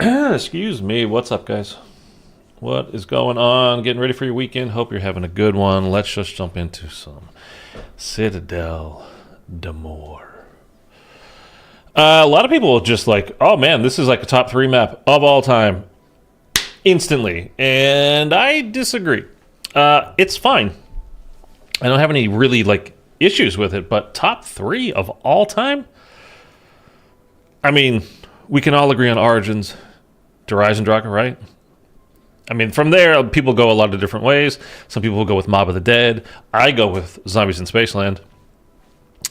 Excuse me. What's up, guys? What is going on? Getting ready for your weekend? Hope you're having a good one. Let's just jump into some Citadelle de More. A lot of people are just like, oh man, this is like a top 3 map of all time. Instantly. And I disagree. It's fine. I don't have any really like issues with it, but top 3 of all time? I mean, we can all agree on Origins to Rise and Draka, right? I mean, from there, people go a lot of different ways. Some people will go with Mob of the Dead. I go with Zombies in Spaceland.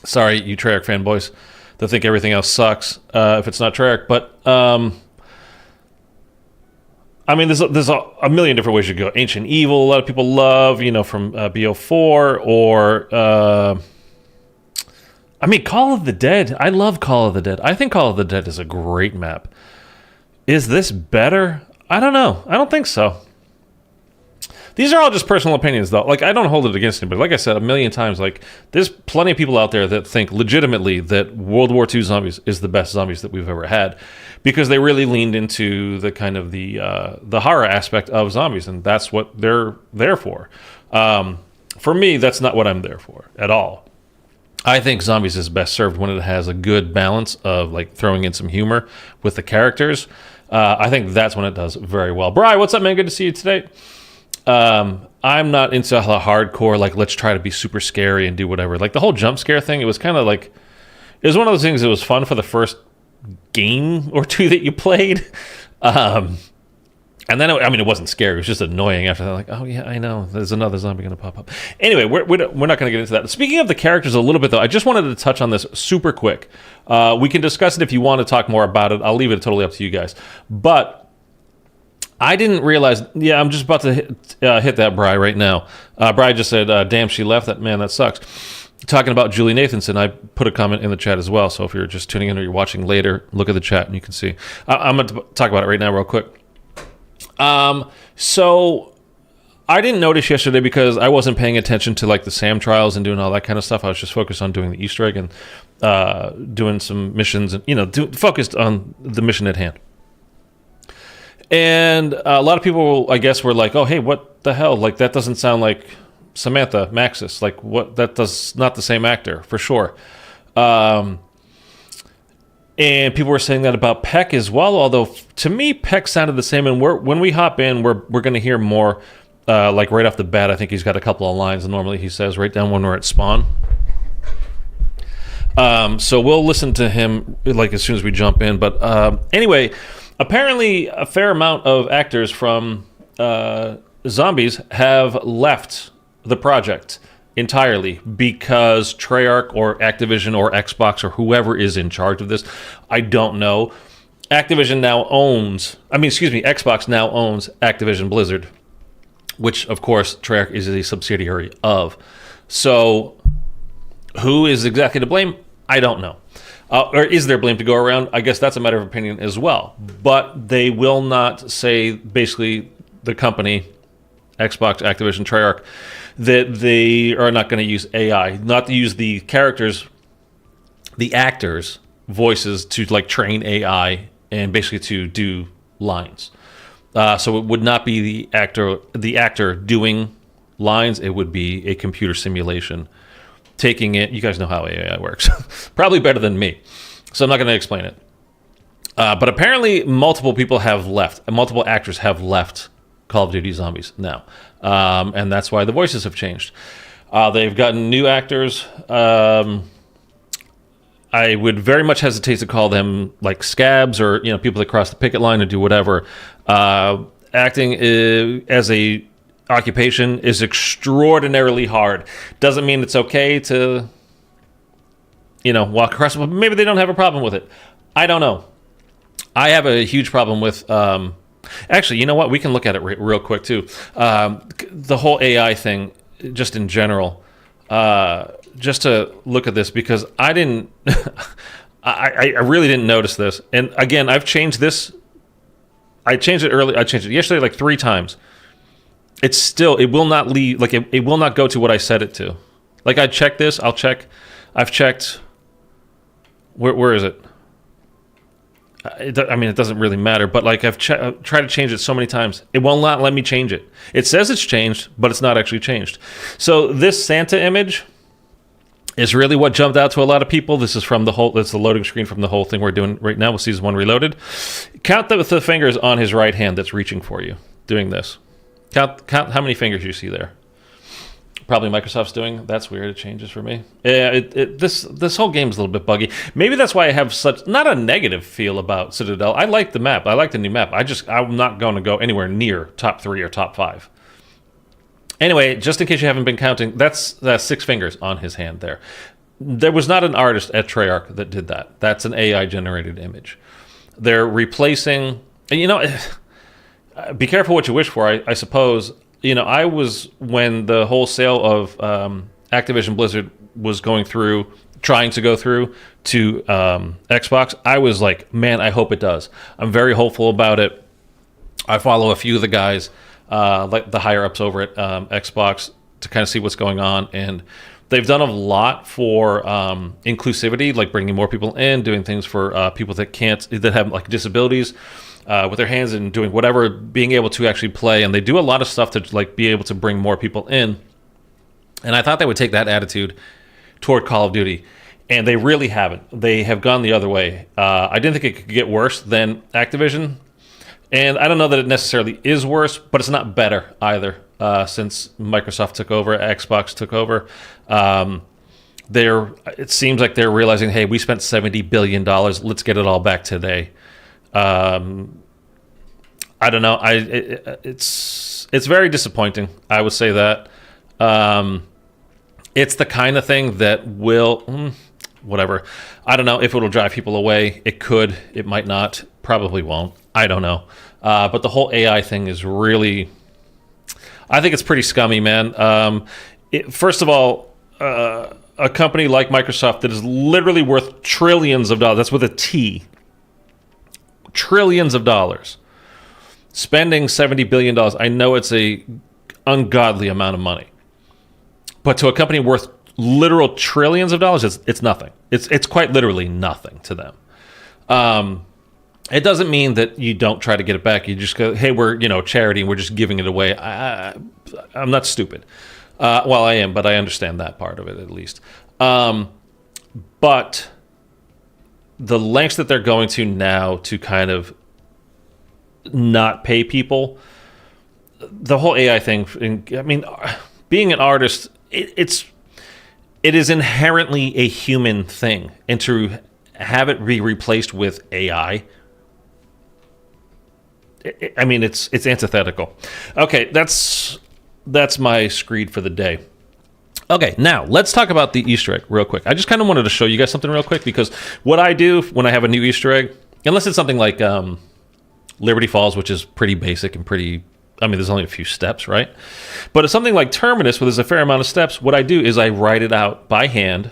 Sorry, you Treyarch fanboys that think everything else sucks if it's not Treyarch. But, I mean, there's a million different ways you go. Ancient Evil, a lot of people love, you know, from BO4, or... I mean, Call of the Dead. I love Call of the Dead. I think Call of the Dead is a great map. Is this better? I don't know. I don't think so. These are all just personal opinions, though. Like, I don't hold it against anybody. Like I said a million times, like, there's plenty of people out there that think legitimately that World War II Zombies is the best zombies that we've ever had, because they really leaned into the kind of the horror aspect of zombies, and that's what they're there for. For me, that's not what I'm there for at all. I think Zombies is best served when it has a good balance of like throwing in some humor with the characters. I think that's when it does very well. Bri, what's up, man? Good to see you today. I'm not into the hardcore, like, let's try to be super scary and do whatever. Like, the whole jump scare thing, it was kind of like, it was one of those things that was fun for the first game or two that you played. And then, I mean, it wasn't scary. It was just annoying after that. Like, oh, yeah, I know. There's another zombie going to pop up. Anyway, we're not going to get into that. Speaking of the characters a little bit, though, I just wanted to touch on this super quick. We can discuss it if you want to talk more about it. I'll leave it totally up to you guys. But I didn't realize... Yeah, I'm just about to hit that Bri right now. Bri just said, damn, she left. That sucks. Talking about Julie Nathanson, I put a comment in the chat as well. So if you're just tuning in or you're watching later, look at the chat and you can see. I'm going to talk about it right now real quick. So I didn't notice yesterday because I wasn't paying attention to like the SAM trials and doing all that kind of stuff. I was just focused on doing the Easter egg and doing some missions and, you know, focused on the mission at hand. And a lot of people, I guess, were like, oh, hey, what the hell? Like, that doesn't sound like Samantha Maxis. Like, what? That does not the same actor, for sure. And people were saying that about Peck as well, although to me, Peck sounded the same. And when we hop in, we're going to hear more, like right off the bat. I think he's got a couple of lines that normally he says right down when we're at spawn. So we'll listen to him like as soon as we jump in. But anyway, apparently a fair amount of actors from Zombies have left the project entirely because Treyarch or Activision or Xbox or whoever is in charge of this, I don't know. Xbox now owns Activision Blizzard, which of course Treyarch is a subsidiary of. So who is exactly to blame? I don't know. Or is there blame to go around? I guess that's a matter of opinion as well. But they will not say, basically, the company, Xbox, Activision, Treyarch, that they are not going to use AI, not to use the characters, the actors' voices to like train AI and basically to do lines. So it would not be the actor doing lines. It would be a computer simulation taking it. You guys know how AI works, probably better than me. So I'm not going to explain it. But apparently, multiple people have left. Multiple actors have left Call of Duty Zombies now. And that's why the voices have changed. They've gotten new actors. I would very much hesitate to call them like scabs or, you know, people that cross the picket line or do whatever. Acting as a occupation is extraordinarily hard. Doesn't mean it's okay to, you know, walk across. Maybe they don't have a problem with it. I don't know. I have a huge problem with... Actually, you know what? We can look at it real quick, too. The whole AI thing, just in general, just to look at this, because I didn't... I really didn't notice this. And again, I've changed this. I changed it early. I changed it yesterday like 3 times. It's still... It will not leave... Like, it will not go to what I set it to. Like, I checked this. I've checked... Where is it? I mean, it doesn't really matter, but like I've tried to change it so many times. It will not let me change it. It says it's changed, but it's not actually changed. So this Santa image is really what jumped out to a lot of people. This is from it's the loading screen from the whole thing we're doing right now with Season 1 Reloaded. Count with the fingers on his right hand that's reaching for you, doing this. Count how many fingers you see there. Probably Microsoft's doing. That's weird. It changes for me. Yeah, this whole game is a little bit buggy. Maybe that's why I have such not a negative feel about Citadel. I like the map. I like the new map. I'm not going to go anywhere near top 3 or top 5. Anyway, just in case you haven't been counting, that's 6 fingers on his hand there. There was not an artist at Treyarch that did that. That's an AI generated image. They're replacing. You know, be careful what you wish for. I suppose. You know, I was, when the whole sale of Activision Blizzard was trying to go through to Xbox, I was like, man, I hope it does. I'm very hopeful about it. I follow a few of the guys, like the higher ups over at Xbox, to kind of see what's going on. And they've done a lot for inclusivity, like bringing more people in, doing things for people that have like disabilities. With their hands and doing whatever, being able to actually play, and they do a lot of stuff to like be able to bring more people in. And I thought they would take that attitude toward Call of Duty, and they really haven't. They have gone the other way. I didn't think it could get worse than Activision, and I don't know that it necessarily is worse, but it's not better either. Since Microsoft took over, Xbox took over, it seems like they're realizing, hey, we spent $70 billion. Let's get it all back today. I don't know. It's very disappointing. I would say that. It's the kind of thing that will, whatever. I don't know if it'll drive people away. It could. It might not. Probably won't. I don't know. But the whole AI thing is really, I think it's pretty scummy, man. First of all, a company like Microsoft that is literally worth trillions of dollars. That's with a T. Trillions of dollars, spending $70 billion. I know it's a ungodly amount of money, but to a company worth literal trillions of dollars, it's nothing. It's quite literally nothing to them. It doesn't mean that you don't try to get it back. You just go, hey, we're charity and we're just giving it away. I'm not stupid. Well, I am, but I understand that part of it at least. But the lengths that they're going to now to kind of not pay people, the whole AI thing, I mean, being an artist, it is inherently a human thing, and to have it be replaced with AI, I mean, it's antithetical. Okay, that's my screed for the day. Okay, now let's talk about the Easter egg real quick. I just kind of wanted to show you guys something real quick, because what I do when I have a new Easter egg, unless it's something like Liberty Falls, which is pretty basic and pretty, I mean, there's only a few steps, right? But it's something like Terminus, where there's a fair amount of steps. What I do is I write it out by hand,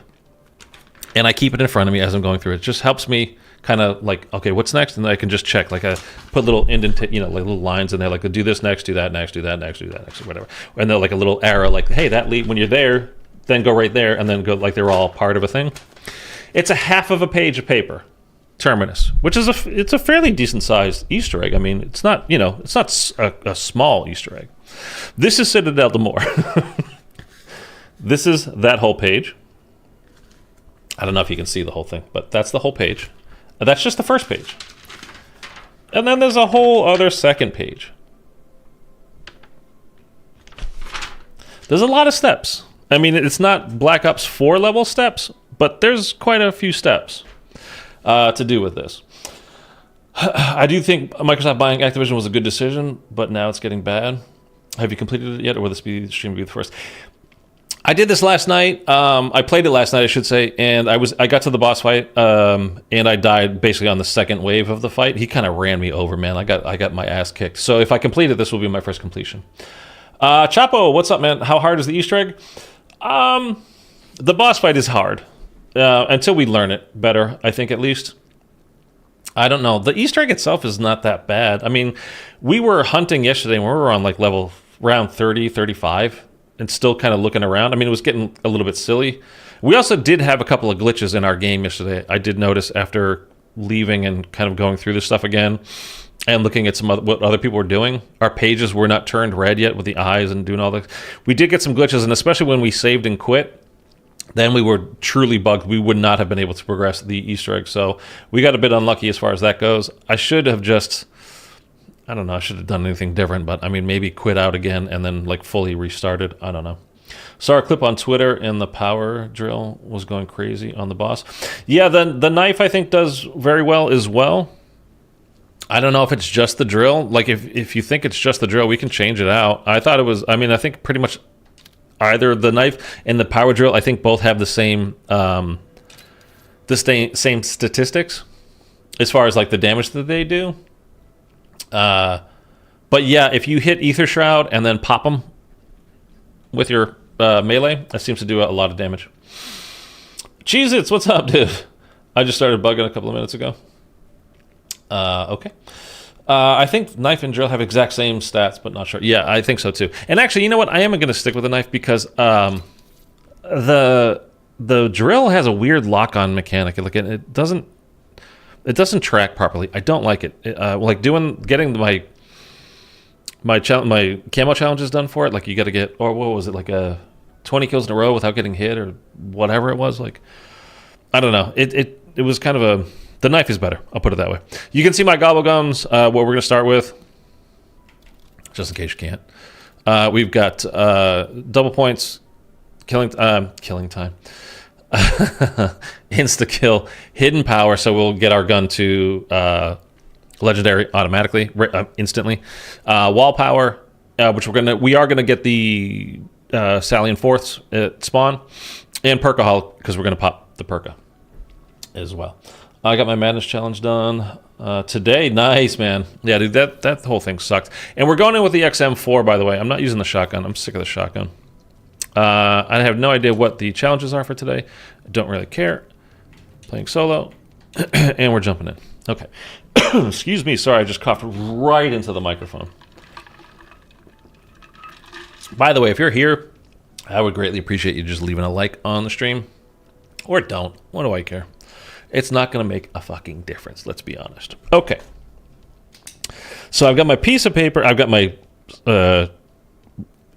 and I keep it in front of me as I'm going through it. It just helps me kind of like, okay, what's next? And then I can just check, like I put little like little lines in there, like do this next, do that next, do that next, do that next, or whatever. And then like a little arrow, like, hey, that lead, when you're there, then go right there, and then go, like they're all part of a thing. It's a half of a page of paper, Terminus, which is it's a fairly decent sized Easter egg. I mean, it's not, it's not a small Easter egg. This is CITADELLE. This is that whole page. I don't know if you can see the whole thing, but that's the whole page. That's just the first page. And then there's a whole other second page. There's a lot of steps. I mean, it's not Black Ops 4 level steps, but there's quite a few steps to do with this. I do think Microsoft buying Activision was a good decision, but now it's getting bad. Have you completed it yet, or will this stream be the first? I did this last night. I played it last night, I should say, and I got to the boss fight, and I died basically on the second wave of the fight. He kind of ran me over, man. I got my ass kicked. So if I complete it, this will be my first completion. Chapo, what's up, man? How hard is the Easter egg? The boss fight is hard until we learn it better, I think, at least. I don't know. The Easter egg itself is not that bad. I mean, we were hunting yesterday, and we were on like level round 30, 35. And still kind of looking around. I mean, it was getting a little bit silly. We also did have a couple of glitches in our game yesterday. I did notice after leaving and kind of going through this stuff again and looking at what other people were doing, our pages were not turned red yet with the eyes and doing all this. We did get some glitches, and especially when we saved and quit, then we were truly bugged. We would not have been able to progress the Easter egg. So we got a bit unlucky as far as that goes. I should have just, I don't know, I should have done anything different, but I mean, maybe quit out again and then like fully restarted. I don't know. Saw a clip on Twitter and the power drill was going crazy on the boss. Yeah, the knife I think does very well as well. I don't know if it's just the drill. Like if you think it's just the drill, we can change it out. I thought it was, I mean, I think pretty much either the knife and the power drill, I think both have the same same statistics as far as like the damage that they do. But yeah, if you hit Ether Shroud and then pop them with your melee, that seems to do a lot of damage. Cheez-Its, what's up, dude? I just started bugging a couple of minutes ago. Okay. I think knife and drill have exact same stats, but not sure. Yeah, I think so too. And actually, you know what? I am going to stick with the knife because the drill has a weird lock-on mechanic. Like it doesn't track properly. I don't like it. Like getting my camo challenges done for it. Like you got to get, or what was it, like 20 kills in a row without getting hit or whatever it was. Like I don't know. It was kind of the knife is better. I'll put it that way. You can see my gobblegums. What we're going to start with, just in case you can't. We've got double points, killing time, insta kill, hidden power. So we'll get our gun to legendary automatically, instantly. Wall power, which we are gonna get the Sally and Fourths at spawn, and Perkaholic because we're gonna pop the Perka as well. I got my Madness Challenge done today. Nice, man. Yeah, dude, that whole thing sucked. And we're going in with the XM4, by the way. I'm not using the shotgun. I'm sick of the shotgun. I have no idea what the challenges are for today. I don't really care. Playing solo. And we're jumping in. Okay. Excuse me. Sorry, I just coughed right into the microphone. By the way, if you're here, I would greatly appreciate you just leaving a like on the stream. Or don't. What do I care? It's not going to make a fucking difference, let's be honest. Okay. So I've got my piece of paper. I've got my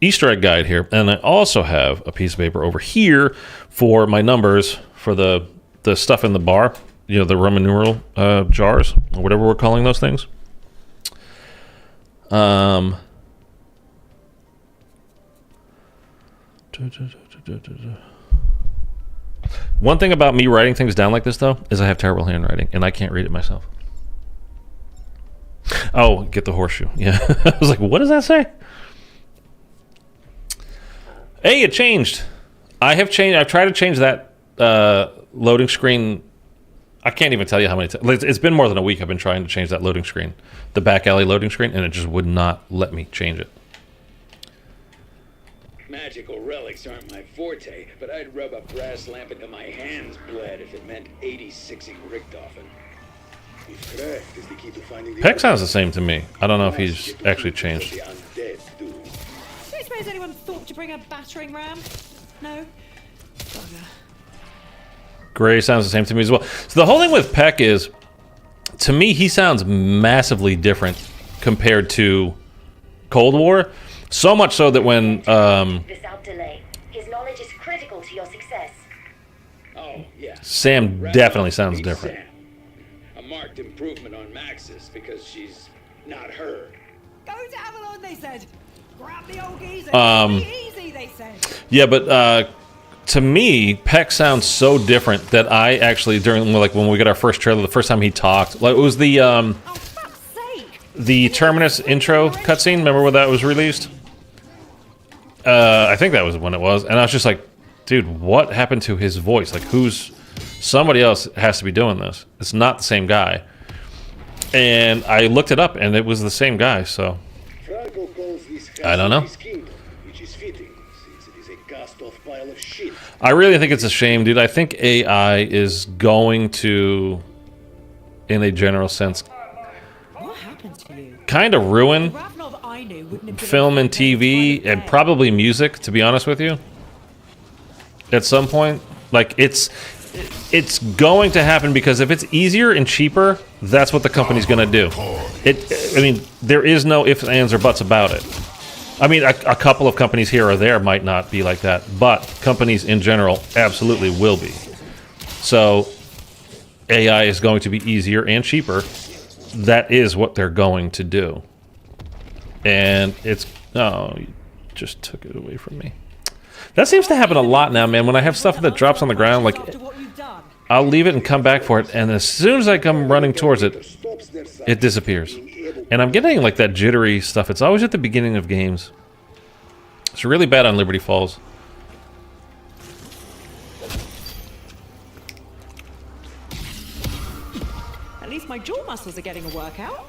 Easter egg guide here. And I also have a piece of paper over here for my numbers for the stuff in the bar. You know, the Roman numeral jars, or whatever we're calling those things. One thing about me writing things down like this, though, is I have terrible handwriting, and I can't read it myself. Oh, get the horseshoe. Yeah. I was like, what does that say? Hey, it changed. I've tried to change that loading screen. I can't even tell you how many times. It's been more than a week I've been trying to change that loading screen, the back alley loading screen, and it just would not let me change it. Magical relics aren't my forte, but I'd rub a brass lamp until my hands bled if it meant 86ing Richtofen. Peck sounds the same to me. I don't know if he's actually changed. Do you suppose anyone thought to bring a battering ram? No? Bugger. Gray sounds the same to me as well. So the whole thing with Peck is, to me, he sounds massively different compared to Cold War. So much so that when without delay, his knowledge is critical to your success. Oh, yeah. Sam definitely sounds different. Sam. A marked improvement on Maxis because she's not her. Go to Avalon, they said. Grab the old geezer. Easy, they said. Yeah, but to me, Peck sounds so different that I actually, during when we got our first trailer, the first time he talked, like it was the Terminus intro cutscene. Remember when that was released? I think that was when it was, and I was just like, dude, what happened to his voice? Like, somebody else has to be doing this. It's not the same guy. And I looked it up, and it was the same guy, so I don't know. I really think it's a shame, dude. I think AI is going to, in a general sense, kind of ruin film and TV and probably music, to be honest with you. At some point, like it's going to happen because if it's easier and cheaper, that's what the company's going to do. I mean, there is no ifs, ands, or buts about it. I mean, a couple of companies here or there might not be like that, but companies in general absolutely will be. So AI is going to be easier and cheaper. That is what they're going to do. And it's... Oh, you just took it away from me. That seems to happen a lot now, man. When I have stuff that drops on the ground, like, I'll leave it and come back for it, and as soon as I come running towards it, it disappears. And I'm getting, like, that jittery stuff. It's always at the beginning of games. It's really bad on Liberty Falls. At least my jaw muscles are getting a workout.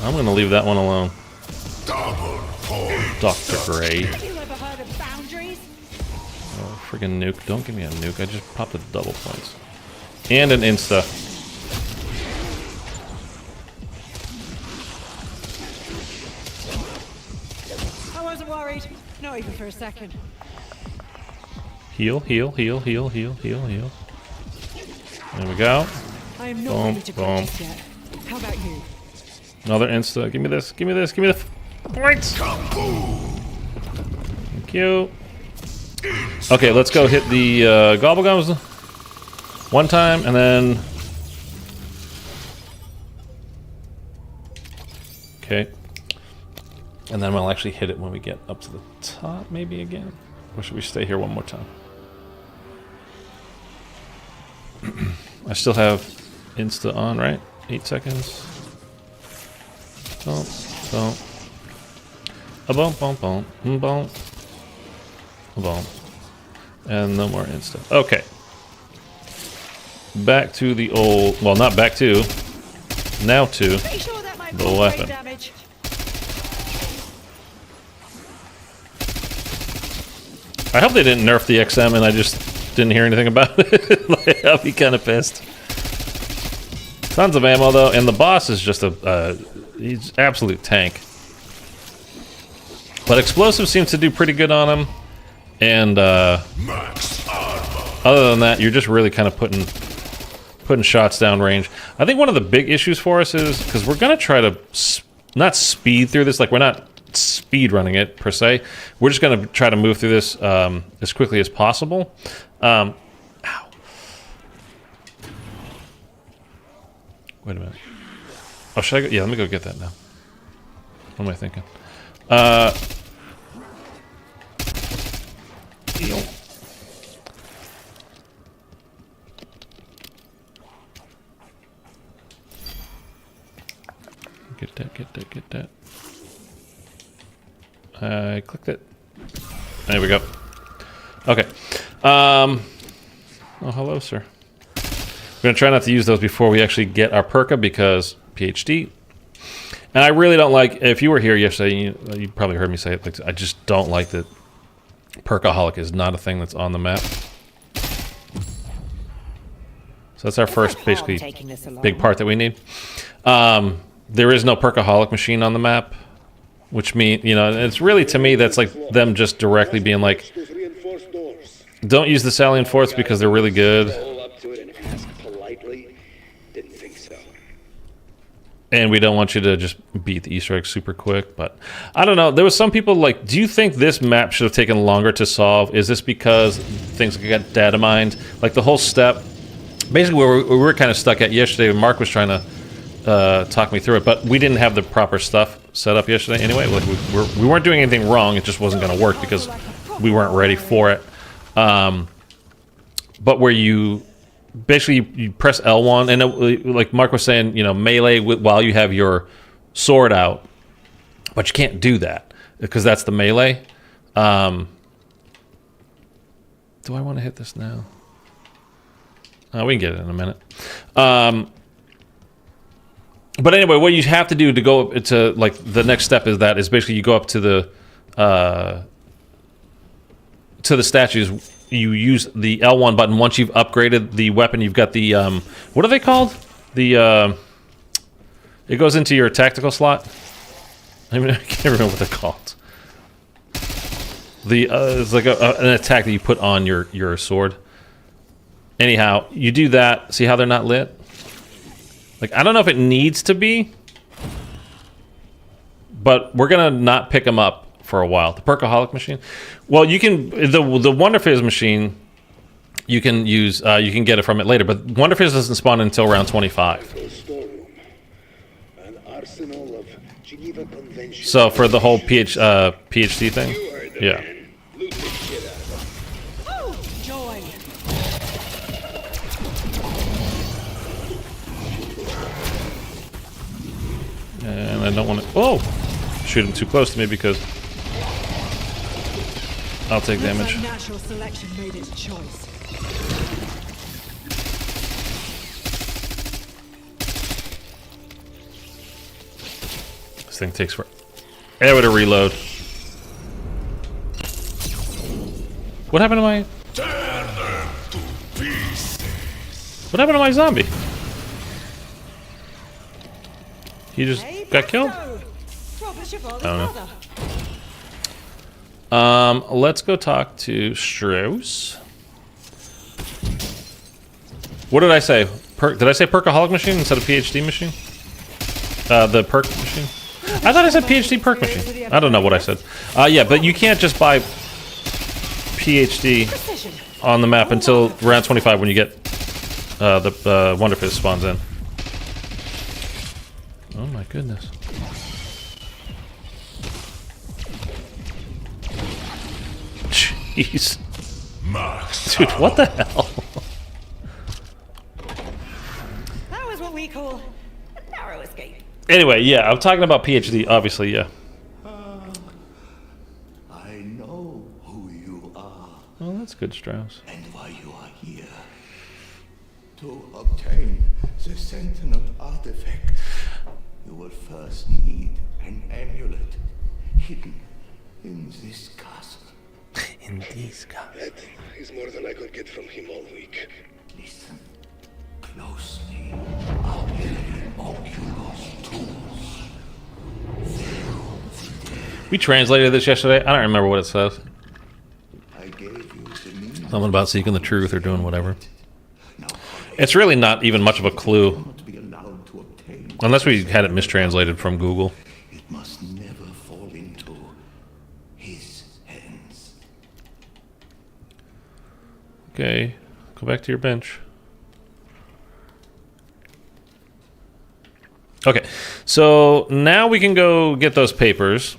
I'm gonna leave that one alone. Dr. Gray. Have you ever heard of boundaries? Oh, friggin' nuke. Don't give me a nuke. I just popped the double points. And an insta. I wasn't worried. Not even for a second. Heal, heal, heal, heal, heal, heal, heal. There we go. I am not Boom, ready to quit just yet. How about you? Another insta. Give me this. Give me this. Give me the points. Thank you. Okay, let's go hit the gobblegums one time, and then... Okay. And then we'll actually hit it when we get up to the top, maybe again? Or should we stay here one more time? I still have insta on, right? 8 seconds. Boom, boom. A boom, boom, boom, boom, boom. And no more insta. Okay. Back to the old... Well, not back to. Now to Pretty sure that might the cause weapon. brain damage. I hope they didn't nerf the XM and I just didn't hear anything about it. Like, I'll be kind of pissed. Tons of ammo though, and the boss is just a he's absolute tank. But explosives seems to do pretty good on him, and other than that, you're just really kind of putting shots down range. I think one of the big issues for us is because we're gonna try to not speed through this, like we're not speed running it per se. We're just gonna try to move through this as quickly as possible. Ow. Wait a minute. Oh, should I go? Yeah, let me go get that now. What am I thinking? Get that, get that, get that. I clicked it. There we go. Okay. Oh, hello, sir. We're going to try not to use those before we actually get our perka because PhD. And I really don't like, if you were here yesterday, you probably heard me say it, like, I just don't like that perkaholic is not a thing that's on the map. So that's our first, basically, big part that we need. There is no perkaholic machine on the map, which means, you know, it's really, to me, that's like them just directly being like, don't use the salient forts because they're really good. And we don't want you to just beat the Easter egg super quick, but I don't know. There was some people like, do you think this map should have taken longer to solve? Is this because things got data mined? Like the whole step, basically where we were kind of stuck at yesterday, Mark was trying to talk me through it, but we didn't have the proper stuff set up yesterday anyway. Like we weren't doing anything wrong, it just wasn't going to work because we weren't ready for it. But where you... Basically, you press L1, and it, like Mark was saying, you know, melee while you have your sword out, but you can't do that because that's the melee. Do I want to hit this now? We can get it in a minute. But anyway, what you have to do to go up to, like, the next step is basically you go up to the statues. You use the L1 button once you've upgraded the weapon. You've got the what are they called? The it goes into your tactical slot. I can't remember what they're called. It's like an attack that you put on your sword. Anyhow, you do that. See how they're not lit? Like, I don't know if it needs to be, but we're gonna not pick them up for a while. The Perkaholic machine. Well, you can the Wonder Fizz machine. You can use. You can get it from it later, but Wonder Fizz doesn't spawn until round 25. So for the whole PhD thing, yeah. Oh, joy. And I don't want to. Oh, shoot him too close to me because I'll take damage. Looks like natural selection made its choice. This thing takes forever to reload. What happened to my? What happened to my zombie? He just got killed? I don't know. Let's go talk to Strauss. What did I say? Did I say Perkaholic machine instead of PhD machine? The perk machine? I thought I said PhD perk machine. I don't know what I said. Yeah, but you can't just buy PhD on the map until round 25 when you get the Wonder Fizz spawns in. Oh my goodness. Jeez. Dude, what the hell? That was what we call a narrow escape. Anyway, yeah, I'm talking about PhD, obviously, yeah. I know who you are Oh, that's good, Strauss. and why you are here. To obtain the Sentinel artifact, you will first need an amulet hidden in this castle. In these guys. That is more than I could get from him all week. Listen closely. Our Oculus tools. We translated this yesterday. I don't remember what it says. I gave you the means Something about seeking the truth or doing whatever. It's really not even much of a clue. not to be allowed to obtain. Unless we had it mistranslated from Google. It must never fall into his hands. Okay, go back to your bench. Okay, so now we can go get those papers.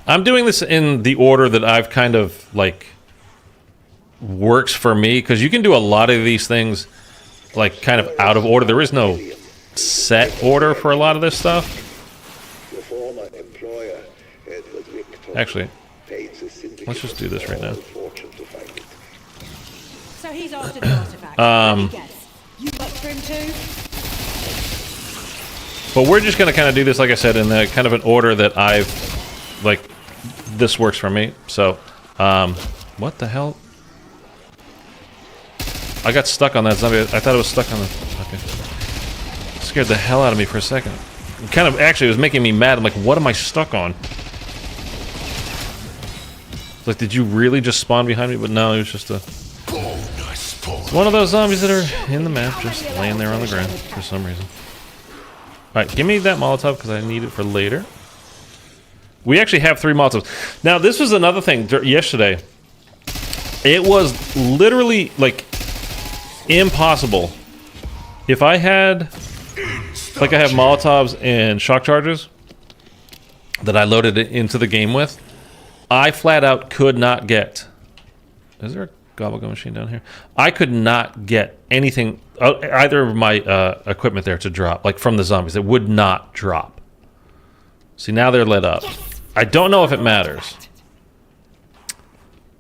I'm doing this in the order that I've kind of, like, works for me, because you can do a lot of these things, like, kind of out of order. There is no set order for a lot of this stuff. Your former employer, Edward Victor, Actually, paid the syndicate let's just do this right now. a fortune to find it. So he's after the artifact. Let me guess. You worked for him too? But we're just going to kind of do this, like I said, in the kind of an order that I've, like, this works for me. So, what the hell? I got stuck on that zombie. I thought it was stuck on the... Okay. Scared the hell out of me for a second. It kind of, actually, it was making me mad. I'm like, what am I stuck on? Like, did you really just spawn behind me? But no, it was just a... It's one of those zombies that are in the map, just laying there on the ground for some reason. Alright, give me that Molotov, because I need it for later. We actually have 3 Molotovs. Now, this was another thing yesterday. It was literally, like, impossible. If I had, like, I have Molotovs and shock charges that I loaded it into the game with, I flat out could not get... Is there a gobblegum machine down here? I could not get anything, either of my equipment there to drop, like from the zombies. It would not drop. See, now they're lit up. I don't know if it matters.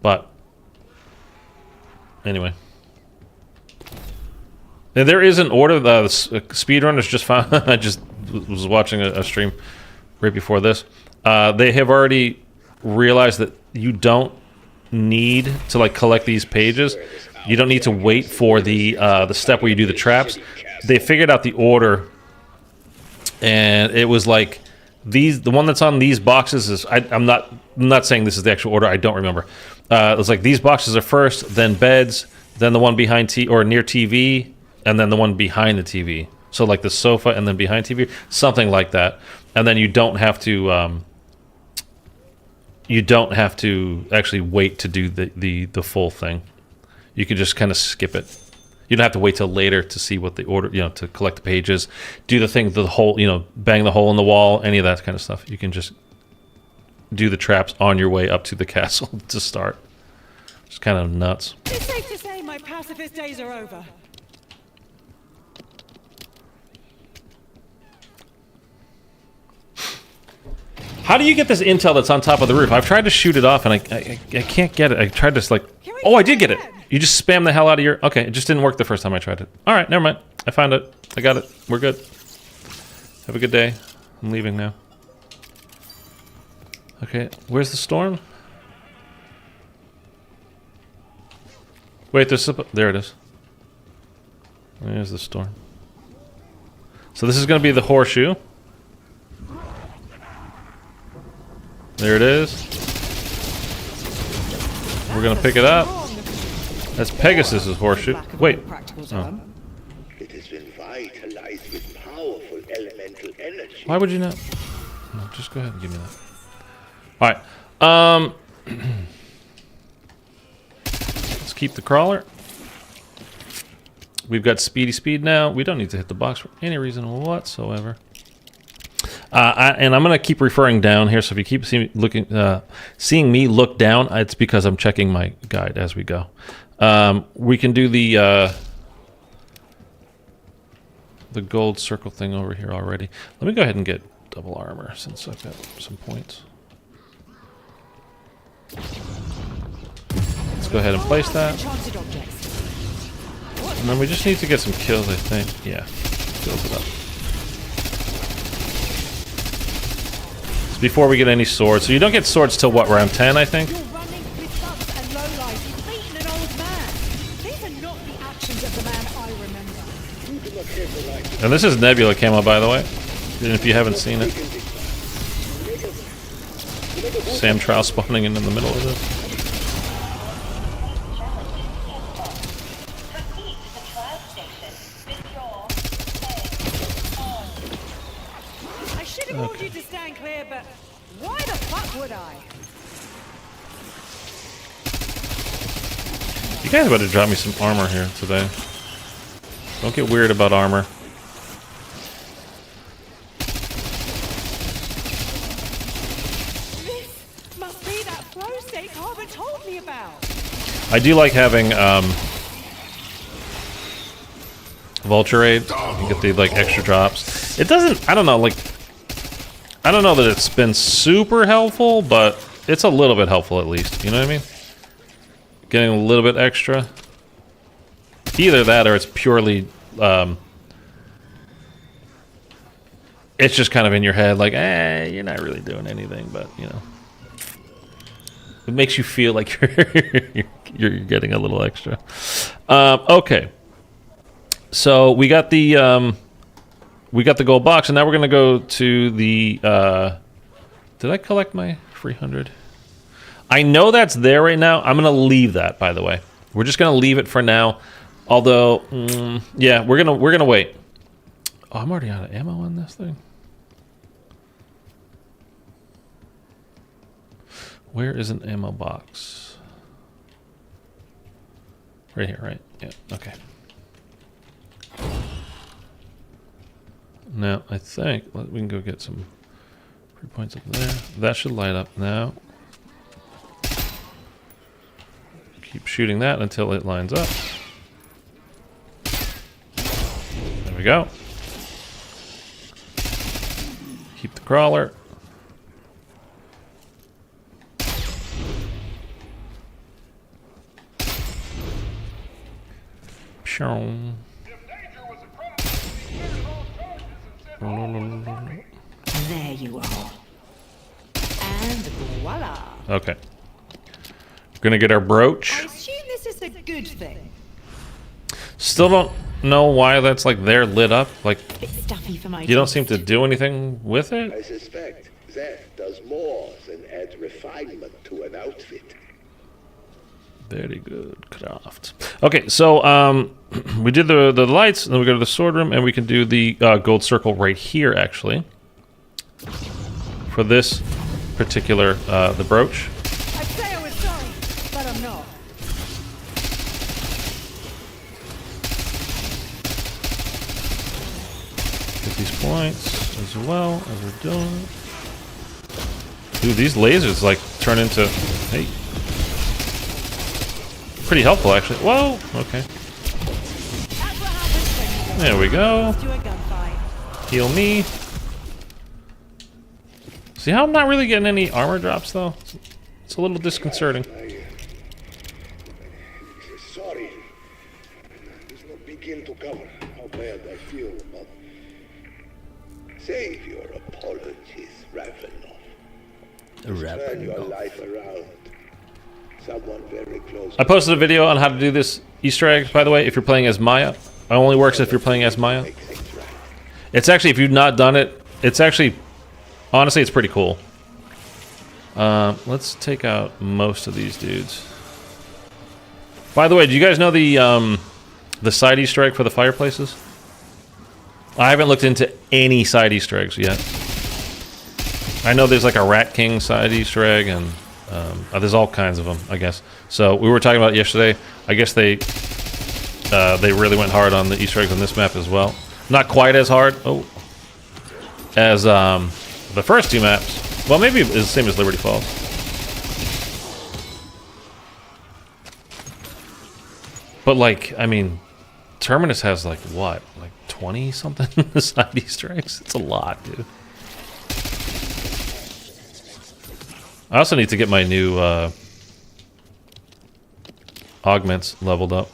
But, anyway. Now, there is an order. The speedrunners just found... I just was watching a stream right before this. They have already realized that you don't need to, like, collect these pages. You don't need to wait for the step where you do the traps. They figured out the order, and it was like the one that's on these boxes is I'm not saying this is the actual order. I don't remember. It's like these boxes are first, then beds, then the one behind or near TV, and then the one behind the TV. So like the sofa and then behind TV, something like that. And then you don't have to actually wait to do the full thing. You can just kind of skip it. You don't have to wait till later to see what the order, to collect the pages, do the thing, the hole, bang the hole in the wall, any of that kind of stuff. You can just do the traps on your way up to the castle to start. It's kind of nuts. It's safe to say my pacifist days are over. How do you get this intel that's on top of the roof? I've tried to shoot it off and I can't get it. I tried to oh, I did get it. You just spam the hell out of your... Okay, it just didn't work the first time I tried it. All right, never mind. I found it. I got it. We're good. Have a good day. I'm leaving now. Okay, where's the storm? Wait, there it is. There's the storm. So this is going to be the horseshoe. There it is. We're going to pick it up. That's Pegasus's horseshoe. Wait. Oh. It has been vitalized with powerful elemental energy. Why would you not? No, just go ahead and give me that. Alright. Let's keep the crawler. We've got speedy speed now. We don't need to hit the box for any reason whatsoever. And I'm going to keep referring down here, so if you keep seeing me look down, it's because I'm checking my guide as we go. We can do the gold circle thing over here already. Let me go ahead and get double armor since I've got some points. Let's go ahead and place that. And then we just need to get some kills, I think. Yeah, build it up. It's before we get any swords. So you don't get swords till what, round 10, I think? And this is Nebula camo, by the way, if you haven't seen it. Sam Trial spawning in the middle of this. I should have warned you to stand clear, but why the fuck would I? You guys better drop me some armor here today. Don't get weird about armor. This must be that flow state Carbon told me about. I do like having Vulture Aid. You get the extra drops. It doesn't, I don't know that it's been super helpful, but it's a little bit helpful at least. You know what I mean? Getting a little bit extra. Either that or it's purely it's just kind of in your head like, you're not really doing anything, but it makes you feel like you're getting a little extra. Okay, so we got the gold box, and now we're gonna go to the did I collect my 300? I know that's there right now. I'm gonna leave that, by the way. We're just gonna leave it for now. Although, yeah, we're gonna wait. Oh, I'm already out of ammo on this thing. Where is an ammo box? Right here, right? Yeah. Okay. Now I think we can go get some free points up there. That should light up now. Keep shooting that until it lines up. There we go. Keep the crawler. There you are. And voila. Okay. We're gonna get our brooch. I assume this is a good thing. Still don't... know why that's like there lit up. Like, Bit stuffy for my you don't taste. seem to do anything with I it. suspect that does more than add refinement to an outfit. Very good craft. Okay, so we did the lights, and then we go to the sword room, and we can do the gold circle right here, actually. For this particular, the brooch. I'd say I was sorry, but I'm not. Get these points as well as we're doing. Dude, these lasers like turn into, hey, pretty helpful actually. Whoa, okay. That's what happens when you There we go. go to a gunfight. Heal me. See how I'm not really getting any armor drops though? It's a little disconcerting. Sorry. This will begin to cover how bad I feel about. Save your apologies, Ravenov. Turn your life around. Someone very close. I posted a video on how to do this Easter egg, by the way, if you're playing as Maya. It only works if you're playing as Maya. Make things right. It's actually, if you've not done it, it's actually, honestly, it's pretty cool. Let's take out most of these dudes. By the way, do you guys know the side Easter egg for the fireplaces? I haven't looked into any side Easter eggs yet. I know there's like a Rat King side Easter egg, and there's all kinds of them, I guess. So we were talking about it yesterday. I guess they really went hard on the Easter eggs on this map as well. Not quite as hard as the first two maps. Well, maybe it's the same as Liberty Falls. But like, I mean, Terminus has like what, like 20 something side Easter eggs. It's a lot, dude. I also need to get my new augments leveled up.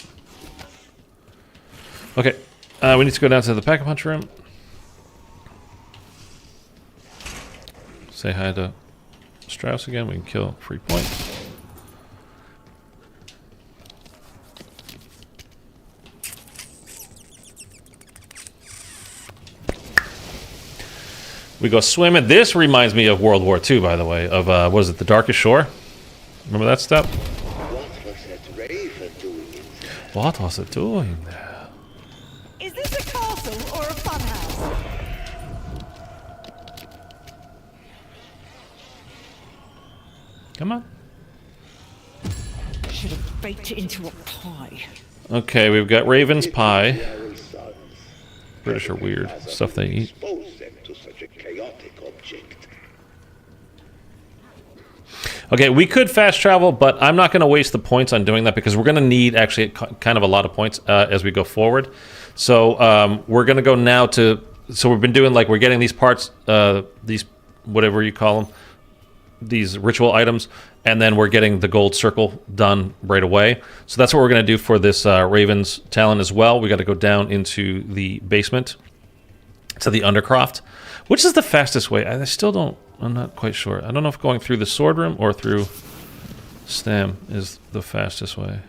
Okay, we need to go down to the pack-a-punch room. Say hi to Strauss again. We can kill free points. We go swimming. This reminds me of World War II, by the way. Of, what is it, the Darkest Shore? Remember that step? What was that raven doing in there? What was it doing there? Is this a castle or a funhouse? Come on. Should have baked it into a pie. Okay, we've got Raven's Pie. Our sons. British are weird. Stuff they eat. Expose them to such a chaotic object. Okay, we could fast travel, but I'm not going to waste the points on doing that because we're going to need actually kind of a lot of points as we go forward. So we're going to go now to... So we've been doing like, we're getting these parts, these, whatever you call them, these ritual items, and then we're getting the gold circle done right away. So that's what we're going to do for this Raven's Talon as well. We got to go down into the basement to the Undercroft. Which is the fastest way? I still don't... I'm not quite sure. I don't know if going through the sword room or through Stam is the fastest way.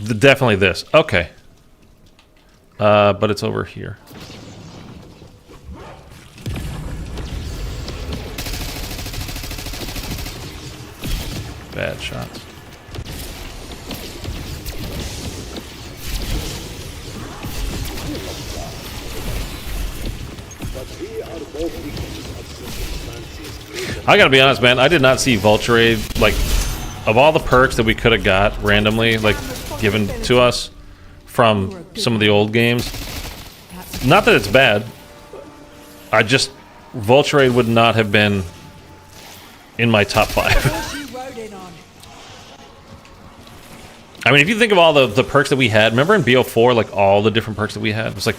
Definitely this. Okay. But it's over here. Bad shots. I gotta be honest, man. I did not see Vulturade. Like, of all the perks that we could have got randomly, like, given to us from some of the old games, not that it's bad. I just... Vulturade would not have been in my top 5. I mean, if you think of all the perks that we had, remember in BO4, like, all the different perks that we had? It was like...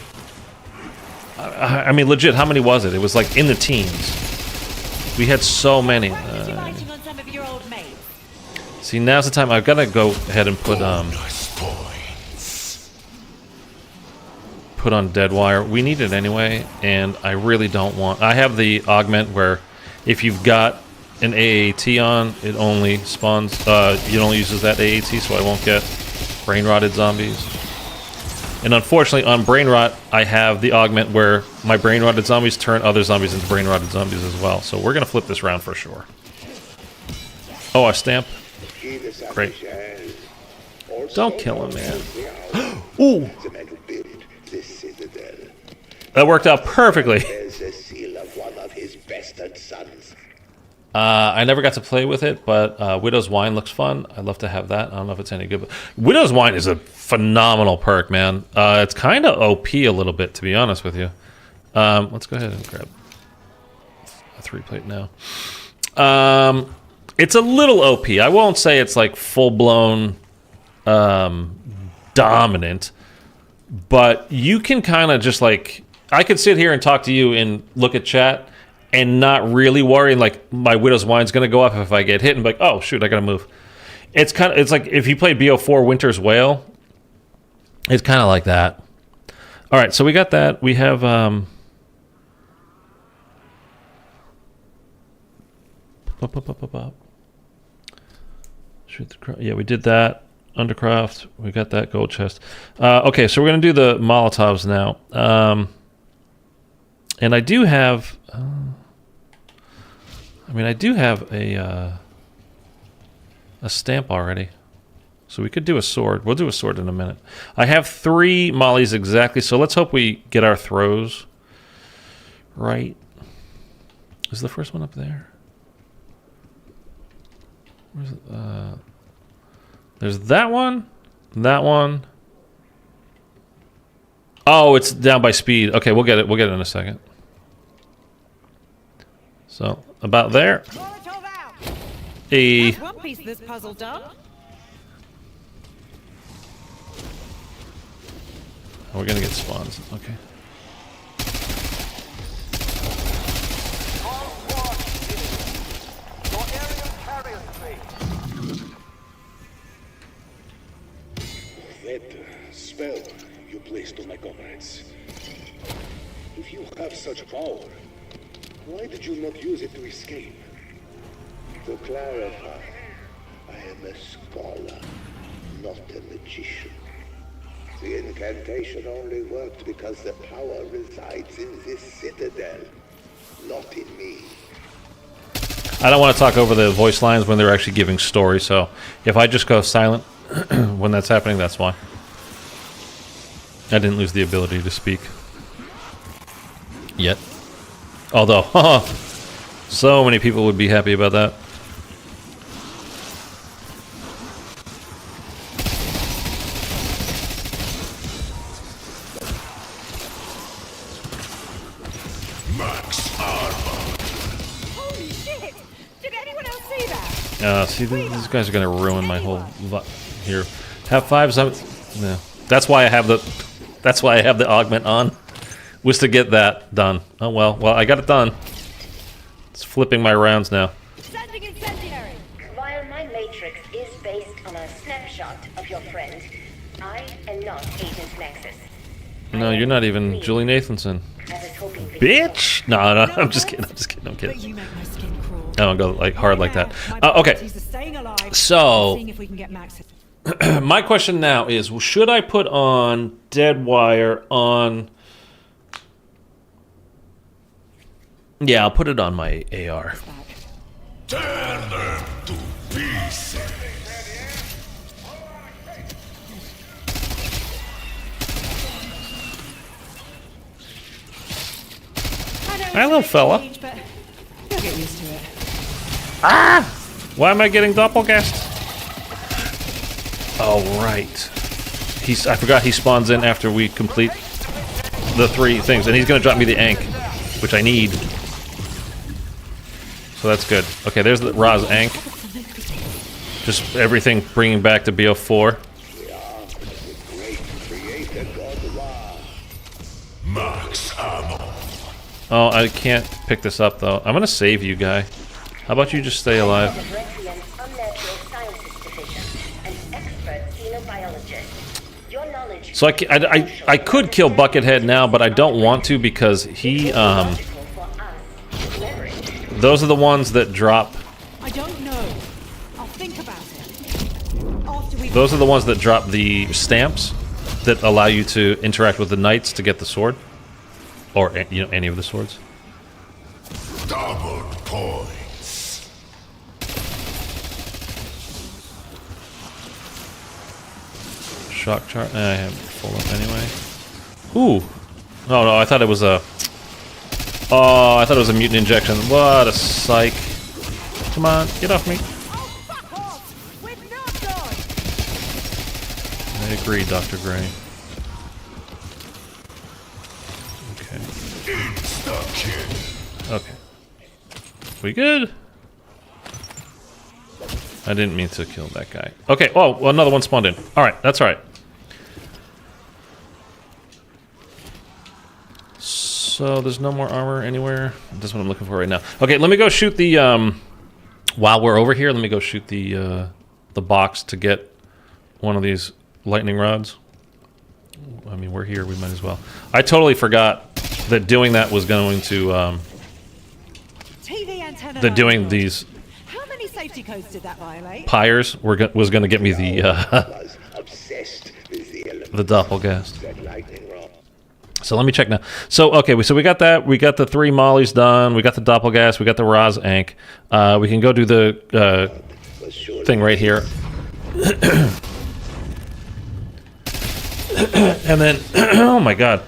I mean, legit, how many was it? It was, like, in the teens. We had so many. See, now's the time. I've got to go ahead and put on Deadwire. We need it anyway, and I really don't want... I have the augment where if you've got an AAT on, it only spawns... it only uses that AAT, so I won't get brain rotted zombies. And unfortunately, on brain rot, I have the augment where my brain rotted zombies turn other zombies into brain rotted zombies as well. So we're gonna flip this round for sure. Oh, a stamp. Great. Don't kill him, man. Ooh. That worked out perfectly. I never got to play with it, but Widow's Wine looks fun. I'd love to have that. I don't know if it's any good, but Widow's Wine is a phenomenal perk, man. It's kind of OP a little bit, to be honest with you. Let's go ahead and grab a 3-plate now. It's a little OP. I won't say it's like full-blown dominant, but you can kind of just like... I could sit here and talk to you and look at chat and not really worry, like my Widow's Wine's going to go up if I get hit, and be like, oh shoot, I got to move. It's like if you played BO4 Winter's Wail, it's kind of like that. All right, so we got that. We have shoot the, yeah, we did that. Undercraft, we got that gold chest. Okay, so we're going to do the Molotovs now. And I do have... I do have a stamp already. So we could do a sword. We'll do a sword in a minute. I have 3 mollies exactly, so let's hope we get our throws right. Is the first one up there? Where's it? There's that one. That one. Oh, it's down by speed. Okay, we'll get it. We'll get it in a second. So, about there. That's one piece of this puzzle done. We're gonna get spawns. Okay. That spell you placed on my comrades. If you have such power, why did you not use it to escape? To clarify, I am a scholar, not a magician. The incantation only worked because the power resides in this citadel, not in me. I don't want to talk over the voice lines when they're actually giving story, so if I just go silent when that's happening, that's why. I didn't lose the ability to speak. Yet. Although, so many people would be happy about that. Holy shit! Did anyone else see that? See, these guys are going to ruin my whole here. Have 5. No. That's why I have the. That's why I have the augment on. Was to get that done. Oh well. Well, I got it done. It's flipping my rounds now. Sending incendiary. While my matrix is based on a snapshot of your friend, I am not Agent Nexus. No, you're not even Julie Nathanson. I was hoping for Bitch! No, I'm just kidding. I'm just kidding. I'm But kidding. you make my skin crawl. I don't go like hard like that. My Okay. priorities are staying alive, So- seeing if we can get Max. My question now is: should I put on Dead Wire on? Yeah, I'll put it on my AR. Turn them to pieces. Hi, little fella. But you'll get used to it. Why am I getting doppelgassed? Oh, right. I forgot he spawns in after we complete the 3 things, and he's gonna drop me the Ankh, which I need. So that's good. Okay, there's the Ra's Ankh. Just everything bringing back to BO4. Max ammo. Oh, I can't pick this up though. I'm gonna save you, guy. How about you just stay alive? The Requiem Unnatural Sciences Division, an expert xenobiologist. Your knowledge. So I could kill Buckethead now, but I don't want to because he logical for us to leverage. those are the ones that drop. I don't know. I'll think about it. After we Those are the ones that drop the stamps that allow you to interact with the knights to get the sword. Or, you know, any of the swords. Double points. Shock chart. I have full up anyway. Ooh. Oh no, I thought it was a... Oh, I thought it was a mutant injection. What a psych. Come on, get off me. I agree, Dr. Gray. Okay. Okay. We good? I didn't mean to kill that guy. Okay, oh, well, another one spawned in. Alright, that's alright. So, there's no more armor anywhere. That's what I'm looking for right now. Okay, let me go shoot the, while we're over here, let me go shoot the box to get one of these lightning rods. I mean, we're here, we might as well. I totally forgot that doing that was going to, TV antenna. that doing these How many safety codes did that violate? pyres was going to get me the, Was obsessed with the the doppelgast. that lightning rod. So let me check now. So okay, so we got that. We got the 3 mollies done. We got the doppelgast. We got the Roz Ank. We can go do the Was surely thing right here. And then, oh my god.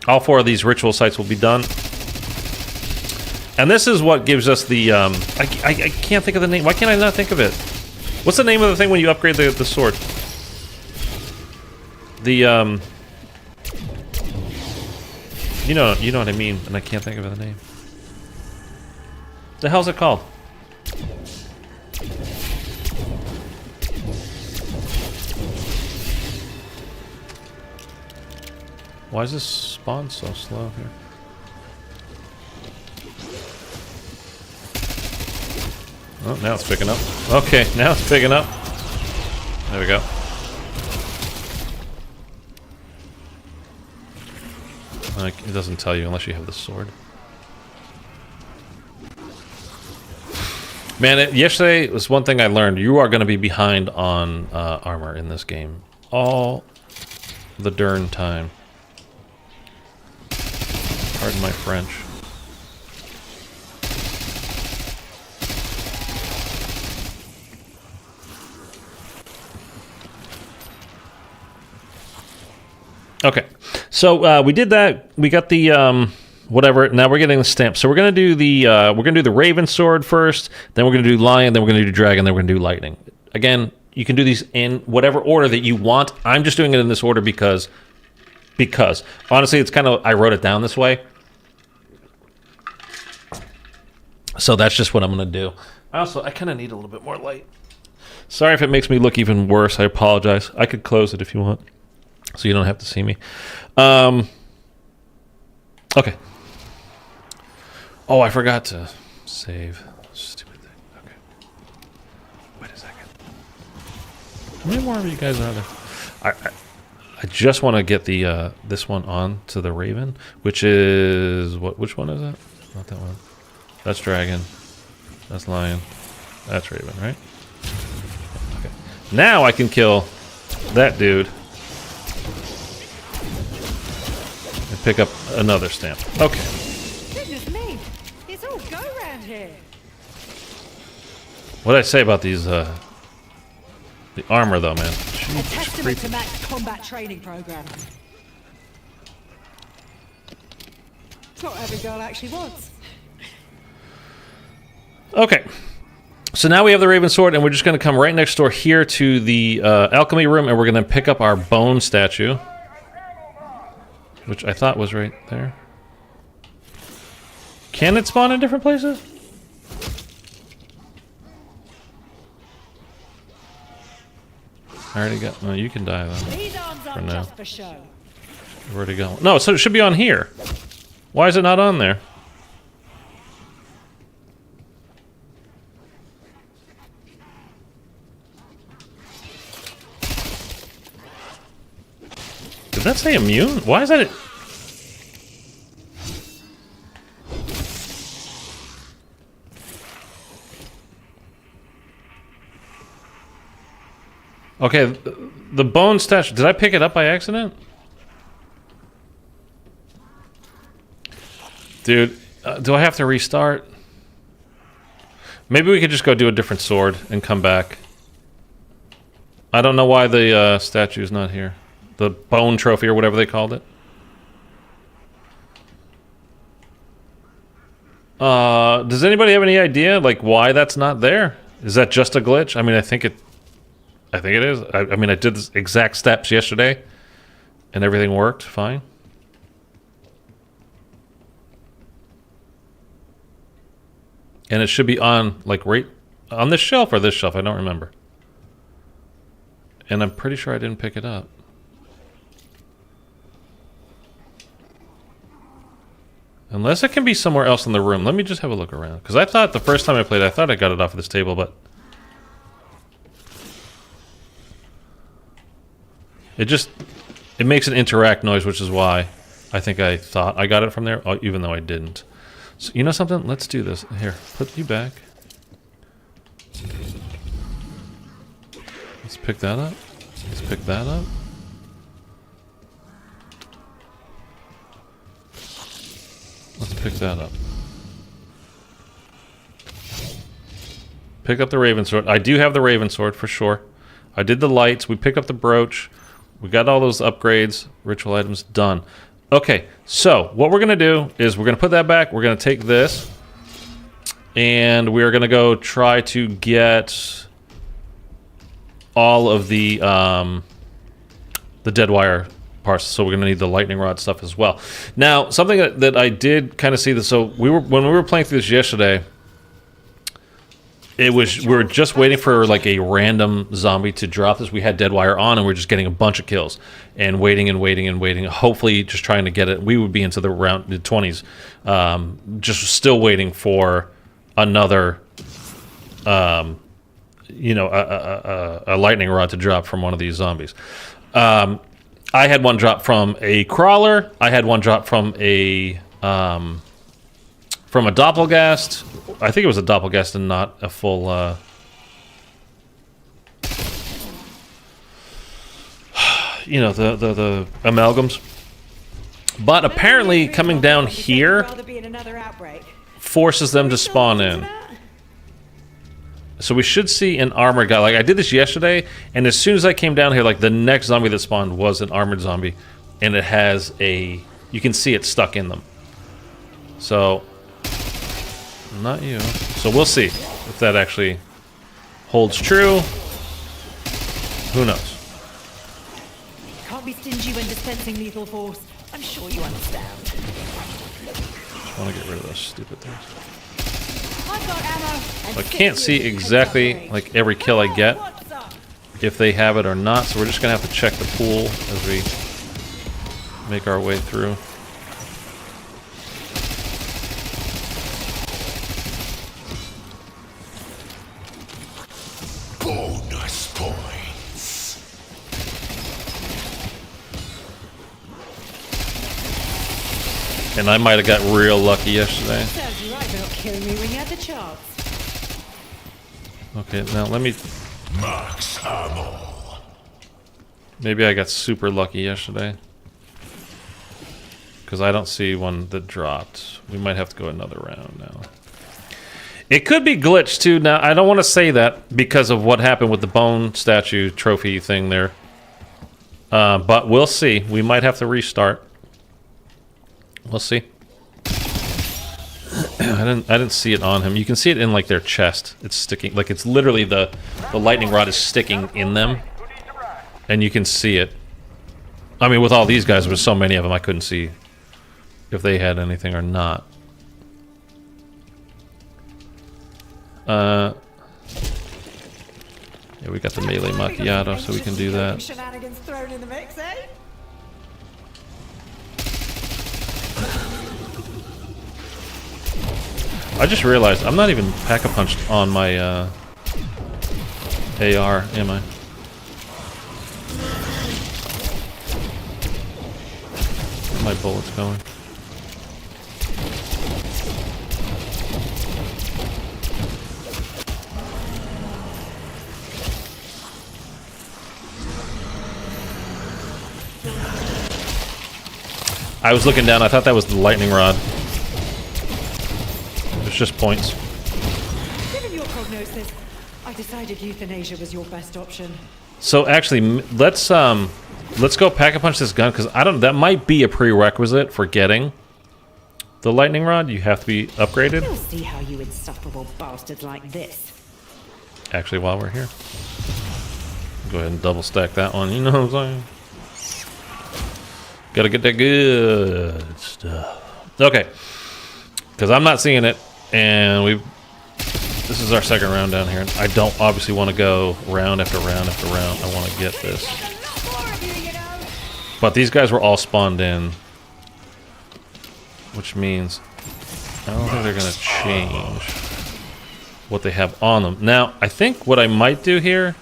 All 4 of these ritual sites will be done. And this is what gives us the, I can't think of the name. Why can't I not think of it? What's the name of the thing when you upgrade the sword? The, you know what I mean, and I can't think of the name. The hell's it called? Why is this spawn so slow here? Oh, now it's picking up. Okay, now it's picking up. There we go. Like, it doesn't tell you unless you have the sword. Man, yesterday was one thing I learned. You are going to be behind on armor in this game. All the darn time. Pardon my French. Okay, so we did that. We got the whatever. Now we're getting the stamp. So we're gonna do the Raven Sword first. Then we're gonna do Lion. Then we're gonna do Dragon. Then we're gonna do Lightning. Again, you can do these in whatever order that you want. I'm just doing it in this order because honestly, it's kind of, I wrote it down this way. So that's just what I'm gonna do. I kind of need a little bit more light. Sorry if it makes me look even worse. I apologize. I could close it if you want, so you don't have to see me. Okay. Oh, I forgot to save. Stupid thing. Okay. Wait a second. How many more of you guys are there? I just want to get the this one on to the Raven, which is what? Which one is it? Not that one. That's Dragon. That's Lion. That's Raven, right? Okay. Now I can kill that dude and pick up another stamp. Okay. Goodness me, it's all go round here. What did I say about these? The armor, though, man. A Jeez, testament to Matt's combat training program. It's what every girl actually wants. Okay. So now we have the Raven Sword, and we're just going to come right next door here to the alchemy room, and we're going to pick up our bone statue, which I thought was right there. Can it spawn in different places? I already got... Well, you can die, then. These arms For aren't now. just for show. Where'd it go? No, so it should be on here. Why is it not on there? Did that say immune? Why is that it? Okay, the bone statue. Did I pick it up by accident? Dude, do I have to restart? Maybe we could just go do a different sword and come back. I don't know why the statue's not here. The bone trophy or whatever they called it. Does anybody have any idea, like, why that's not there? Is that just a glitch? I mean, I think it is. I mean, I did the exact steps yesterday, and everything worked fine. And it should be on, like, right on this shelf or this shelf. I don't remember. And I'm pretty sure I didn't pick it up. Unless it can be somewhere else in the room. Let me just have a look around. Because I thought the first time I played, I thought I got it off of this table, but... It makes an interact noise, which is why I think I thought I got it from there, even though I didn't. So, you know something? Let's do this. Here, put you back. Let's pick that up. Let's pick that up. Let's pick that up. Pick up the Raven Sword. I do have the Raven Sword for sure. I did the lights. We picked up the brooch. We got all those upgrades. Ritual items done. Okay, so what we're going to do is we're going to put that back. We're going to take this. And we're going to go try to get all of the dead wire parts. So we're going to need the lightning rod stuff as well. Now, something that I did kind of see this. So when we were playing through this yesterday, we were just waiting for like a random zombie to drop this. We had dead wire on, and we're just getting a bunch of kills and waiting and waiting and waiting. Hopefully, just trying to get it. We would be into the 20s, just still waiting for another, you know, a lightning rod to drop from one of these zombies. I had one drop from a crawler. I had one drop from a doppelgast. I think it was a doppelgast and not a full you know, the amalgams. But apparently coming down here forces them to spawn in. So we should see an armored guy. Like, I did this yesterday, and as soon as I came down here, like, the next zombie that spawned was an armored zombie, and it has a... You can see it stuck in them. So... Not you. So we'll see if that actually holds true. Who knows? Can't be stingy when dispensing lethal force. I'm sure you understand. Just want to get rid of those stupid things. I've got ammo. So I can't see exactly like every kill I get, if they have it or not. So we're just gonna have to check the pool as we make our way through. Bonus points. And I might have got real lucky yesterday. Serves you right for not killing me when you had the chance. Okay, now let me... Max ammo. Maybe I got super lucky yesterday. Because I don't see one that dropped. We might have to go another round now. It could be glitched too. Now, I don't want to say that because of what happened with the bone statue trophy thing there. But we'll see. We might have to restart. We'll see. I didn't see it on him. You can see it in like their chest. It's sticking, like it's literally the lightning rod is sticking in them, and you can see it. I mean, with all these guys, there was so many of them, I couldn't see if they had anything or not. Yeah, we got the melee macchiato, so we can do that. Shenanigans thrown in the mix, eh? I just realized I'm not even pack-a-punched on my AR, am I? Where are my bullets going? I was looking down. I thought that was the lightning rod. It's just points. Given your prognosis, I decided euthanasia was your best option. So actually, let's go pack-a-punch this gun, because I don't. That might be a prerequisite for getting the lightning rod. You have to be upgraded. We'll see how you insufferable bastards like this. Actually, while we're here, go ahead and double stack that one. You know what I'm saying? Gotta get that good stuff. Okay, because I'm not seeing it, and this is our second round down here. I don't obviously want to go round after round after round. I want to get this. But these guys were all spawned in, which means I don't think they're going to change what they have on them. Now, I think what I might do here,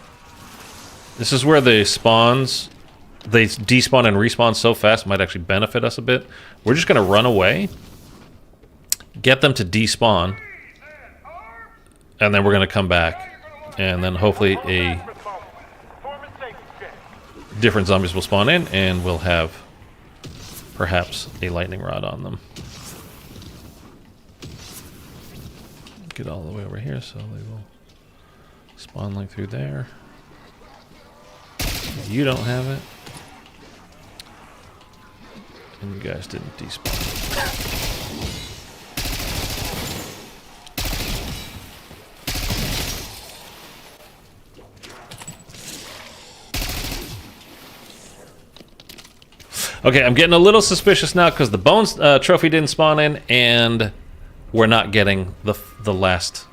this is where the spawns, they despawn and respawn so fast, might actually benefit us a bit. We're just going to run away, get them to despawn, and then we're going to come back, and then hopefully different zombies will spawn in, and we'll have perhaps a lightning rod on them. Get all the way over here, so they will spawn like through there. You don't have it. And you guys didn't despawn. Okay, I'm getting a little suspicious now because the bones trophy didn't spawn in, and we're not getting the last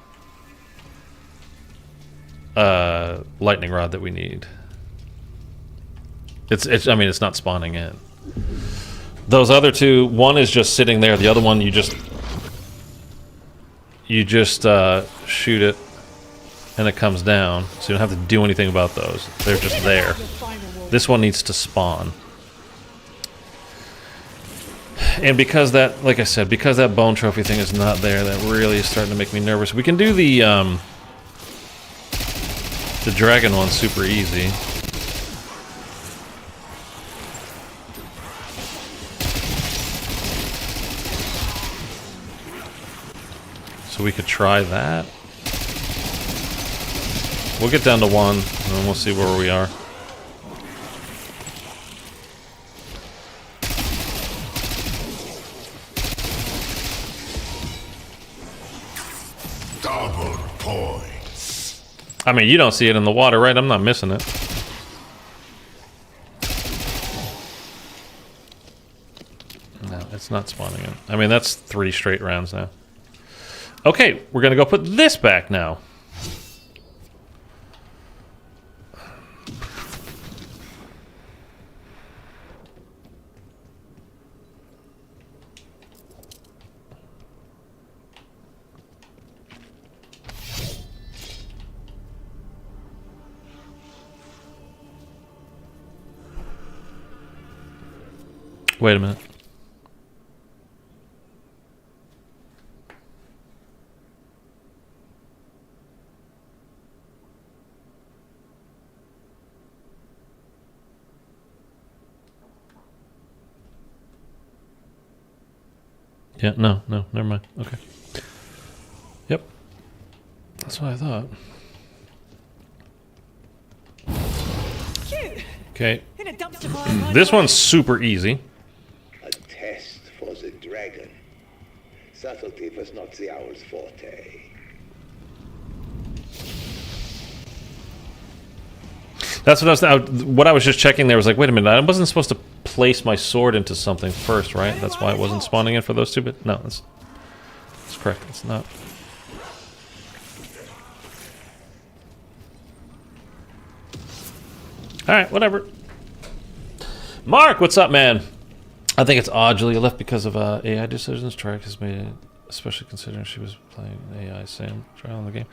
lightning rod that we need. I mean, it's not spawning in. Those other two, one is just sitting there. The other one, you just shoot it, and it comes down. So you don't have to do anything about those. They're just there. This one needs to spawn. And because that, like I said, because that bone trophy thing is not there, that really is starting to make me nervous. We can do the dragon one super easy. So we could try that. We'll get down to one, and then we'll see where we are. Double points. I mean, you don't see it in the water, right? I'm not missing it. No, it's not spawning in. I mean, that's 3 straight rounds now. Okay, we're gonna go put this back now. Wait a minute. Yeah, no, never mind. Okay. Yep. That's what I thought. Cute. Okay. In a dumpster fire. This one's super easy. A test for the dragon. Subtlety was not the owl's forte. That's what I was just checking there. Was like, wait a minute, I wasn't supposed to place my sword into something first, right? That's why it wasn't spawning in for those two. But no, that's correct. It's not. All right, whatever. Mark, what's up, man? I think it's odd Julia left because of AI decisions. Trek has made it, especially considering she was playing AI Sam trial in the game.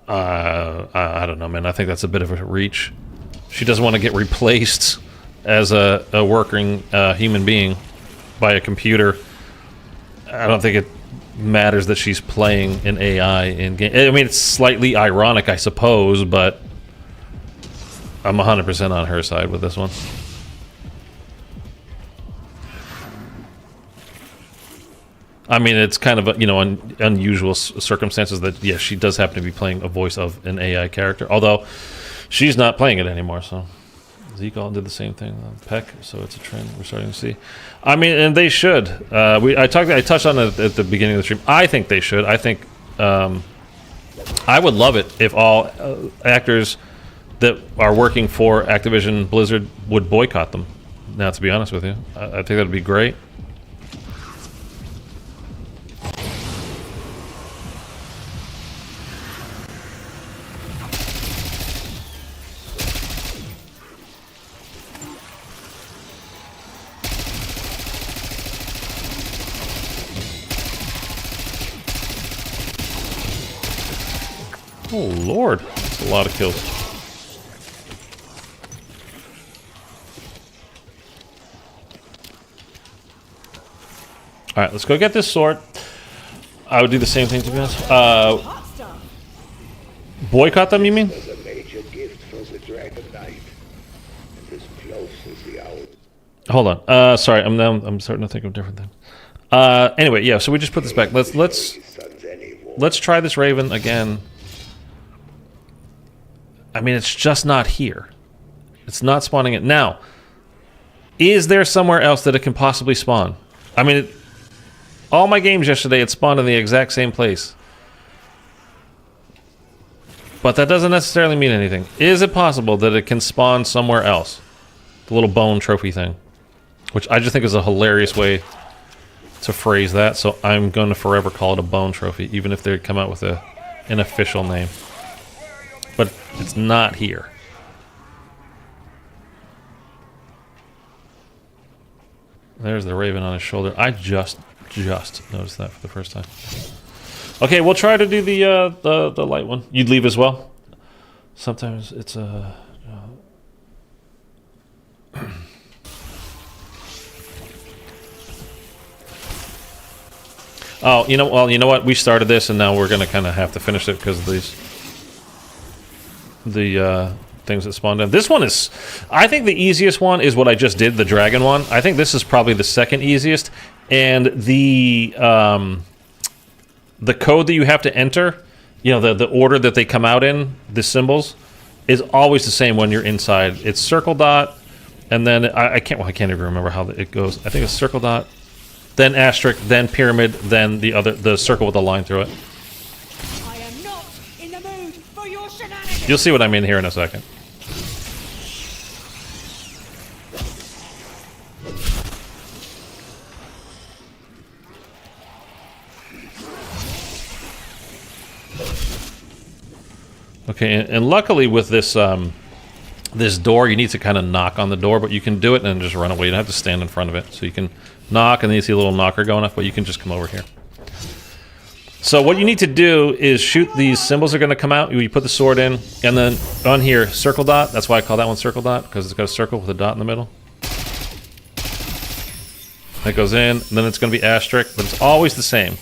I don't know, man. I think that's a bit of a reach. She doesn't want to get replaced as a working human being by a computer. I don't think it matters that she's playing an AI in game. I mean, it's slightly ironic, I suppose, but I'm 100% on her side with this one. I mean, it's kind of you know unusual circumstances that yes, she does happen to be playing a voice of an AI character, although she's not playing it anymore. So Zeke all did the same thing on Peck, so it's a trend we're starting to see. I mean, and they should. I touched on it at the beginning of the stream. I think they should. I think I would love it if all actors that are working for Activision Blizzard would boycott them. Now, to be honest with you, I think that'd be great. Oh Lord, that's a lot of kills. All right, let's go get this sword. I would do the same thing, to be honest. Boycott them, you mean? There's a major gift from the Dragon Knight. And as close as the hour. Hold on. Sorry, I'm starting to think of different things. Anyway, yeah. So we just put this back. Let's try this Raven again. I mean, it's just not here. It's not spawning it now. Is there somewhere else that it can possibly spawn? I mean, all my games yesterday, it spawned in the exact same place. But that doesn't necessarily mean anything. Is it possible that it can spawn somewhere else? The little bone trophy thing. Which I just think is a hilarious way to phrase that. So I'm going to forever call it a bone trophy, even if they come out with an official name. But it's not here. There's the Raven on his shoulder. I just noticed that for the first time. Okay, we'll try to do the light one. You'd leave as well? Sometimes it's a... Oh, you know what? We started this and now we're going to kind of have to finish it because of the things that spawned in. This one is... I think the easiest one is what I just did, the dragon one. I think this is probably the second easiest. And the code that you have to enter, you know, the order that they come out in, the symbols, is always the same when you're inside. It's circle dot, and then I can't even remember how it goes. I think it's circle dot, then asterisk, then pyramid, then the circle with the line through it. I am not in the mood for your shenanigans. You'll see what I mean here in a second. Okay, and luckily with this this door, you need to kind of knock on the door, but you can do it and then just run away. You don't have to stand in front of it. So you can knock, and then you see a little knocker going off, but you can just come over here. So what you need to do is shoot these symbols are going to come out. You put the sword in, and then on here, circle dot. That's why I call that one circle dot, because it's got a circle with a dot in the middle. That goes in, and then it's going to be asterisk, but it's always the same.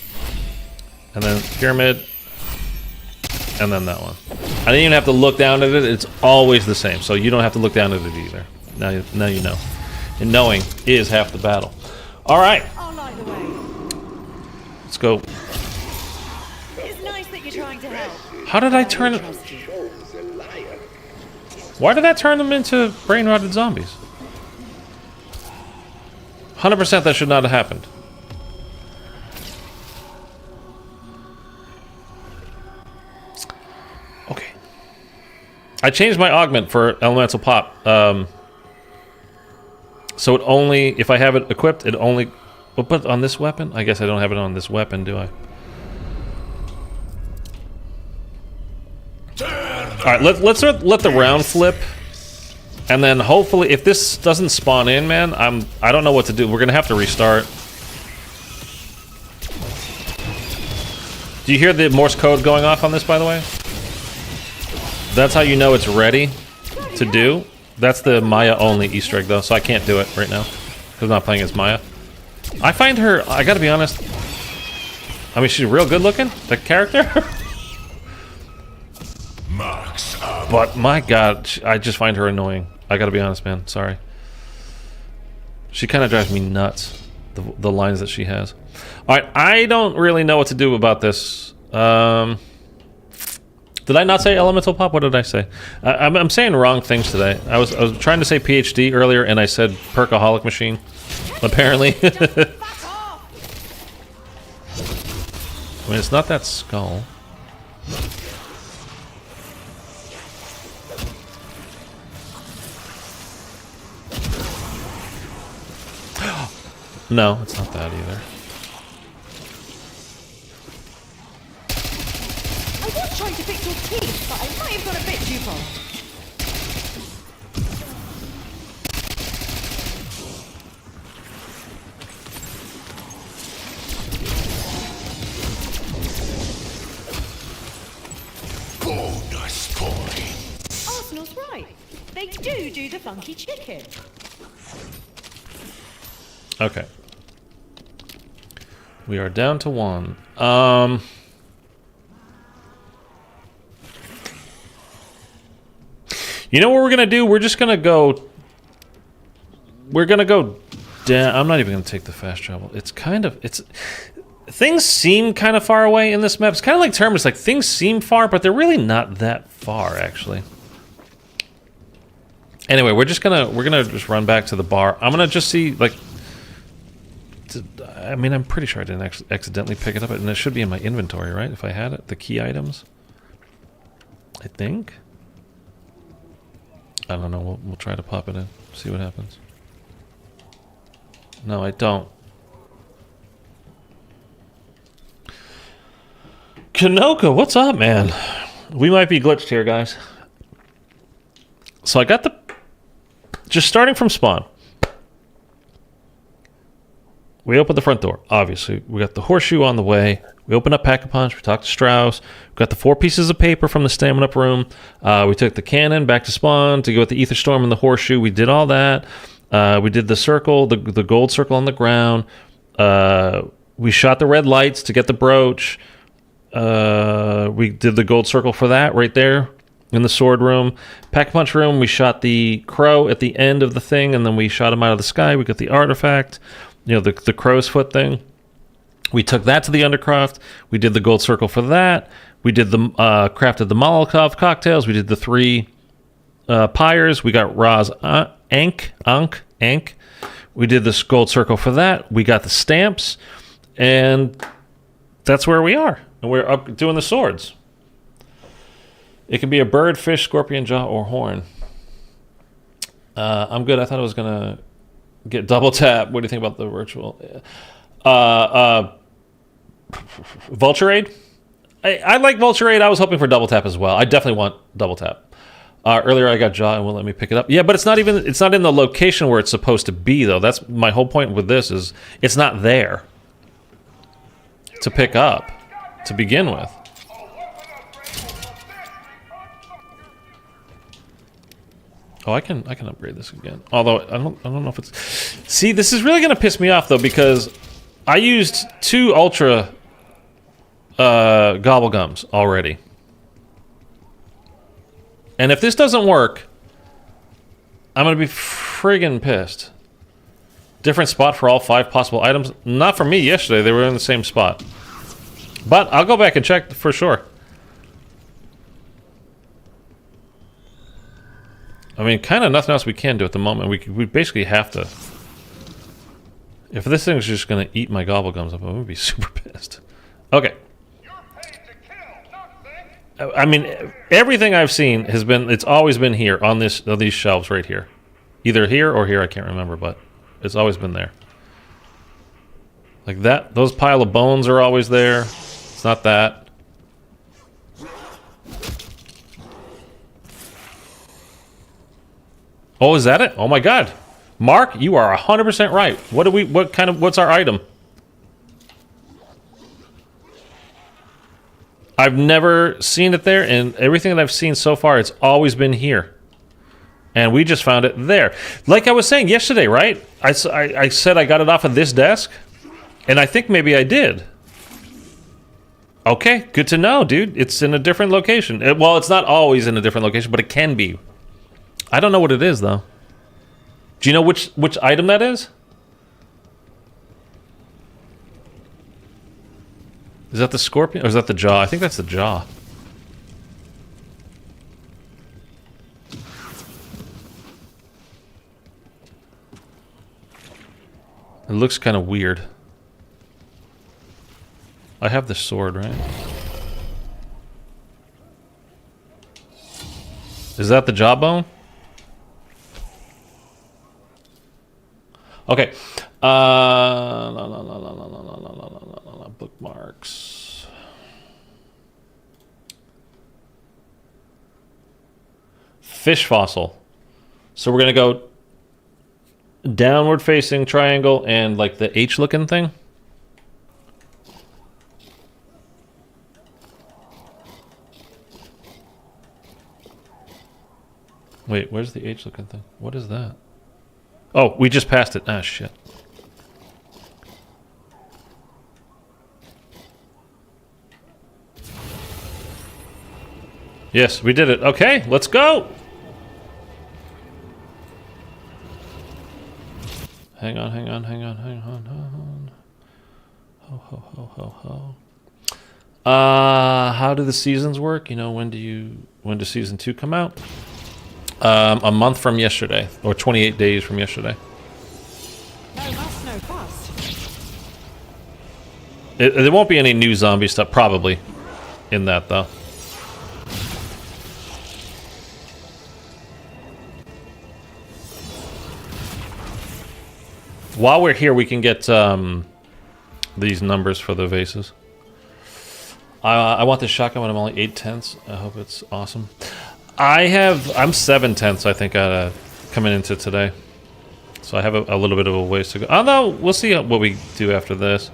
And then pyramid, and then that one. I didn't even have to look down at it. It's always the same, so you don't have to look down at it either. Now you know. And knowing is half the battle. All right. I'll light the way. Let's go. It's nice that you're trying to help. How did I turn it? Trust you. Why did that turn them into brain-rotted zombies? 100% that should not have happened. Okay. I changed my augment for elemental pop. So it only, if I have it equipped, it only... But on this weapon? I guess I don't have it on this weapon, do I? Alright, let's let the round flip. And then hopefully, if this doesn't spawn in, man, I don't know what to do. We're gonna have to restart. Do you hear the Morse code going off on this, by the way? That's how you know it's ready to do. That's the Maya only Easter egg, though, so I can't do it right now because I'm not playing as Maya. I find her, I gotta be honest, I mean, she's real good looking, the character. But my god, I just find her annoying. I gotta be honest, man. Sorry. She kind of drives me nuts. the lines that she has. All right, I don't really know what to do about this. Did I not say elemental pop? What did I say? I'm saying wrong things today. I was trying to say PhD earlier, and I said perkaholic machine. Apparently. I mean, it's not that skull. No, it's not that either. I was trying to fix your teeth, but I might have got a bit too far. Bonus point. Arsenal's right. They do the funky chicken. Okay. We are down to 1. You know what we're gonna do? We're just gonna go. We're gonna go down. I'm not even gonna take the fast travel. It's kind of things seem kind of far away in this map. It's kind of like Terminus. Like things seem far, but they're really not that far actually. Anyway, we're gonna just run back to the bar. I'm gonna just see like. I mean, I'm pretty sure I didn't accidentally pick it up, and it should be in my inventory, right? If I had it, the key items. I think. I don't know. We'll try to pop it in. See what happens. No, I don't. Kanoka, what's up, man? We might be glitched here, guys. So I got the... Just starting from spawn. We opened the front door, obviously. We got the horseshoe on the way. We opened up Pack-a-Punch. We talked to Strauss. We got the 4 pieces of paper from the stamina up room. We took the cannon back to spawn to go with the ether storm and the horseshoe. We did all that. We did the circle, the gold circle on the ground. We shot the red lights to get the brooch. We did the gold circle for that right there in the sword room. Pack-a-Punch room, we shot the crow at the end of the thing, and then we shot him out of the sky. We got the artifact. You know, the crow's foot thing. We took that to the Undercroft. We did the gold circle for that. We did the crafted the Molotov cocktails. We did the 3 pyres. We got Ra's Ankh. We did this gold circle for that. We got the stamps, and that's where we are. And we're up doing the swords. It can be a bird, fish, scorpion, jaw, or horn. I'm good. I thought I was gonna get double tap. What do you think about the virtual? Vulture Aid? I like Vulture Aid. I was hoping for double tap as well. I definitely want double tap. Earlier I got jaw and won't let me pick it up. Yeah, but it's not in the location where it's supposed to be though. That's my whole point with this is it's not there to pick up to begin with. Oh, I can upgrade this again. Although I don't know if it's... See, this is really gonna piss me off though because I used 2 ultra gobblegums already. And if this doesn't work, I'm gonna be friggin' pissed. Different spot for all 5 possible items. Not for me yesterday, they were in the same spot. But I'll go back and check for sure. I mean, kind of nothing else we can do at the moment. We basically have to. If this thing's just going to eat my gobblegums up, I'm going to be super pissed. Okay. I mean, everything I've seen has been, it's always been here on these shelves right here. Either here or here, I can't remember, but it's always been there. Like that, those pile of bones are always there. It's not that. Oh, is that it? Oh my god. Mark, you are 100% right. What's our item? I've never seen it there, and everything that I've seen so far, it's always been here. And we just found it there. Like I was saying yesterday, right? I said I got it off of this desk, and I think maybe I did. Okay, good to know, dude. It's in a different location. Well, it's not always in a different location, but it can be. I don't know what it is, though. Do you know which item that is? Is that the scorpion or is that the jaw? I think that's the jaw. It looks kind of weird. I have the sword, right? Is that the jawbone? Okay. Bookmarks. Fish fossil. So we're gonna go downward facing triangle and like the H looking thing. Wait, where's the H looking thing? What is that? Oh, we just passed it. Ah, shit. Yes, we did it. Okay, let's go. Hang on, hang on, hang on, hang on, hang on. Ho, ho, ho, ho, ho. How do the seasons work? You know, when does season 2 come out? A month from yesterday, or 28 days from yesterday. No fuss, no fuss. There won't be any new zombie stuff, probably, in that, though. While we're here, we can get these numbers for the vases. I want this shotgun when I'm only 8/10. I hope it's awesome. I'm 7/10, I think, coming into today. So I have a little bit of a ways to go. Although, we'll see what we do after this.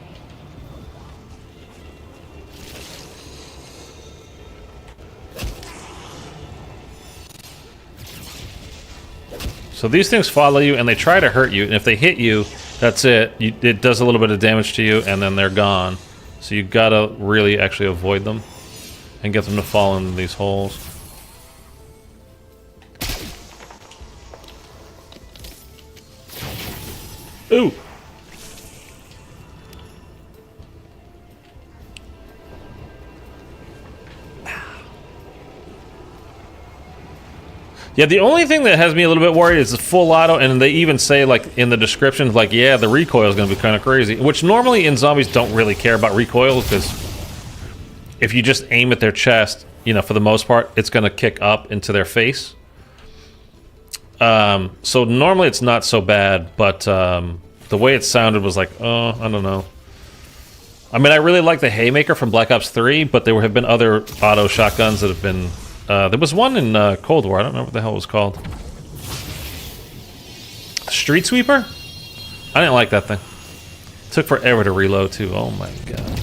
So these things follow you, and they try to hurt you. And if they hit you, that's it. It does a little bit of damage to you, and then they're gone. So you gotta really actually avoid them and get them to fall into these holes. Ooh! Yeah, the only thing that has me a little bit worried is the full auto, and they even say, like, in the description, like, yeah, the recoil is going to be kind of crazy. Which normally in zombies don't really care about recoil, because if you just aim at their chest, you know, for the most part, it's going to kick up into their face. So normally it's not so bad, but the way it sounded was like, oh, I don't know. I mean, I really like the Haymaker from Black Ops 3, but there have been other auto shotguns that have been... there was one in Cold War. I don't know what the hell it was called. Street Sweeper? I didn't like that thing. It took forever to reload, too. Oh, my God.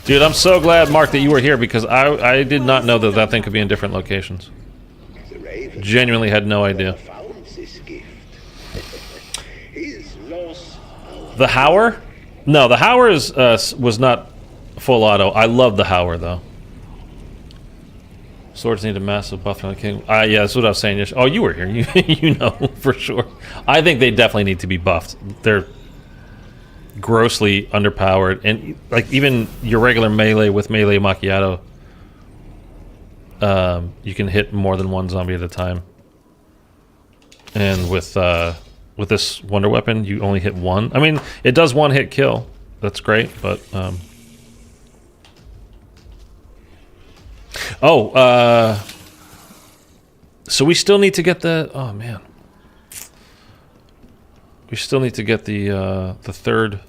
Dude, I'm so glad, Mark, that you were here, because I did not know that that thing could be in different locations. Genuinely had no idea. The Hower? No, the Hower was not full auto. I love the Hower, though. Swords need a massive buff on the king. Yeah, that's what I was saying. Oh, you were here. You know for sure. I think they definitely need to be buffed. They're grossly underpowered, and like even your regular melee with melee macchiato, you can hit more than one zombie at a time. And with this wonder weapon, you only hit one. I mean, it does one hit kill. That's great, but so we still need to get the... Oh, man. We still need to get the third...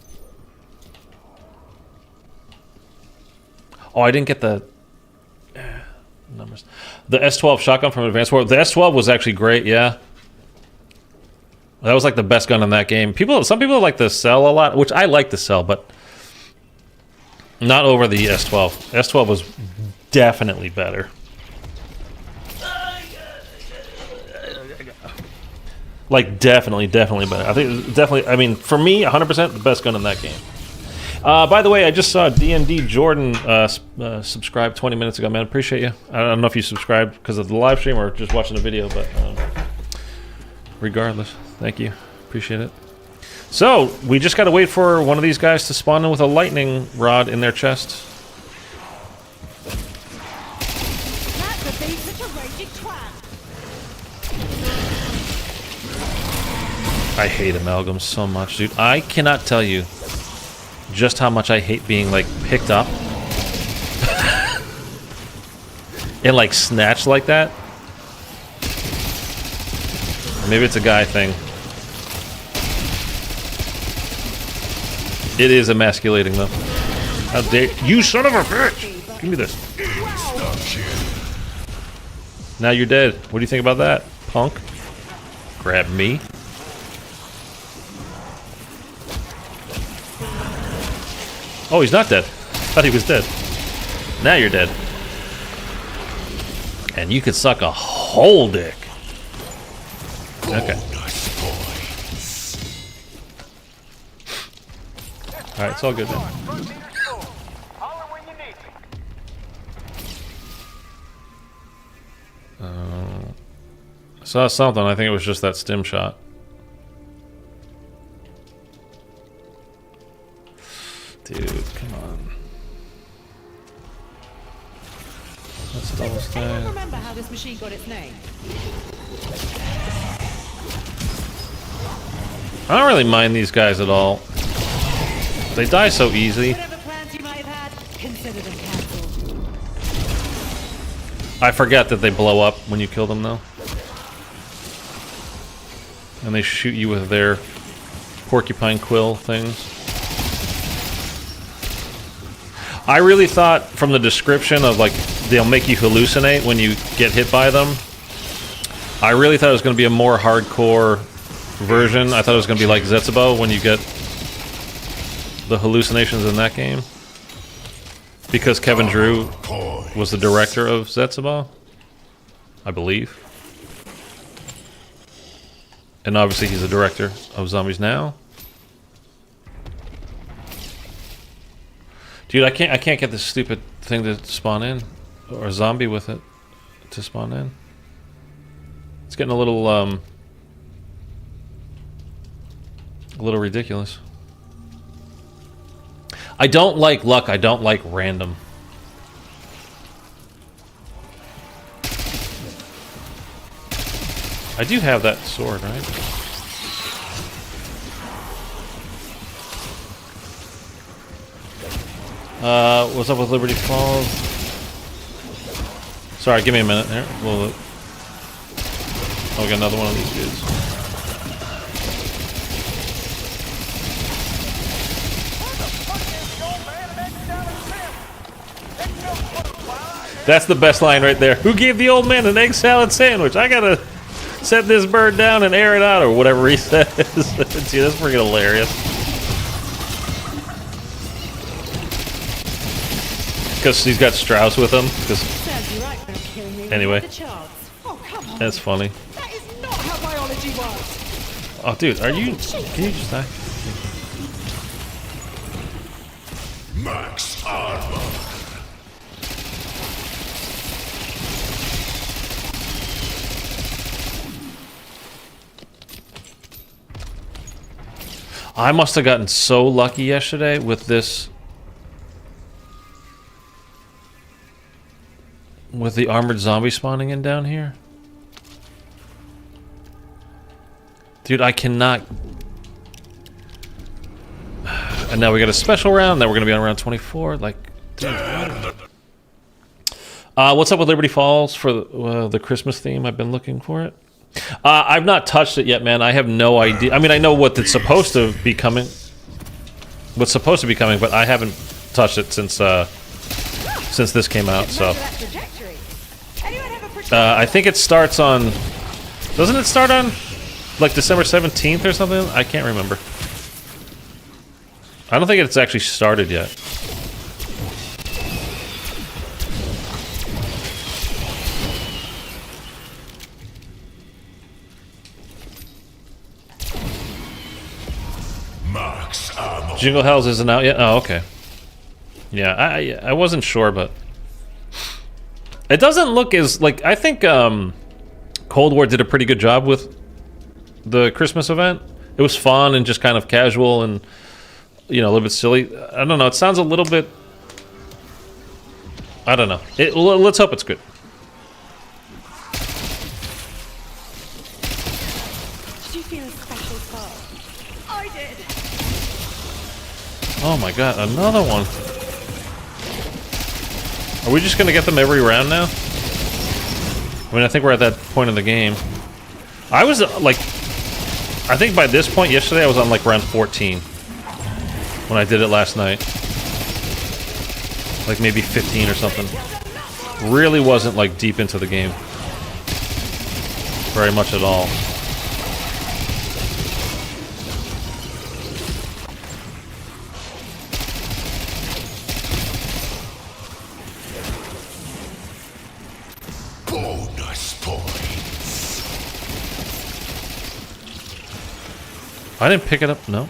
Oh, I didn't get the... numbers. The S12 shotgun from Advanced War. The S12 was actually great, yeah. That was like the best gun in that game. Some people like the Cell a lot, which I like the Cell, but not over the S12. S12 was definitely better. Like, definitely better. I think definitely, I mean, for me, 100% the best gun in that game. By the way, I just saw D&D Jordan subscribe 20 minutes ago, man. Appreciate you. I don't know if you subscribed because of the live stream or just watching the video, but regardless, thank you. Appreciate it. So, we just gotta wait for one of these guys to spawn in with a lightning rod in their chest. That's a beat such a raging twat. I hate amalgams so much, dude. I cannot tell you just how much I hate being, like, picked up. And, like, snatched like that. Maybe it's a guy thing. It is emasculating, though. How dare you, son of a bitch! Give me this. Now you're dead. What do you think about that, punk? Grab me. Oh, he's not dead. Thought he was dead. Now you're dead. And you could suck a whole dick. Okay. Alright, it's all good then. I saw something. I think it was just that stim shot. Dude, come on. Let's double Does anyone stack. remember how this machine got its name? I don't really mind these guys at all. They die so easy. Whatever plans you might have had, consider them cancelled. I forget that they blow up when you kill them, though. And they shoot you with their porcupine quill things. I really thought from the description of, like, they'll make you hallucinate when you get hit by them. I really thought it was going to be a more hardcore version. I thought it was going to be like Zetsubo when you get the hallucinations in that game. Because Kevin Drew was the director of Zetsubo, I believe. And obviously he's the director of Zombies Now. Dude, I can't get this stupid thing to spawn in, or a zombie with it to spawn in. It's getting a little ridiculous. I don't like luck. I don't like random. I do have that sword, right? What's up with Liberty Falls? Sorry, give me a minute here. Oh, we got another one of these dudes. That's the best line right there. Who gave the old man an egg salad sandwich? I gotta set this bird down and air it out, or whatever he says. Dude, that's freaking hilarious. Because he's got Strauss with him. Serves you right for killing me when Anyway. you had the chance. Oh, come on. That's funny. That is not how biology works. Oh, dude, are you... Can you just die? Max armor. I must have gotten so lucky yesterday with this... With the armored zombie spawning in down here. Dude, I cannot... And now we got a special round, then we're gonna be on round 24, like... Dude, what's up with Liberty Falls for the Christmas theme? I've been looking for it. I've not touched it yet, man. I have no idea. I mean, I know what it's supposed to be coming. What's supposed to be coming, but I haven't touched it since this came out, so... That trajectory. Anyone have a I think it starts on... Doesn't it start on, like, December 17th or something? I can't remember. I don't think it's actually started yet. Max armor. Jingle Hells isn't out yet? Oh, okay. Yeah, I wasn't sure, but... It doesn't look as... Like, I think Cold War did a pretty good job with the Christmas event. It was fun and just kind of casual and, you know, a little bit silly. I don't know. It sounds a little bit... I don't know. Let's hope it's good. Did you feel a special spark? I did. Oh my god, another one. Are we just gonna get them every round now? I mean, I think we're at that point in the game. I was, like... I think by this point yesterday I was on, like, round 14. When I did it last night. Like, maybe 15 or something. Really wasn't, like, deep into the game. Very much at all. Bonus points. I didn't pick it up, no.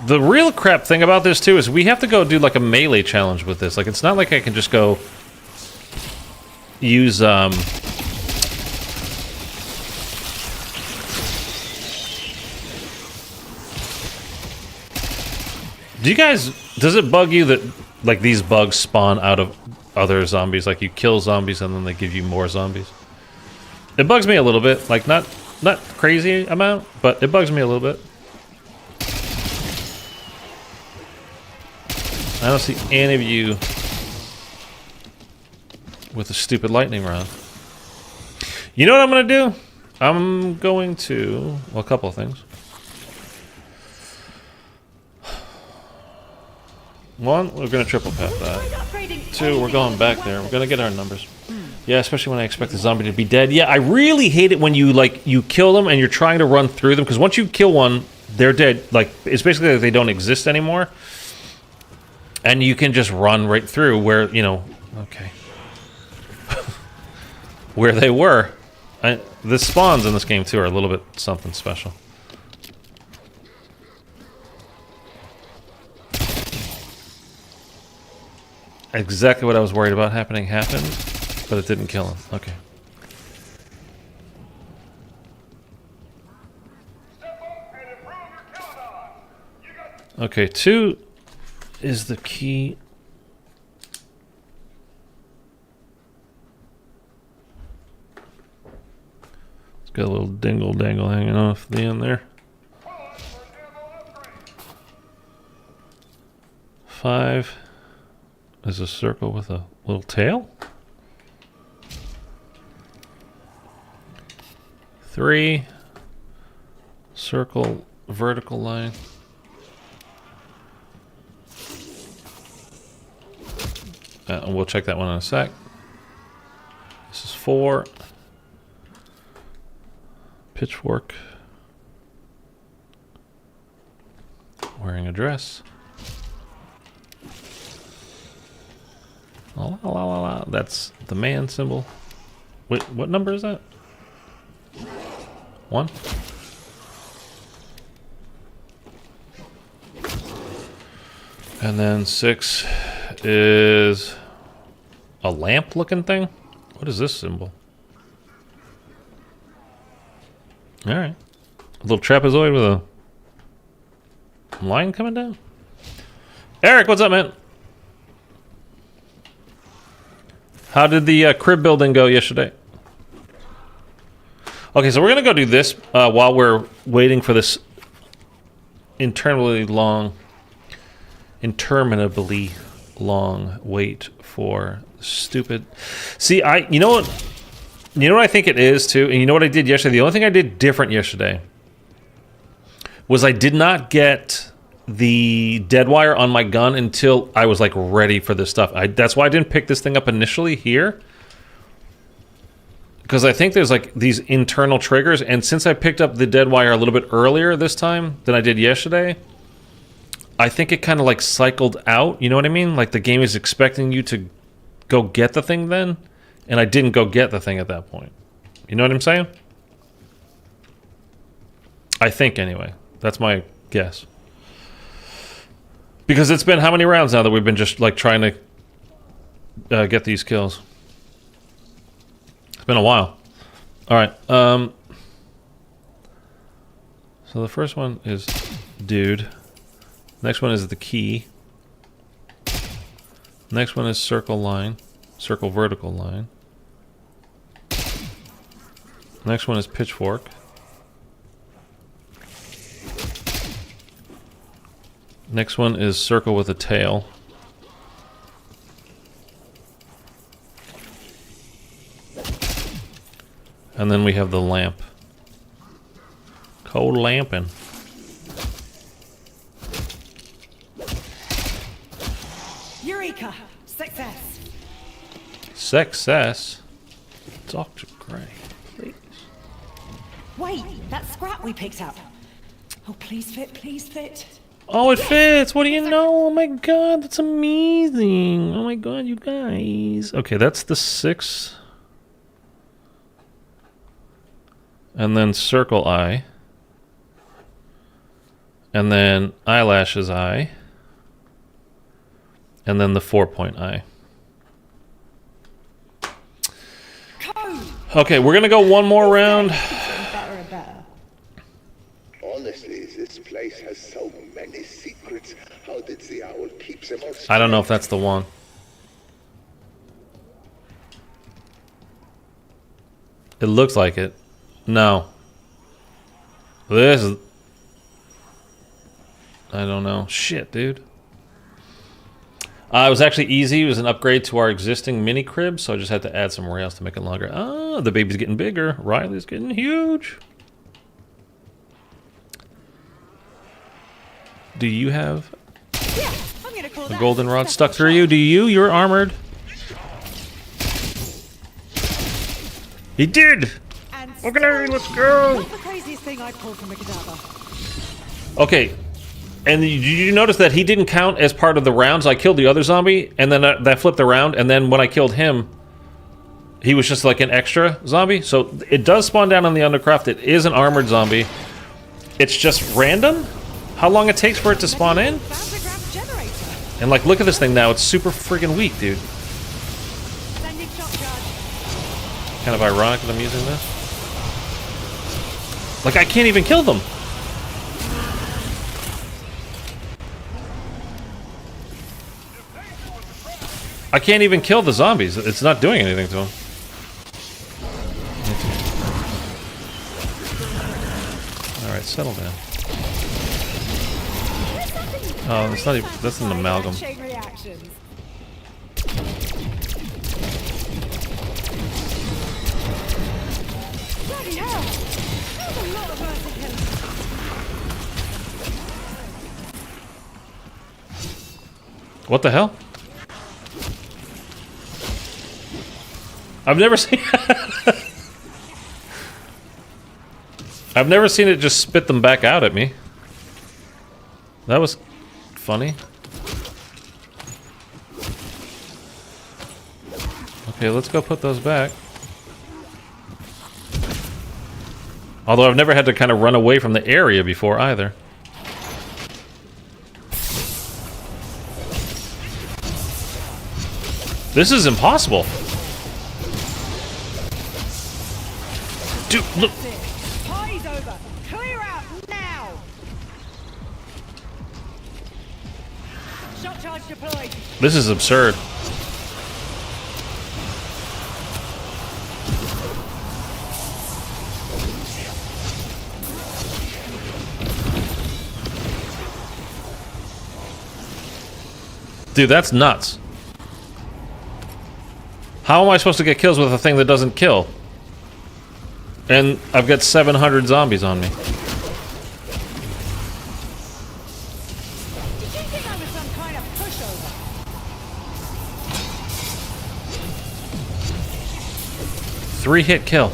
The real crap thing about this, too, is we have to go do, like, a melee challenge with this. Like, it's not like I can just go use, Do you guys... Does it bug you that, like, these bugs spawn out of other zombies? Like, you kill zombies and then they give you more zombies? It bugs me a little bit. Like, not crazy amount, but it bugs me a little bit. I don't see any of you with a stupid lightning rod. You know what I'm going to do? I'm going to... Well, a couple of things. One, we're going to triple path that. Two, we're going back there. We're going to get our numbers. Yeah, especially when I expect the zombie to be dead. Yeah, I really hate it when you, like, you kill them and you're trying to run through them. Because once you kill one, they're dead. Like, it's basically like they don't exist anymore. And you can just run right through where, you know, okay. Where they were. The spawns in this game, too, are a little bit something special. Exactly what I was worried about happened, but it didn't kill him. Okay. Okay, 2 is the key. It's got a little dingle dangle hanging off the end there. 5 is a circle with a little tail. 3 circle vertical line. And we'll check that one in a sec. This is 4. Pitchfork. Wearing a dress. La, la, la, la. That's the man symbol. Wait, what number is that? 1? And then 6 is a lamp looking thing. What is this symbol? Alright. A little trapezoid with a line coming down. Eric, what's up, man? How did the crib building go yesterday? Okay, so we're gonna go do this while we're waiting for this interminably long wait for stupid. See, you know what I think it is too, and you know what I did yesterday? The only thing I did different yesterday was I did not get the dead wire on my gun until I was like ready for this stuff. That's why I didn't pick this thing up initially here, because I think there's like these internal triggers, and since I picked up the dead wire a little bit earlier this time than I did yesterday, I think it kind of like cycled out. You know what I mean? Like the game is expecting you to go get the thing then, and I didn't go get the thing at that point. You know what I'm saying? I think anyway. That's my guess. Because it's been how many rounds now that we've been just like trying to get these kills? been a while. All right. So the first one is dude. Next one is the key. Next one is circle line. Circle vertical line. Next one is pitchfork. Next one is circle with a tail. And then we have the lamp. Cold lamping. Eureka! Success! Success. Dr. Gray, please. Wait, that scrap we picked up. Oh, please fit, please fit. Oh, it fits! What do you know? Oh my god, that's amazing! Oh my god, you guys. Okay, that's the 6. And then circle eye. And then eyelashes eye. And then the 4-point eye. Code! Okay, we're gonna go one more round. Better and better. Honestly, this place has so many secrets. How did the owl keep them all? I don't know if that's the one. It looks like it. No. This is... I don't know. Shit, dude. It was actually easy. It was an upgrade to our existing mini crib, so I just had to add some rails to make it longer. Ah, the baby's getting bigger. Riley's getting huge. Do you have Yeah, I'm gonna call a that goldenrod successful stuck through shot. you? Do you? You're armored. He did! And Okay, let's go! not the craziest thing I've pulled from a cadaver. Okay, and did you notice that he didn't count as part of the rounds? I killed the other zombie, and then that flipped around, and then when I killed him, he was just like an extra zombie. So it does spawn down on the Undercraft. It is an armored zombie. It's just random how long it takes for it to spawn in. Found the grab generator. And like, look at this thing now. It's super freaking weak, dude. Sending shot charge. Kind of ironic that I'm using this. Like, I can't even kill them. I can't even kill the zombies. It's not doing anything to them. Alright, settle down. Oh, that's not even, that's an amalgam. Chain reactions. Bloody hell! There's a lot of mercy killing. What the hell? I've never seen I've never seen it just spit them back out at me. That was funny. Okay, let's go put those back. Although I've never had to kind of run away from the area before either. This is impossible. Dude, look. Party's over. Clear out now. Shot charge deployed. This is absurd. Dude, that's nuts. How am I supposed to get kills with a thing that doesn't kill? And I've got 700 zombies on me. Did you think I was some kind of pushover? 3-hit kill.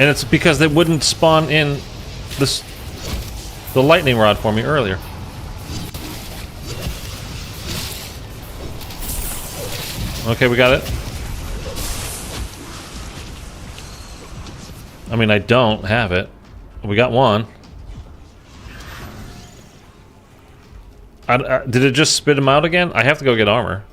And it's because they wouldn't spawn in this the lightning rod for me earlier. Okay, we got it. I mean, I don't have it. We got one. Did it just spit him out again? I have to go get armor.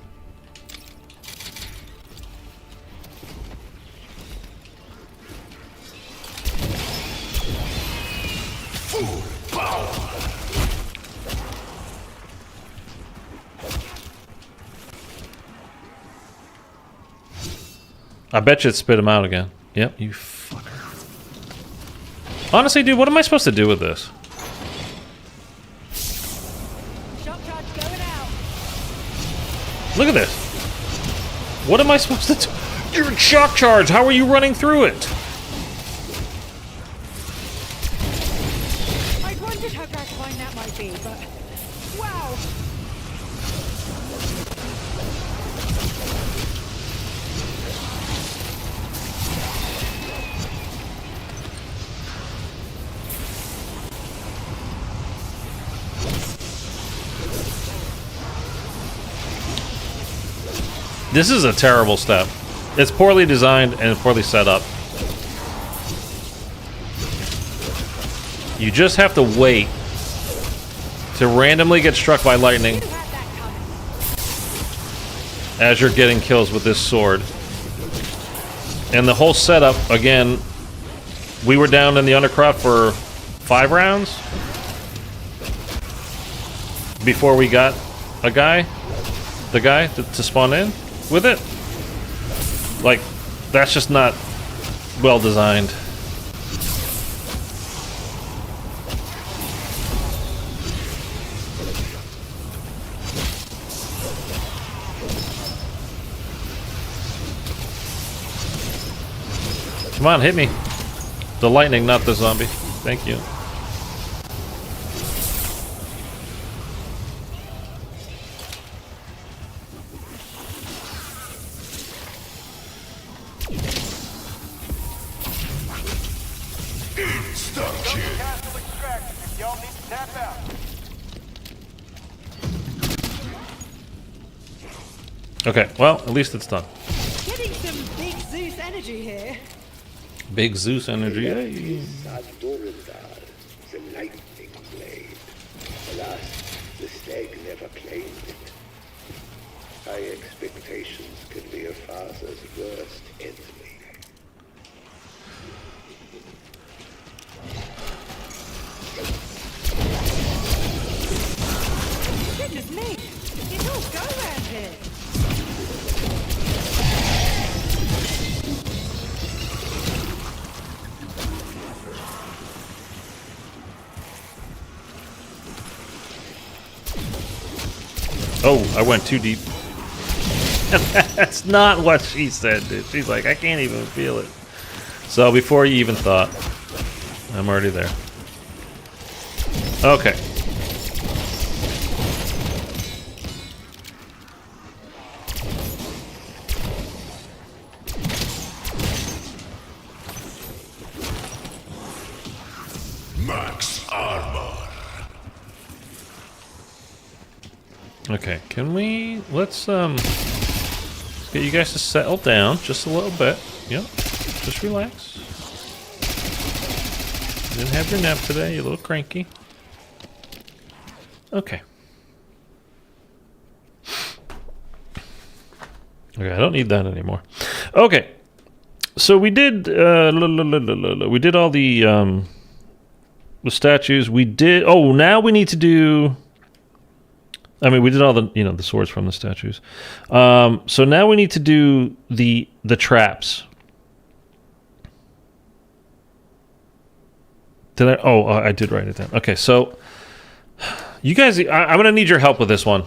I bet you it spit him out again. Yep, you fucker. Honestly, dude, what am I supposed to do with this? Shock charge going out. Look at this. What am I supposed to do? You're in shock charge. How are you running through it? I wondered how gratifying that might be, but wow. This is a terrible step. It's poorly designed and poorly set up. You just have to wait to randomly get struck by lightning Who had that coming? as you're getting kills with this sword. And the whole setup, again, we were down in the Undercroft for 5 rounds before we got the guy to spawn in with it. Like, that's just not well designed. Come on, hit me. The lightning, not the zombie. Thank you. Okay, well, at least it's done. Getting some big Zeus energy here. Big Zeus energy. Hey. CITADELLE, the lightning blade. Alas, the stag never claimed it. High expectations can be a father's worst enemy. Goodness me. It's all go round here. Oh, I went too deep. That's not what she said, dude. She's like, I can't even feel it. So before you even thought, I'm already there. Okay. Max armor. Okay, can we... Let's get you guys to settle down just a little bit. Yep, just relax. You didn't have your nap today, you're a little cranky. Okay. Okay, I don't need that anymore. Okay, so we did we did all the statues. We did. Oh, now we need to do. I mean, we did all the the swords from the statues. So now we need to do the traps. Did I? Oh, I did write it down. Okay, so you guys, I'm gonna need your help with this one.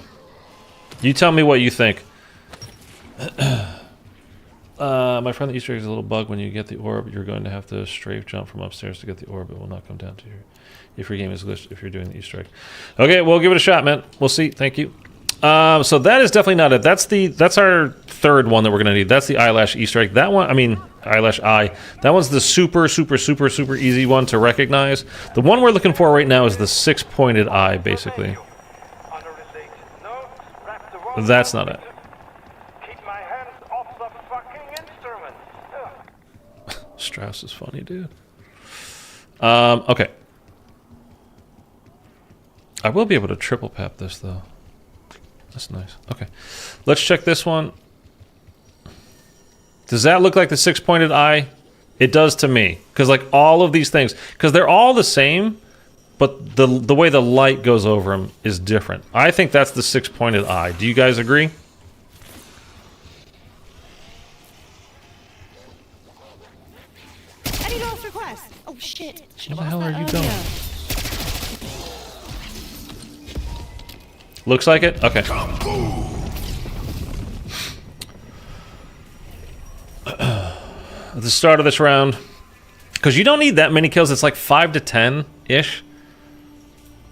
You tell me what you think. My friend, the Easter egg is a little bug. When you get the orb, you're going to have to strafe jump from upstairs to get the orb. It will not come down to you if your game is glitched, if you're doing the Easter egg. Okay, we'll give it a shot, man. We'll see. Thank you. So that is definitely not it. That's our third one that we're going to need. That's the eyelash Easter egg. That one, I mean, eyelash eye. That one's the super easy one to recognize. The one we're looking for right now is the 6-pointed eye, basically. That's not it. Strauss is funny, dude. Okay. I will be able to triple pap this, though. That's nice. Okay. Let's check this one. Does that look like the 6-pointed eye? It does to me. Because, like, all of these things... Because they're all the same, but the way the light goes over them is different. I think that's the 6-pointed eye. Do you guys agree? shit. Where the hell are you going? Looks like it? Okay. At the start of this round, because you don't need that many kills, it's like 5 to 10-ish.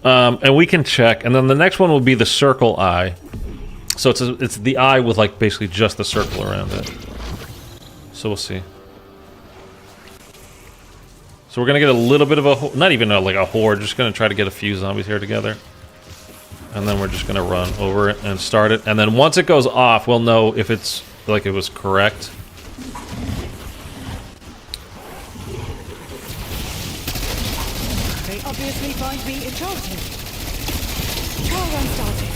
And we can check, and then the next one will be the circle eye. So it's the eye with like basically just the circle around it. So we'll see. So we're gonna get a little bit of a, not even like a horde, just gonna try to get a few zombies here together. And then we're just gonna run over it and start it. And then once it goes off, we'll know if it's like it was correct. They obviously find me enchanted. Trial run started.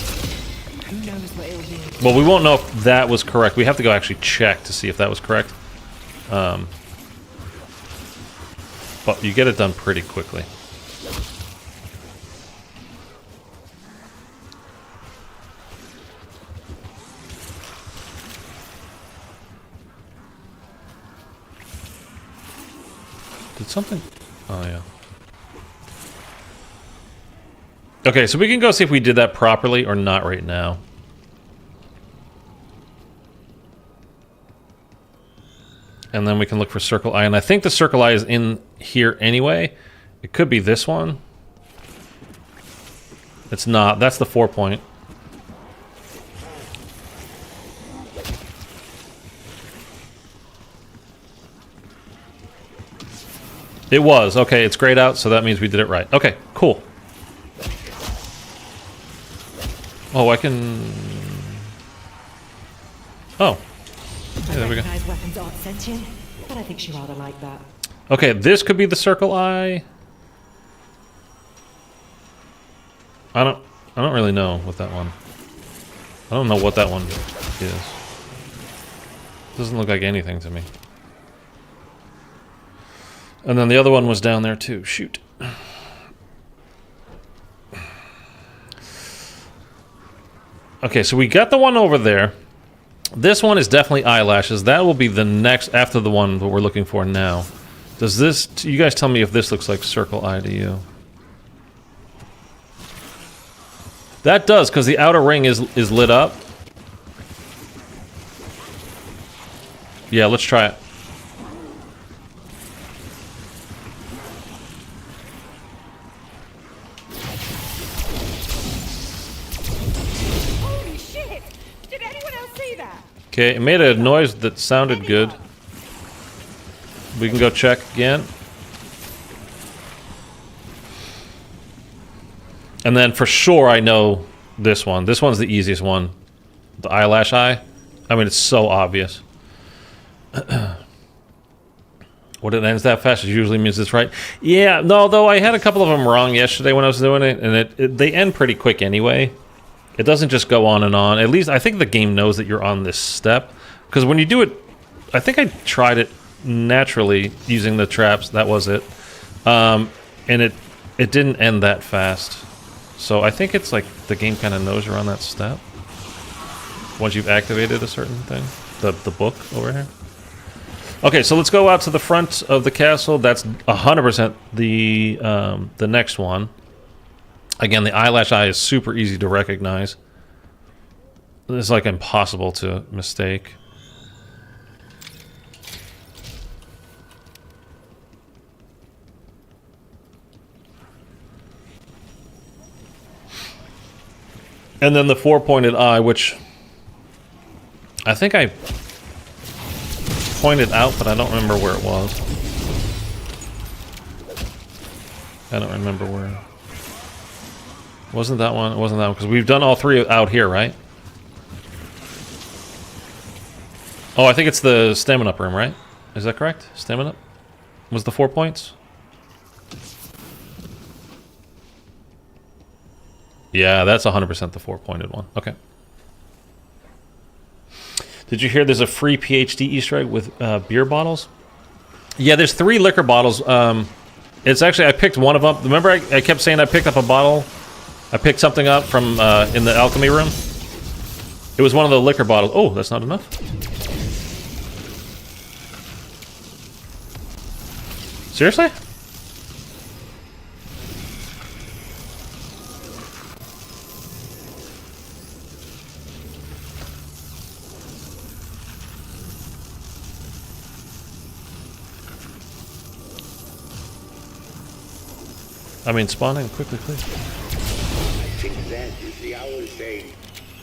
Who knows what it'll be? Well, we won't know if that was correct. We have to go actually check to see if that was correct. But you get it done pretty quickly. Did something... Oh, yeah. Okay, so we can go see if we did that properly or not right now. And then we can look for circle eye. And I think the circle eye is in here anyway. It could be this one. It's not. That's the 4-point. It was. Okay, it's grayed out, so that means we did it right. Okay, cool. Oh, I can... Oh. Yeah, there we go. Weapons aren't sentient, but I think she rather like that. Okay, this could be the circle eye. I don't really know what that one... I don't know what that one is. Doesn't look like anything to me. And then the other one was down there too. Shoot. Okay, so we got the one over there. This one is definitely eyelashes. That will be the next after the one that we're looking for now. Does this... You guys tell me if this looks like circle eye to you. That does, because the outer ring is lit up. Yeah, let's try it. Holy shit! Did anyone else see that? Okay, it made a noise that sounded good. We can go check again. And then for sure I know this one. This one's the easiest one. The eyelash eye. I mean, it's so obvious. What it ends that fast usually means it's right. Yeah, no, though I had a couple of them wrong yesterday when I was doing it, and they end pretty quick anyway. It doesn't just go on and on. At least I think the game knows that you're on this step. Because when you do it, I think I tried it naturally using the traps. That was it. And it didn't end that fast. So I think it's like the game kind of knows you're on that step. Once you've activated a certain thing. The book over here. Okay, so let's go out to the front of the castle. That's 100% the next one. Again, the eyelash eye is super easy to recognize. It's like impossible to mistake. And then the 4-pointed eye, which I think I pointed out, but I don't remember where it was. I don't remember where. Wasn't that one? It wasn't that one, because we've done all three out here, right? Oh, I think it's the stamina room, right? Is that correct? Stamina was the 4 points? Yeah, that's 100% the 4-pointed one. Okay. Did you hear there's a free PhD Easter egg with beer bottles? Yeah, there's 3 liquor bottles. It's actually, I picked one of them. Remember I kept saying I picked up a bottle? I picked something up from in the alchemy room. It was one of the liquor bottles. Oh, that's not enough. Seriously? I mean, spawn in quickly, please. I think that is the owl saying,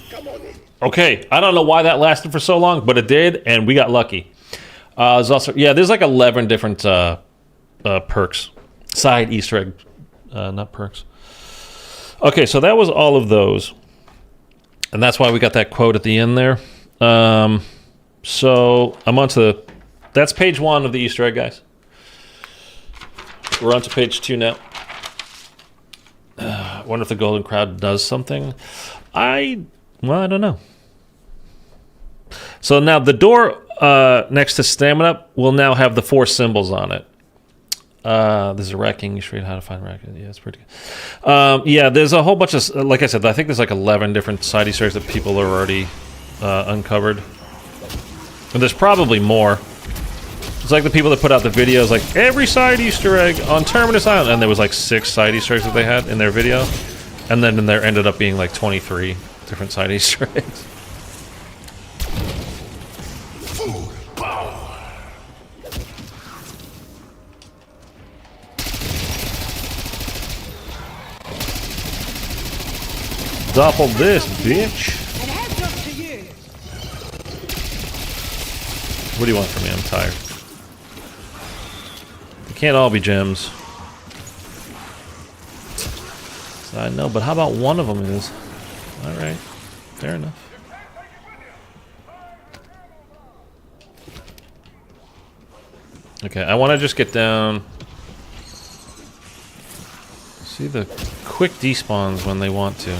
come on in. Okay, I don't know why that lasted for so long, but it did, and we got lucky. There's also, yeah, there's like 11 different perks. Side Easter egg, not perks. Okay, so that was all of those. And that's why we got that quote at the end there. So I'm on to, that's page 1 of the Easter egg, guys. We're on to page 2 now. I wonder if the Golden Crowd does something. I don't know. So now the door next to stamina will now have the 4 symbols on it. There's a wrecking. You should read how to find wrecking. Yeah, it's pretty good. Yeah, there's a whole bunch of, like I said, I think there's like 11 different side Easter eggs that people are already uncovered. And there's probably more. It's like the people that put out the videos, like every side Easter egg on Terminus Island, and there was like 6 side Easter eggs that they had in their video, and then there ended up being like 23 different side Easter eggs. Doppel this, bitch. And heads up to you. What do you want from me? I'm tired. They can't all be gems. I know, but how about one of them is? Alright, fair enough. Okay, I want to just get down. See the quick despawns when they want to.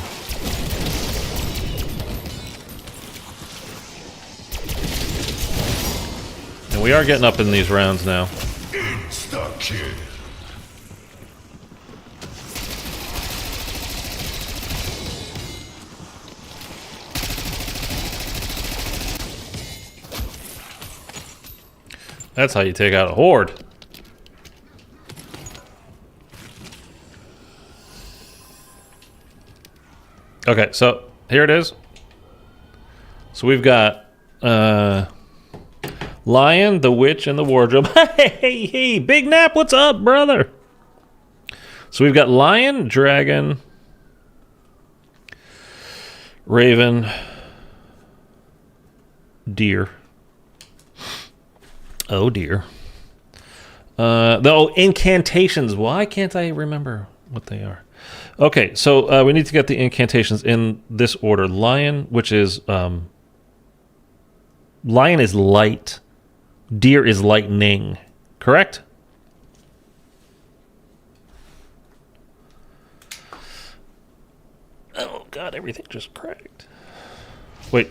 And we are getting up in these rounds now. Insta-kill. That's how you take out a horde. Okay, so here it is. So we've got Lion, the Witch, and the Wardrobe. Hey, Big Nap, what's up, brother? So we've got Lion, Dragon, Raven, Deer. Oh dear. The incantations. Why can't I remember what they are? Okay, so we need to get the incantations in this order. Lion, which is Lion is light. Deer is lightning. Correct? Oh god, everything just cracked. Wait.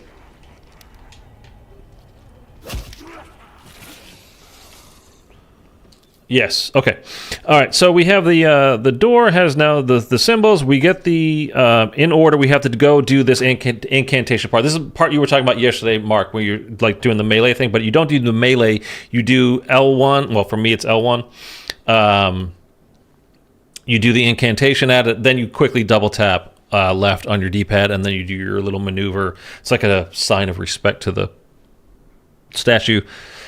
Yes. Okay. All right. So we have the door has now the symbols. We get the in order. We have to go do this incantation part. This is the part you were talking about yesterday, Mark, where you're like doing the melee thing, but you don't do the melee. You do L1. Well, for me, it's L1. You do the incantation at it, then you quickly double tap left on your D-pad, and then you do your little maneuver. It's like a sign of respect to the statue,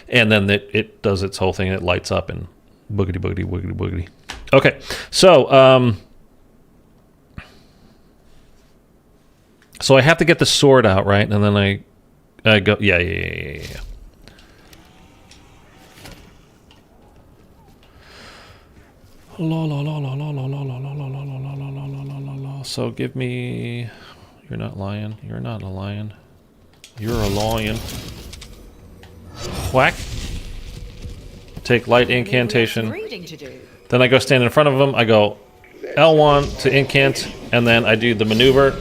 and then it does its whole thing. And it lights up and boogity boogity boogity boogity. Okay, so so I have to get the sword out, right? And then I go, yeah. So give me. You're not lion. You're not a lion. You're a lion. Whack. Take light incantation. Then I go stand in front of him. I go L1 to incant, and then I do the maneuver.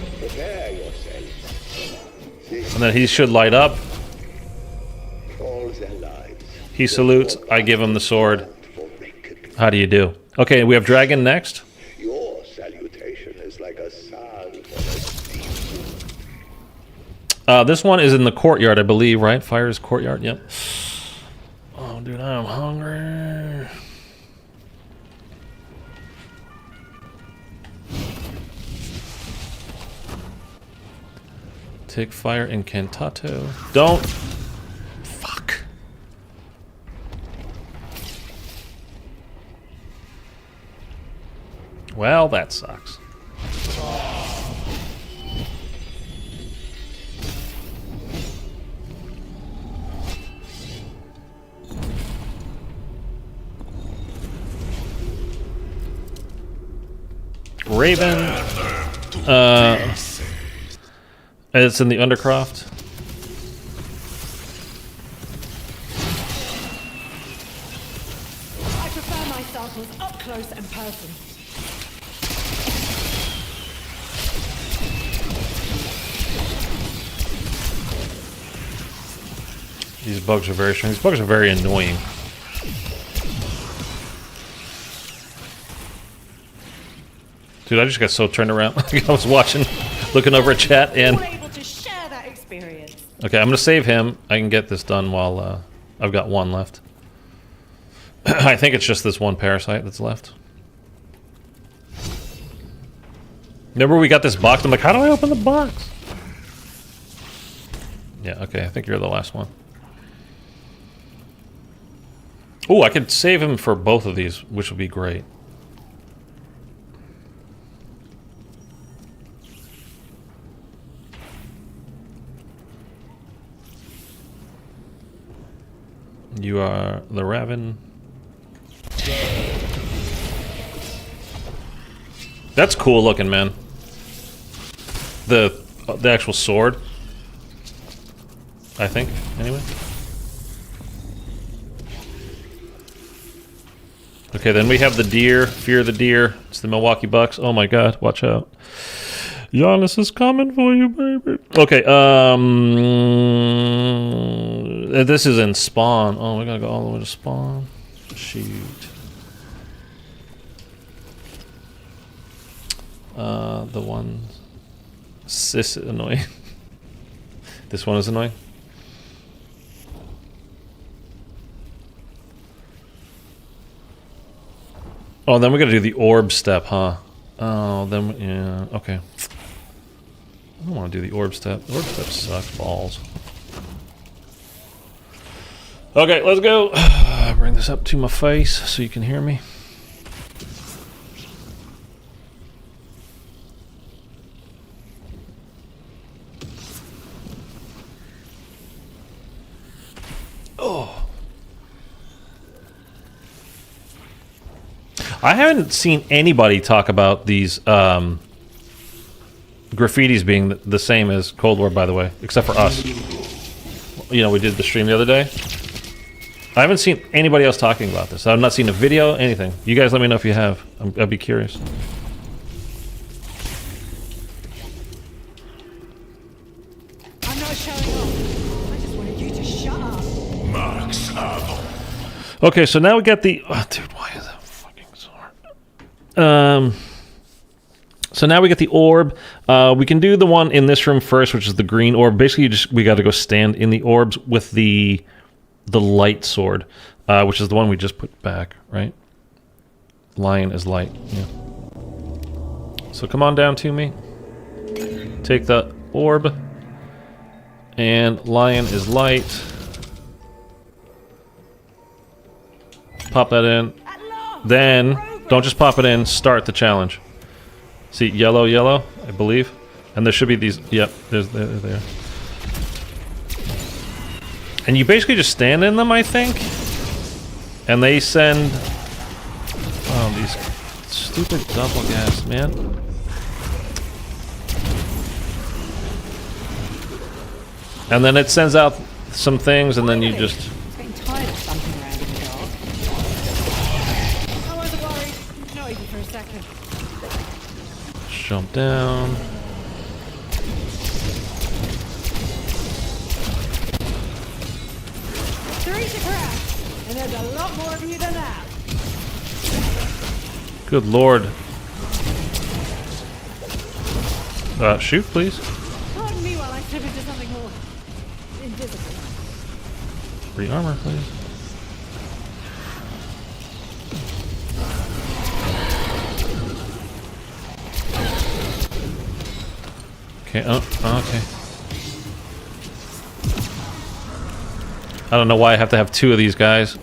And then he should light up. He salutes. I give him the sword. How do you do? Okay, we have dragon next. Your salutation is like a salve on a This one is in the courtyard, I believe, right? Fire's courtyard. Yep. Oh, dude, I'm hungry. Take fire incantato. Don't. Fuck. Well, that sucks. Raven. It's in the Undercroft. I prefer my samples up close and personal. These bugs are very strong. These bugs are very annoying. Dude, I just got so turned around. I was watching, looking over at chat, and... All able to share that experience. Okay, I'm gonna save him. I can get this done while I've got one left. I think it's just this one parasite that's left. Remember we got this box? I'm like, how do I open the box? Yeah, okay, I think you're the last one. Oh, I could save him for both of these, which would be great. You are the Raven. That's cool looking, man. The actual sword, I think, anyway. Okay, then we have the deer. Fear the deer. It's the Milwaukee Bucks. Oh my god, watch out. Giannis is coming for you, baby. Okay, this is in Spawn. Oh, we gotta go all the way to Spawn. Shoot. The one... This is annoying. This one is annoying. Oh, then we gotta do the orb step, huh? Oh, then, yeah, okay. I don't want to do the orb step. The orb step sucks balls. Okay, let's go. Bring this up to my face so you can hear me. Oh. I haven't seen anybody talk about these graffitis being the same as Cold War, by the way, except for us. You know, we did the stream the other day. I haven't seen anybody else talking about this. I've not seen a video, anything. You guys let me know if you have. I'd be curious. I'm not showing off. I just wanted you to shut up. Max Ammo. Okay, so now we got the... Oh, dude, why is that fucking so hard? So now we get the orb. We can do the one in this room first, which is the green orb. Basically, we got to go stand in the orbs with the light sword, which is the one we just put back, right? Lion is light, yeah. So come on down to me. Take the orb. And lion is light. Pop that in. Then, don't just pop it in, start the challenge. See, yellow, yellow, I believe. And there should be these, yep, they're there. And you basically just stand in them, I think. And they send... Oh, these stupid double gas, man. And then it sends out some things, and then you just... Getting tired of thumping around in the dark. I wasn't worried. Not even for a second. Jump down. Three's a crash, and there's a lot more of you than that. Good lord. Shoot, please. Pardon me while I slip into something more invisible. Free armor, please. Okay, okay. I don't know why I have to have two of these guys.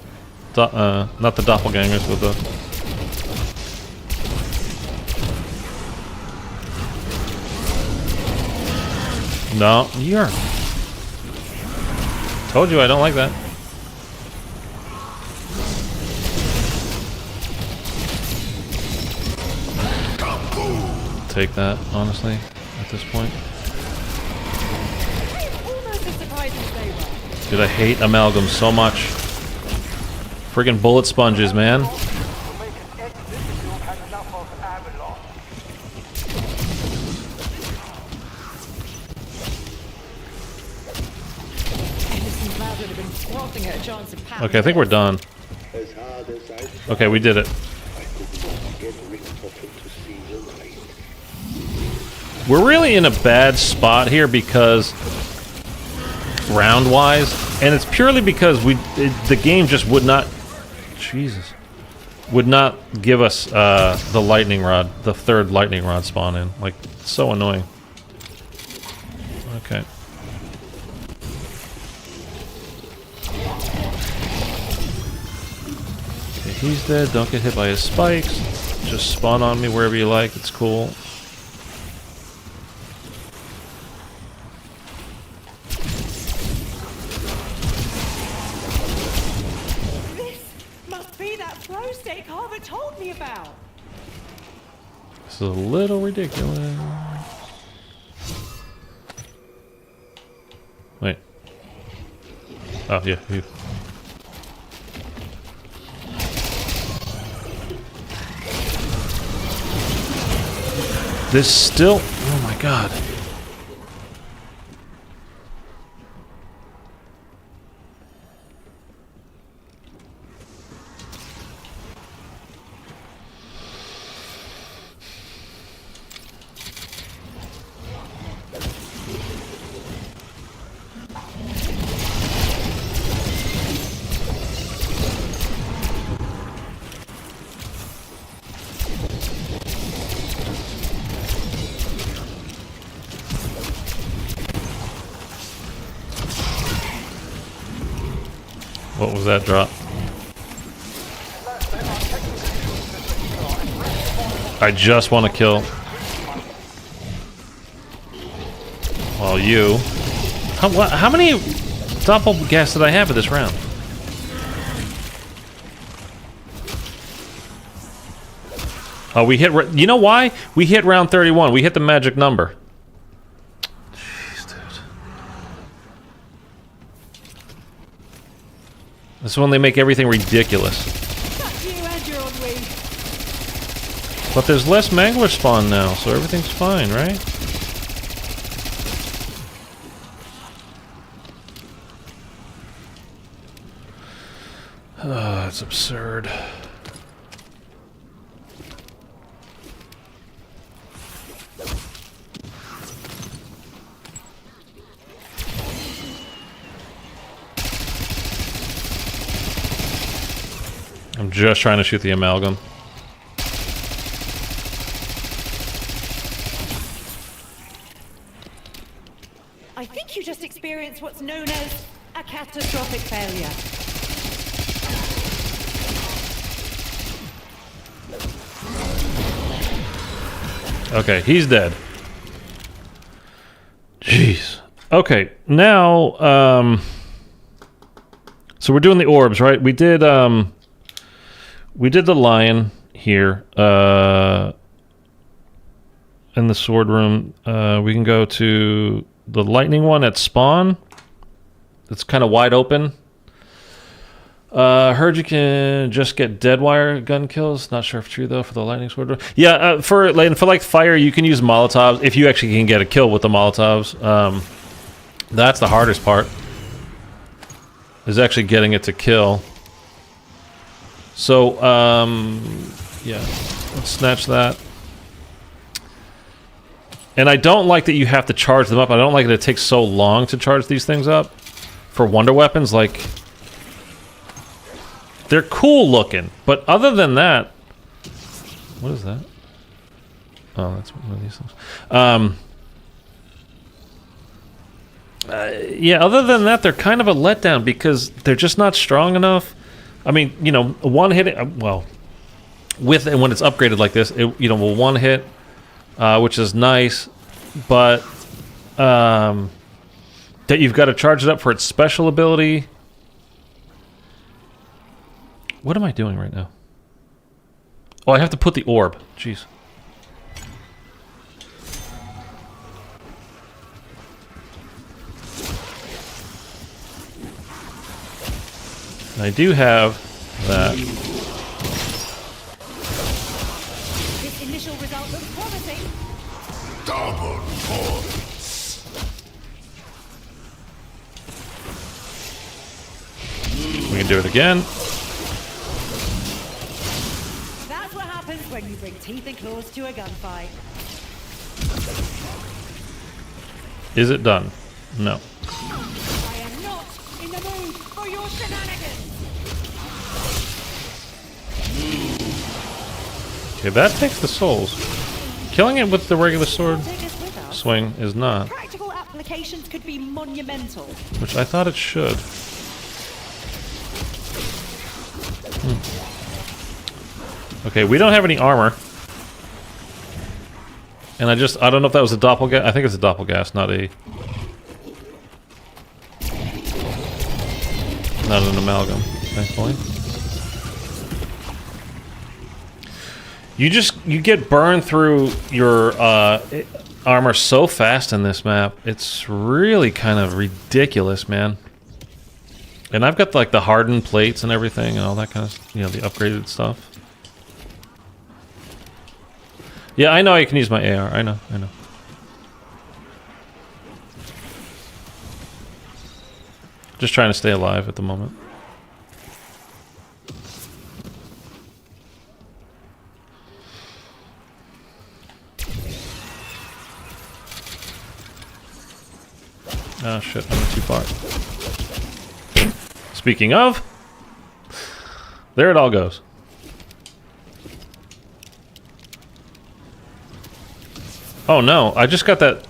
Not the doppelgangers, but the... No, you're... Told you I don't like that. Take that, honestly, at this point. Almost as surprising as they were. Dude, I hate amalgam so much. Friggin' bullet sponges, man. Edison's lad would have been frothing at a chance of power. Okay, I think we're done. As hard as I tried, Okay, we did it. I could not get Richtofen to see the light. We're really in a bad spot here because round-wise, and it's purely because the game just would not, Jesus, would not give us the lightning rod, the third lightning rod spawn in. Like, it's so annoying. Okay. Okay, he's dead. Don't get hit by his spikes. Just spawn on me wherever you like. It's cool. This must be that flow state Carver told me about. This is a little ridiculous. Wait. Oh, yeah, you. This still... Oh my god. What was that drop? I just want to kill. Well, you. How many doppelgas did I have for this round? Oh, we hit... You know why? We hit round 31. We hit the magic number. Jeez, dude. That's when they make everything ridiculous. Fuck you and your ennui. But there's less mangler spawn now, so everything's fine, right? Oh, that's absurd. I'm just trying to shoot the amalgam. I think you just experienced what's known as a catastrophic failure. Okay, he's dead. Jeez. Okay, now, so we're doing the orbs, right? We did the lion here, in the sword room. We can go to the lightning one at spawn. It's kind of wide open. Heard you can just get dead wire gun kills. Not sure if true though for the lightning sword. Yeah, for like fire, you can use Molotovs if you actually can get a kill with the Molotovs. That's the hardest part. Is actually getting it to kill. So, yeah, let's snatch that. And I don't like that you have to charge them up. I don't like that it takes so long to charge these things up. For wonder weapons, like... They're cool looking, but other than that... What is that? Oh, that's one of these things. Yeah, other than that, they're kind of a letdown because they're just not strong enough. I mean, you know, one hit... well, with and when it's upgraded like this, it, you know, one hit, which is nice, but That you've got to charge it up for its special ability. What am I doing right now? Oh, I have to put the orb. Jeez. I do have that. This initial result looks promising. Double hordes. We can do it again. That's what happens when you bring teeth and claws to a gunfight. Is it done? No. I am not in the mood for your shenanigans. Okay, that takes the souls. Killing it with the regular sword Take us with us. swing is not, Practical applications could be monumental. which I thought it should. Okay, we don't have any armor. And I don't know if that was a doppelganger. I think it's a doppelganger, not an amalgam, thankfully. You get burned through your armor so fast in this map. It's really kind of ridiculous, man. And I've got like the hardened plates and everything and all that kind of, the upgraded stuff. Yeah, I know I can use my AR. I know. Just trying to stay alive at the moment. Oh shit, I went too far. Speaking of, there it all goes. Oh no, I just got that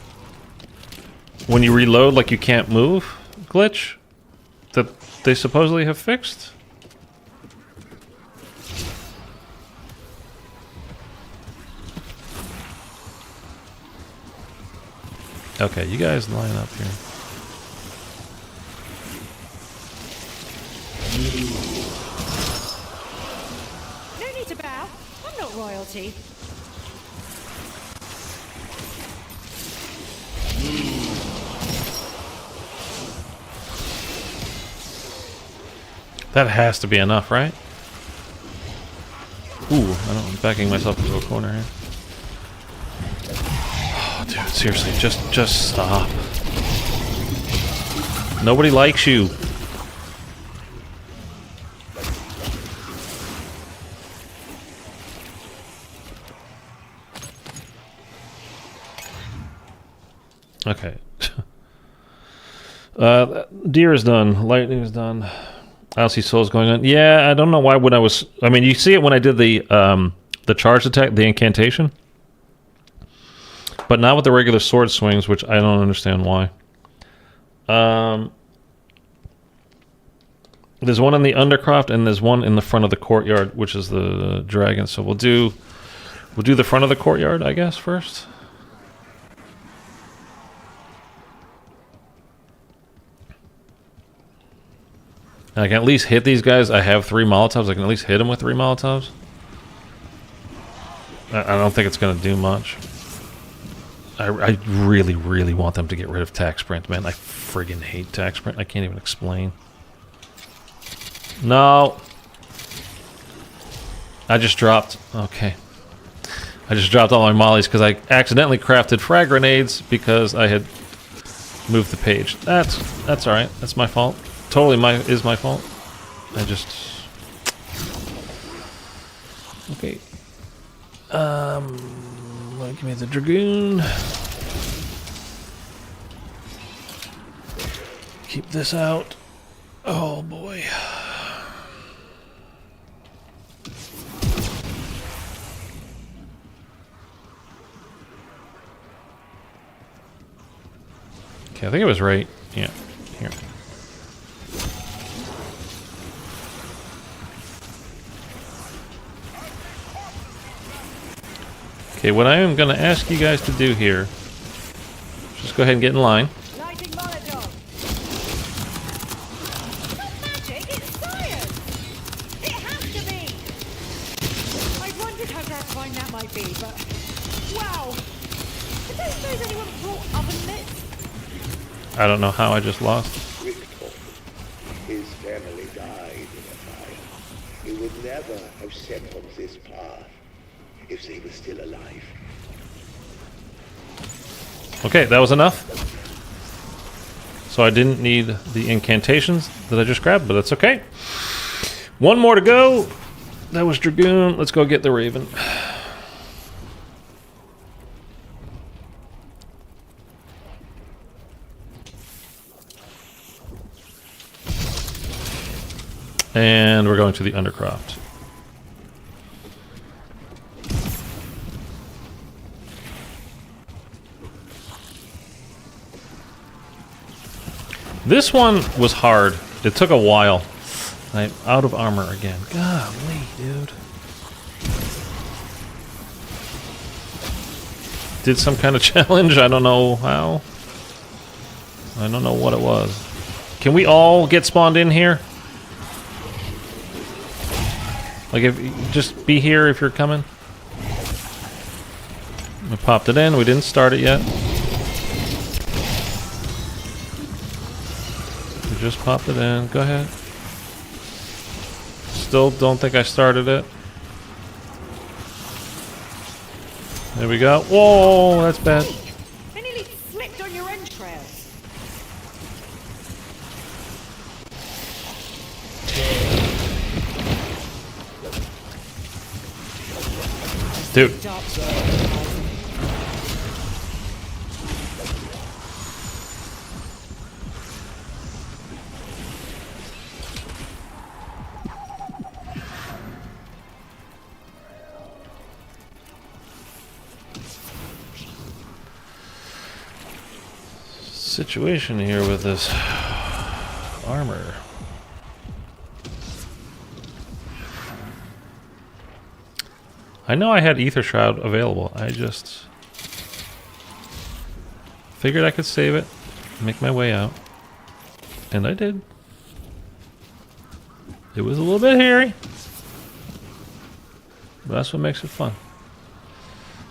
when you reload like you can't move glitch that they supposedly have fixed. Okay, you guys line up here. No need to bow. I'm not royalty. That has to be enough, right? Ooh, I'm backing myself into a corner here. Oh, dude, seriously, just stop. Nobody likes you. Okay. Deer is done. Lightning is done. I don't see souls going on. Yeah, I don't know why when I was... I mean, you see it when I did the charge attack, the incantation. But not with the regular sword swings, which I don't understand why. There's one in the Undercroft, and there's one in the front of the courtyard, which is the dragon. So we'll do the front of the courtyard, I guess, first. I can at least hit these guys. I have 3 Molotovs. I can at least hit them with 3 Molotovs. I don't think it's going to do much. I really, really want them to get rid of tack sprint, man. I friggin' hate tack sprint. I can't even explain. No. I just dropped. Okay. I just dropped all my mollies because I accidentally crafted frag grenades because I had moved the page. That's all right. That's my fault. Totally is my fault. I just... Okay. Give me the Dragoon. Keep this out. Oh boy. Okay, I think it was right. Yeah, here. Okay, what I am going to ask you guys to do here, just go ahead and get in line. Lighting Molotov. It's not magic, it's science. It has to be. I wondered how gratifying that might be, but wow. I don't suppose anyone brought oven mitts. I don't know how I just lost. Victor, his family died in a fire. He would never have set on this path if they were still alive. Okay, that was enough. So I didn't need the incantations that I just grabbed, but that's okay. One more to go. That was Dragoon. Let's go get the Raven. And we're going to the Undercroft. This one was hard. It took a while. I'm out of armor again. Golly, dude. Did some kind of challenge. I don't know how. I don't know what it was. Can we all get spawned in here? Like, if just be here if you're coming. We popped it in. We didn't start it yet. We just popped it in. Go ahead. Still don't think I started it. There we go. Whoa, that's bad. I nearly slipped on your entrails. Dude. Situation here with this armor. I know I had Ether Shroud available. I just figured I could save it, make my way out, and I did. It was a little bit hairy, but that's what makes it fun.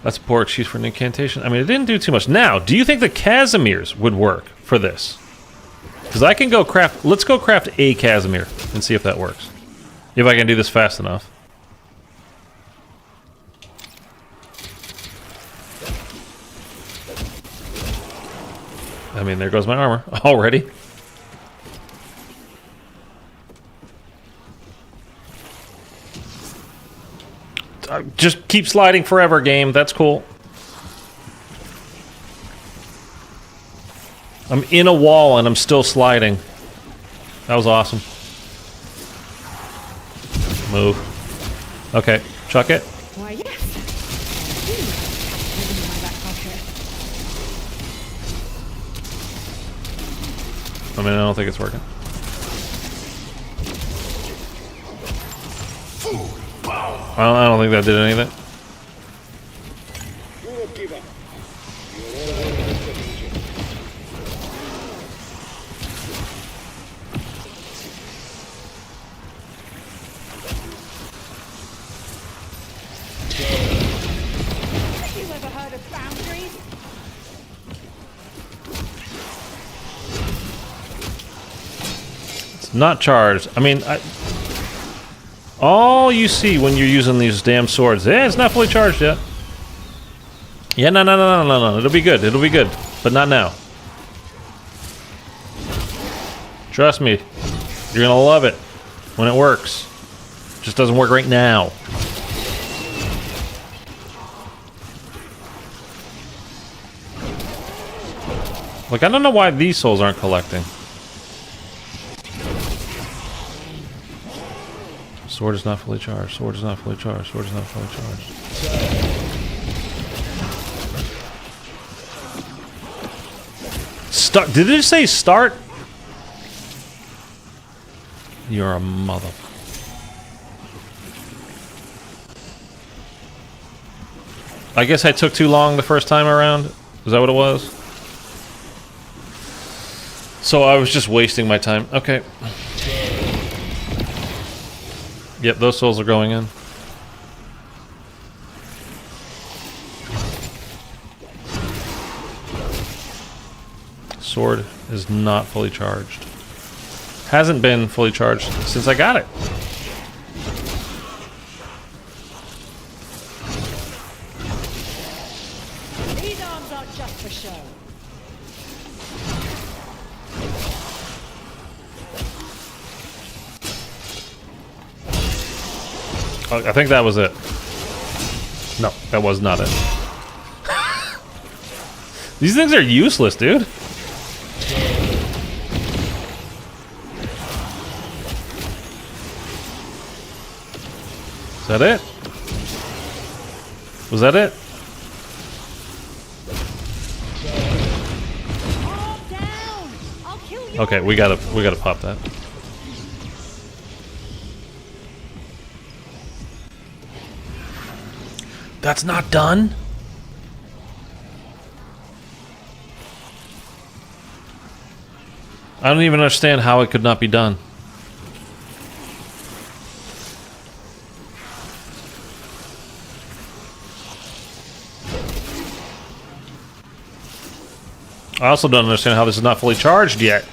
That's a poor excuse for an incantation. I mean, it didn't do too much. Now, do you think the Casimirs would work for this? Because I can go craft... Let's go craft a Casimir and see if that works. If I can do this fast enough. I mean, there goes my armor already. Just keep sliding forever, game. That's cool. I'm in a wall and I'm still sliding. That was awesome. Move. Okay, chuck it. Why, yes. Maybe in my back pocket. I mean, I don't think it's working. I don't think that did anything. Do not give up. You are all in the future. Have you ever heard of boundaries? It's not charged. I mean, all you see when you're using these damn swords, it's not fully charged yet. Yeah, no. It'll be good. It'll be good. But not now. Trust me. You're gonna love it when it works. It just doesn't work right now. Like, I don't know why these souls aren't collecting. Sword is not fully charged. Sword is not fully charged. Sword is not fully charged. Start. Did it say start? You're a mother. I guess I took too long the first time around. Is that what it was? So I was just wasting my time. Okay. Yep, those souls are going in. Sword is not fully charged. Hasn't been fully charged since I got it. These arms aren't just for show. I think that was it. No, that was not it. These things are useless, dude. Is that it? Was that it? Calm down. I'll kill you. Okay, we gotta pop that. That's not done? I don't even understand how it could not be done. I also don't understand how this is not fully charged yet.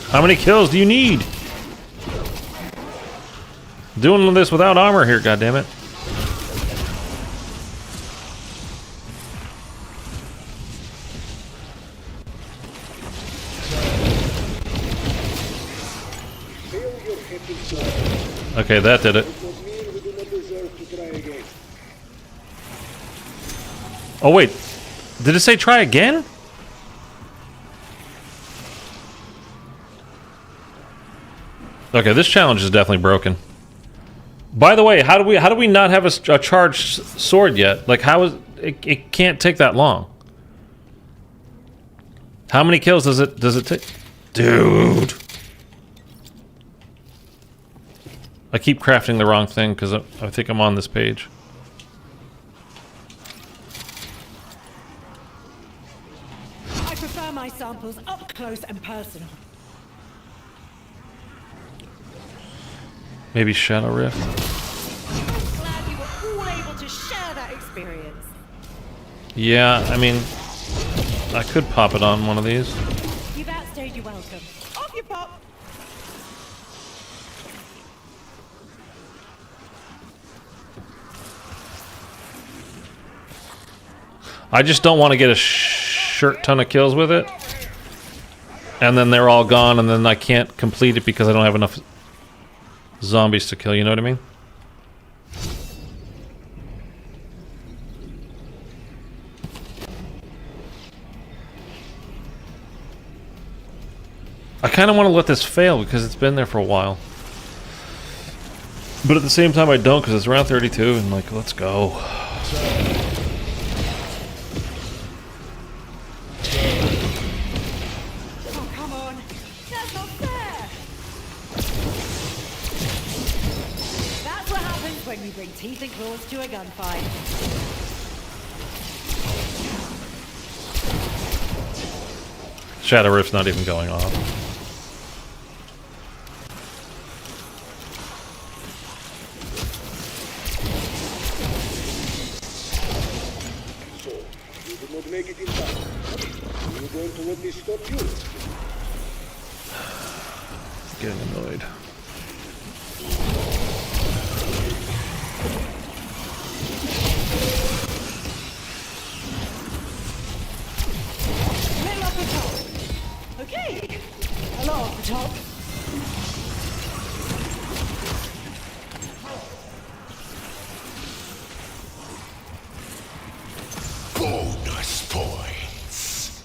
How many kills do you need? Doing this without armor here, goddammit. Okay, that did it. Oh wait, did it say try again? Okay, this challenge is definitely broken. By the way, how do we not have a charged sword yet? Like, how is it can't take that long. How many kills does it take? Dude. I keep crafting the wrong thing because I think I'm on this page. I prefer my samples up close and personal. Maybe Shadow Rift. I'm glad you were all able to share that experience. Yeah, I mean, I could pop it on one of these. You've outstayed your welcome. Off you pop. I just don't want to get a shirt ton of kills with it. And then they're all gone, and then I can't complete it because I don't have enough zombies to kill, you know what I mean? I kind of want to let this fail because it's been there for a while. But at the same time I don't because it's round 32 and like, let's go. Oh, come on. That's not fair. That's what happens when you bring teeth and claws to a gunfight. Shadow Rift's not even going off. So, you did not make it in time. Are you going to let me stop you? Getting annoyed. Little off the top. Okay. A lot off the top. Bonus points.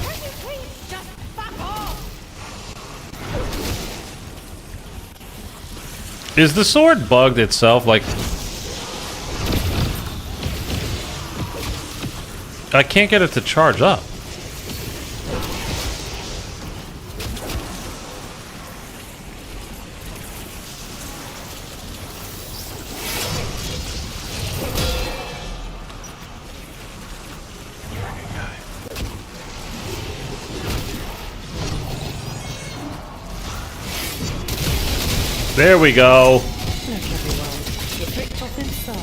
Can you please just fuck off? Is the sword bugged itself? Like, I can't get it to charge up. There we go. Look, everyone. The Richthof in soul.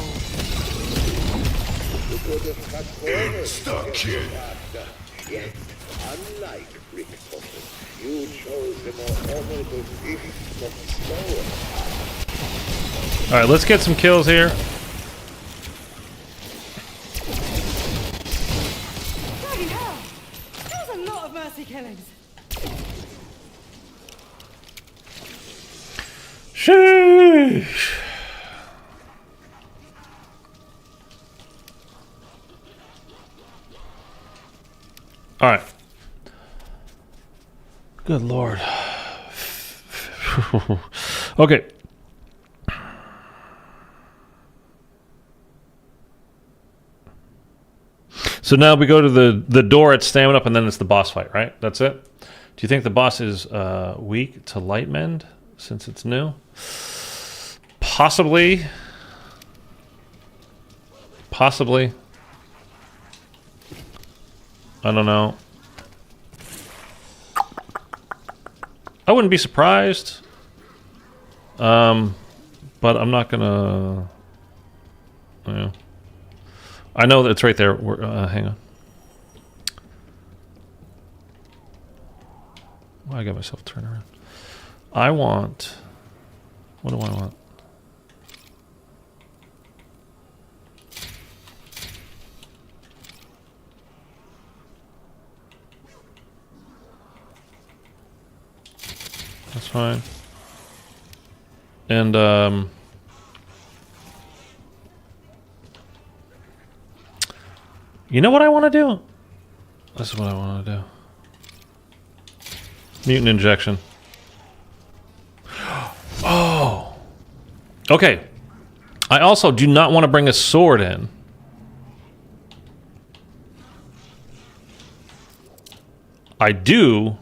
Stuck, kid. Yes, unlike Richthofen, you chose the more honorable gift of stone. All right, let's get some kills here. Bloody hell! That was a lot of mercy killings. Sheesh. All right. Good Lord. Okay. So now we go to the door at Stamina Up, and then it's the boss fight, right? That's it? Do you think the boss is weak to light mend since it's new? Possibly. Possibly. I don't know. I wouldn't be surprised. But I'm not gonna... Yeah. I know that it's right there. Hang on. Why I got myself turned around? I want... What do I want? That's fine. And, you know what I want to do? This is what I want to do. Mutant injection. Oh. Okay. I also do not want to bring a sword in. I do.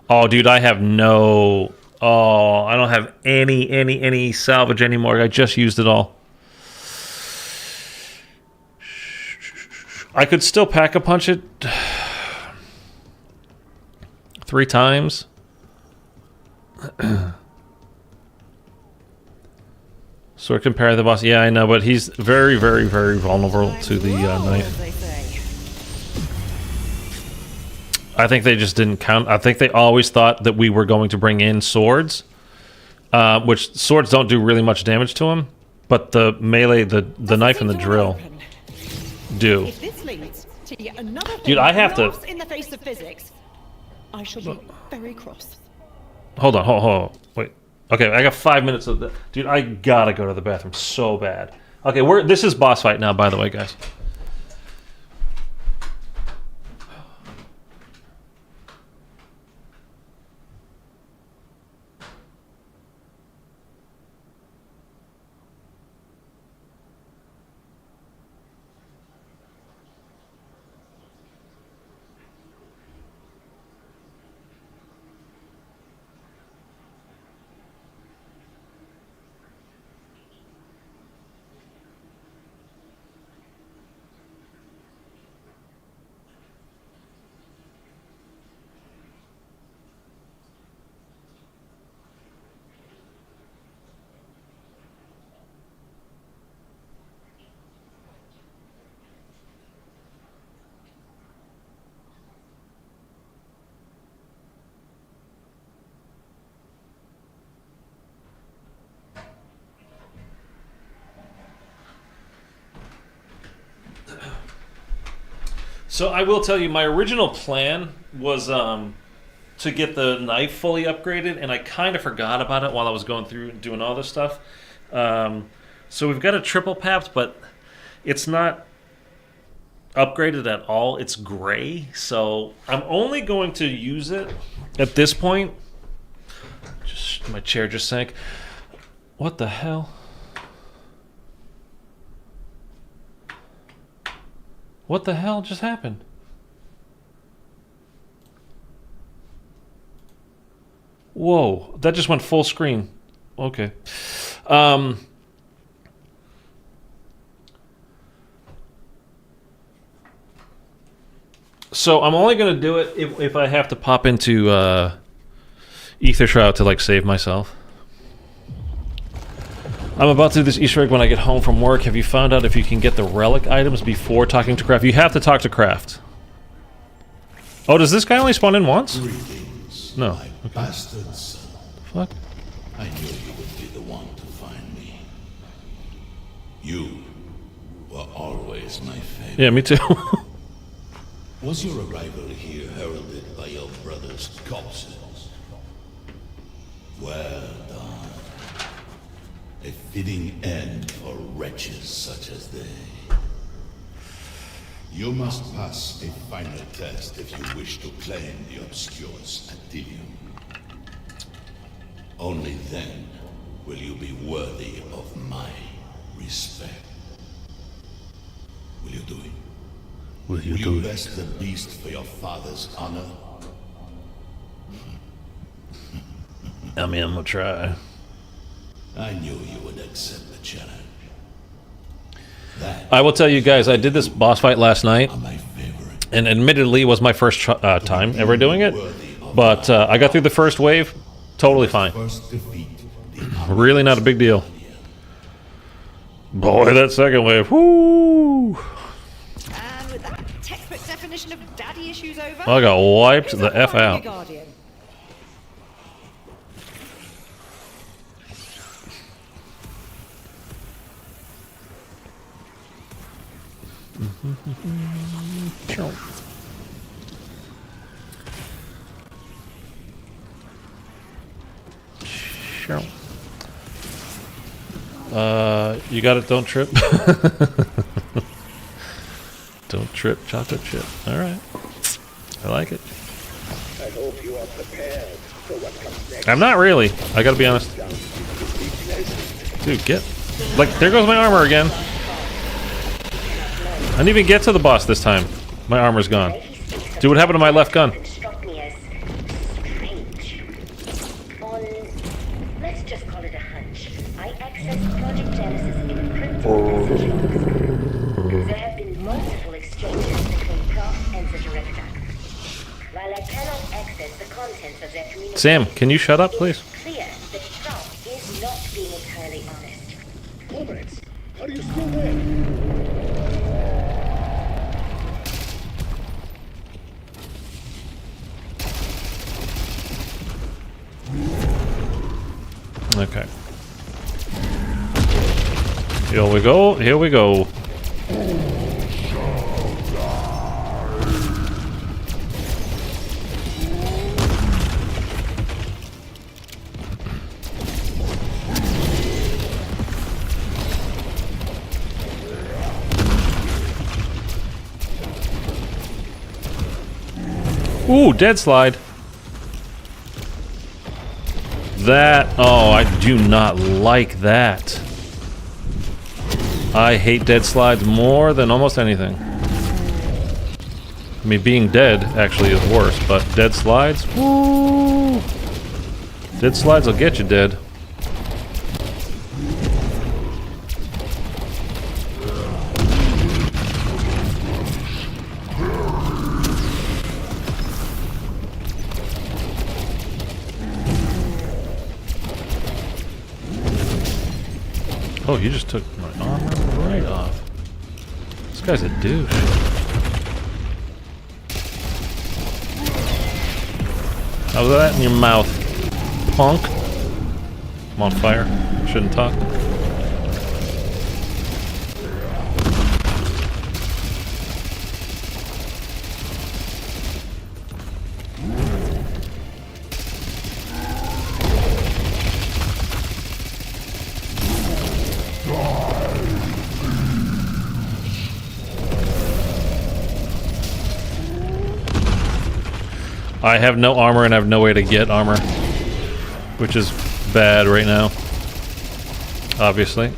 Oh, dude, I have no... Oh, I don't have any salvage anymore. I just used it all. I could still pack-a-punch it 3 times. Sword can parry the boss. Yeah, I know, but he's very vulnerable to the knife. I think they just didn't count. I think they always thought that we were going to bring in swords, which swords don't do really much damage to him, but the melee, the knife and the drill do. If this leads to yet another Dude, I have to... in the face of physics, I shall be very cross. Hold on. Wait. Okay, I got 5 minutes of that. Dude, I gotta go to the bathroom so bad. Okay, this is boss fight now, by the way, guys. So I will tell you, my original plan was to get the knife fully upgraded, and I kind of forgot about it while I was going through doing all this stuff. So we've got a triple papped, but it's not upgraded at all. It's gray, so I'm only going to use it at this point. Just my chair just sank. What the hell? What the hell just happened? Whoa, that just went full screen. Okay. So I'm only going to do it if I have to pop into Ether Shroud to like save myself. I'm about to do this Easter egg when I get home from work. Have you found out if you can get the relic items before talking to Craft? You have to talk to Craft. Oh, does this guy only spawn in once? Greetings, No. my Okay. bastard son. Fuck. I knew you would be the one to find me. You were always my favorite. Yeah, me too. Was your arrival here heralded by your brother's corpses? Well done. A fitting end for wretches such as they. You must pass a final test if you wish to claim the obscure Statilium. Only then will you be worthy of my respect. Will you do it? Will you Will do you it? rest the beast for your father's honor? I mean, I'm gonna try. I knew you would accept the challenge. That I will tell you guys, I did this boss fight last night, are my favorite. and admittedly it was my first time ever doing it, but I got through the first wave totally fine. First defeat the Really not a big deal. Boy, that second wave, whoo! And with that textbook definition of daddy issues over, I got wiped who's the up F for being a out. guardian? You got it, don't trip. Don't trip, chocolate chip. Alright. I like it. I hope you are prepared for what comes next. I'm not really. I gotta be honest. Dude, get... Like, there goes my armor again. I didn't even get to the boss this time. My armor's gone. Dude, what happened to my left gun? Struck me as strange. Let's just call it a hunch. I accessed Project Genesis in encrypted messages. There have been multiple exchanges between Craft and the Director. While I cannot access the contents of their communication, Sam, can you shut up, please? it's clear that Craft is not being entirely honest. Comrades, are you still there? Okay. Here we go. Here we go. Ooh, dead slide. That, oh, I do not like that. I hate dead slides more than almost anything. I mean, being dead actually is worse, but dead slides, woo! Dead slides will get you dead. Oh, you just took my armor right off. This guy's a douche. How's that in your mouth, punk? I'm on fire. Shouldn't talk. I have no armor and I have no way to get armor, which is bad right now, obviously.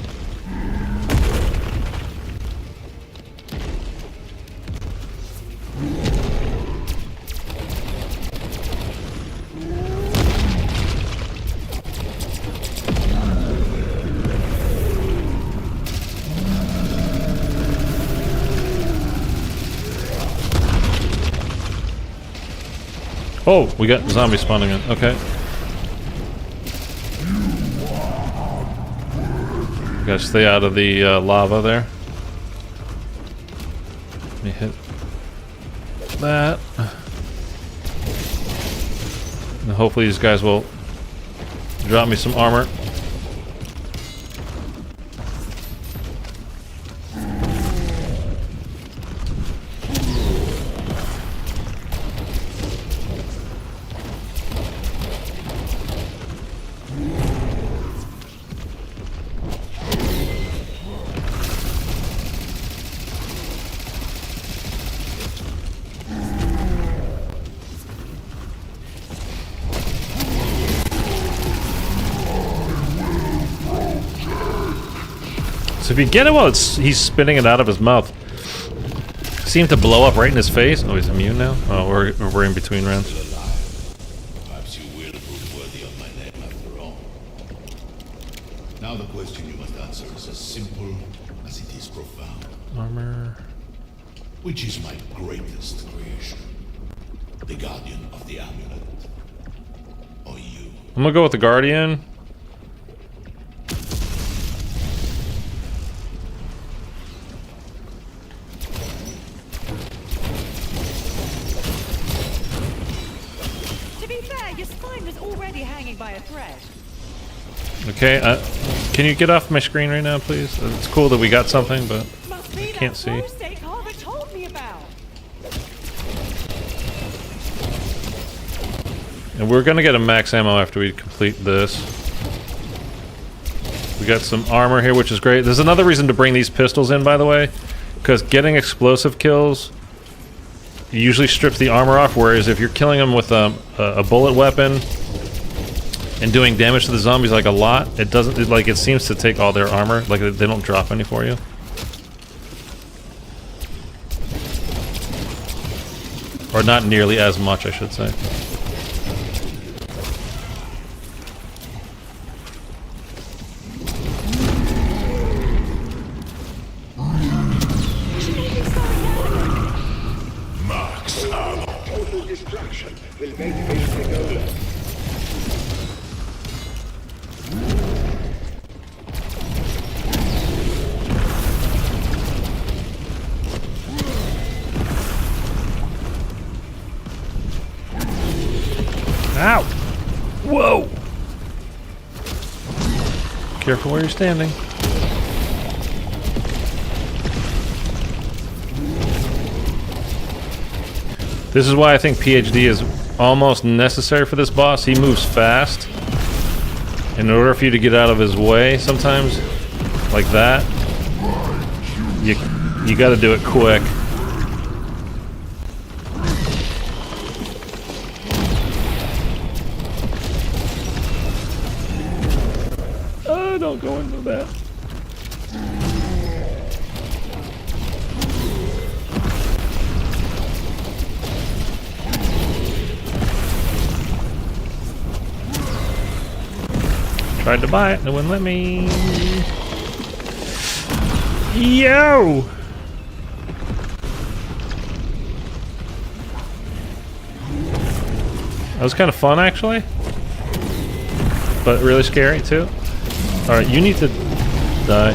Oh, we got zombies spawning in. Okay. Gotta stay out of the lava there. Let me hit that. And hopefully these guys will drop me some armor. So if you get it while he's spitting it out of his mouth, seem to blow up right in his face. Oh, he's immune now? Oh, we're in between rounds. Perhaps you will prove worthy of my name after all. Now the question you must answer is as simple as it is profound. Armor. Which is my greatest creation? The Guardian of the Amulet? Or you? I'm gonna go with the Guardian. To be fair, your spine was already hanging by a thread. Okay, can you get off my screen right now, please? It's cool that we got something, but Must be can't that see. glow stick Harvard told me about. and we're gonna get a max ammo after we complete this. We got some armor here, which is great. There's another reason to bring these pistols in, by the way, because getting explosive kills usually strips the armor off, whereas if you're killing them with a bullet weapon and doing damage to the zombies like a lot, it doesn't, it seems to take all their armor, like they don't drop any for you. Or not nearly as much, I should say. Max ammo. Total destruction will make this thing over. Ow! Whoa! Careful where you're standing. This is why I think PhD is almost necessary for this boss. He moves fast. In order for you to get out of his way sometimes, like that, you gotta do it quick. Don't go into that. Tried to buy it, they wouldn't let me. Yo! That was kind of fun, actually. But really scary, too. Alright, you need to die.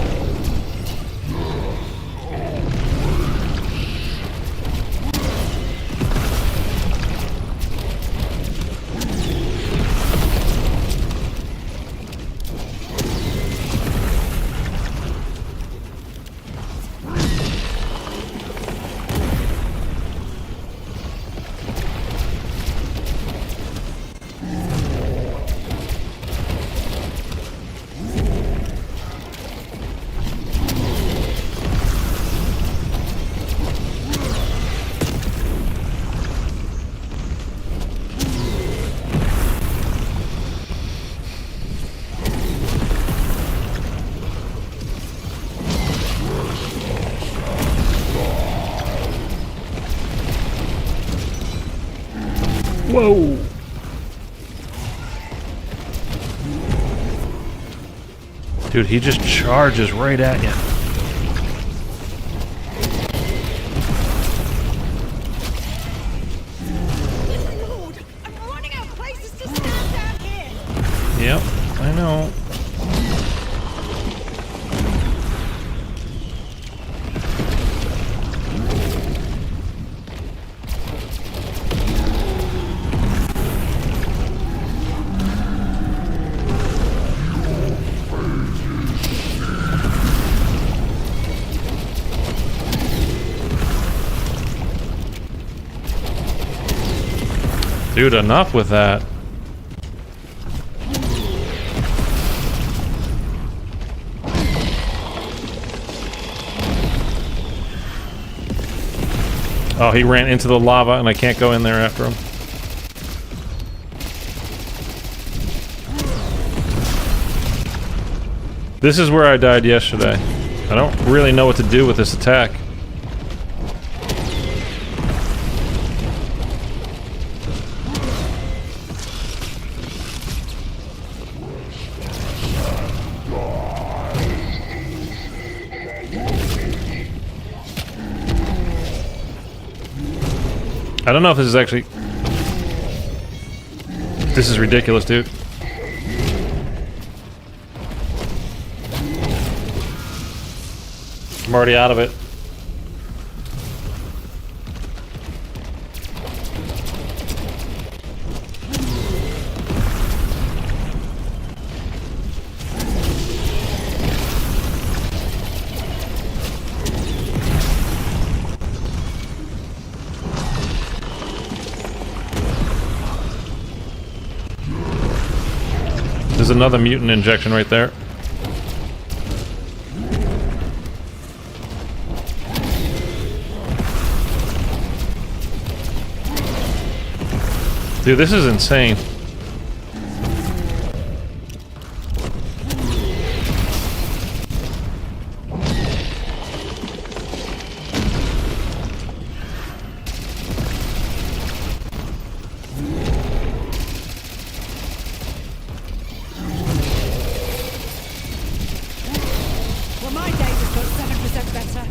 Whoa! Dude, he just charges right at you. Lord, I Yep, I know. Dude, enough with that. Oh, he ran into the lava and I can't go in there after him. This is where I died yesterday. I don't really know what to do with this attack. I don't know if this is actually... This is ridiculous, dude. I'm already out of it. There's another mutant injection right there. Dude, this is insane. Well, my data's got 7% better.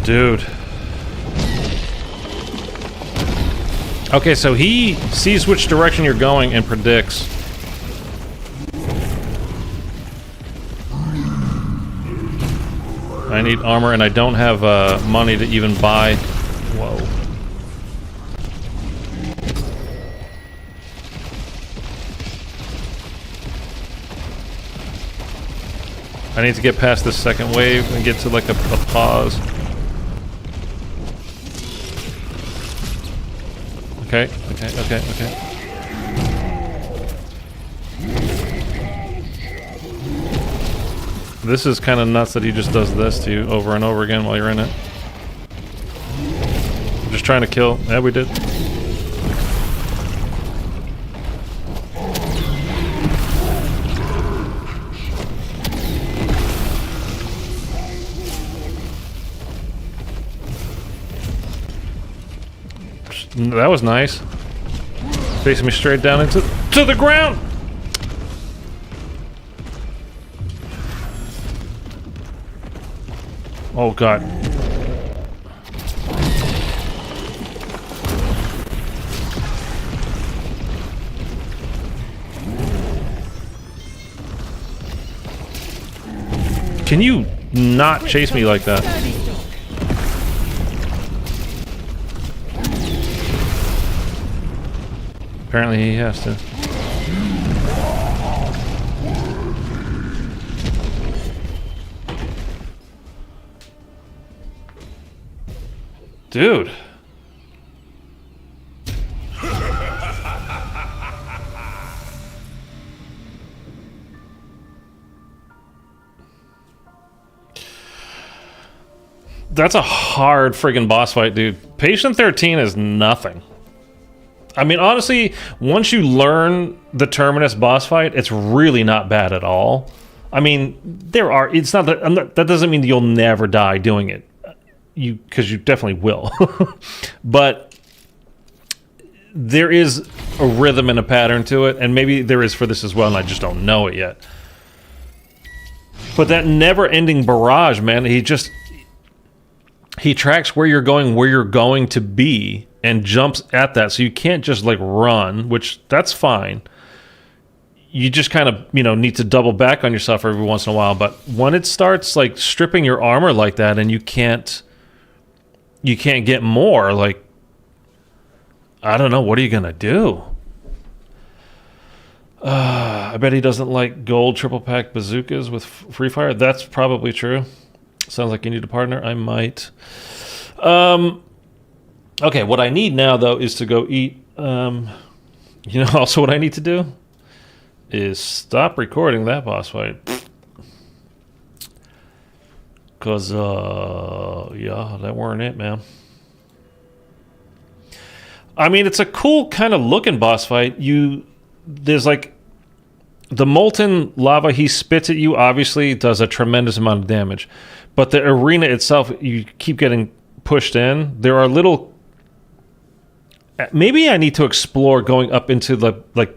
Dude. Okay, so he sees which direction you're going and predicts. I need armor and I don't have money to even buy. Whoa. I need to get past this second wave and get to like a pause. Okay. This is kind of nuts that he just does this to you over and over again while you're in it. I'm just trying to kill. Yeah, we did. That was nice. Facing me straight down into the ground. Oh god. Can you not chase me like that? Apparently he has to. Dude. That's a hard friggin' boss fight, dude. Patient 13 is nothing. I mean, honestly, once you learn the Terminus boss fight, it's really not bad at all. I mean, it's not that, that doesn't mean you'll never die doing it. Because you definitely will. But there is a rhythm and a pattern to it, and maybe there is for this as well, and I just don't know it yet. But that never-ending barrage, man, he tracks where you're going to be, and jumps at that, so you can't just like run, which that's fine. You just kind of, need to double back on yourself every once in a while. But when it starts like stripping your armor like that, and you can't get more, like, I don't know, what are you gonna do? I bet he doesn't like gold triple pack bazookas with free fire. That's probably true. Sounds like you need a partner. I might. Okay, what I need now, though, is to go eat. Also what I need to do is stop recording that boss fight. Because, yeah, that weren't it, man. I mean, it's a cool kind of looking boss fight. There's like the molten lava he spits at you, obviously does a tremendous amount of damage. But the arena itself, you keep getting pushed in. There are little... Maybe I need to explore going up into the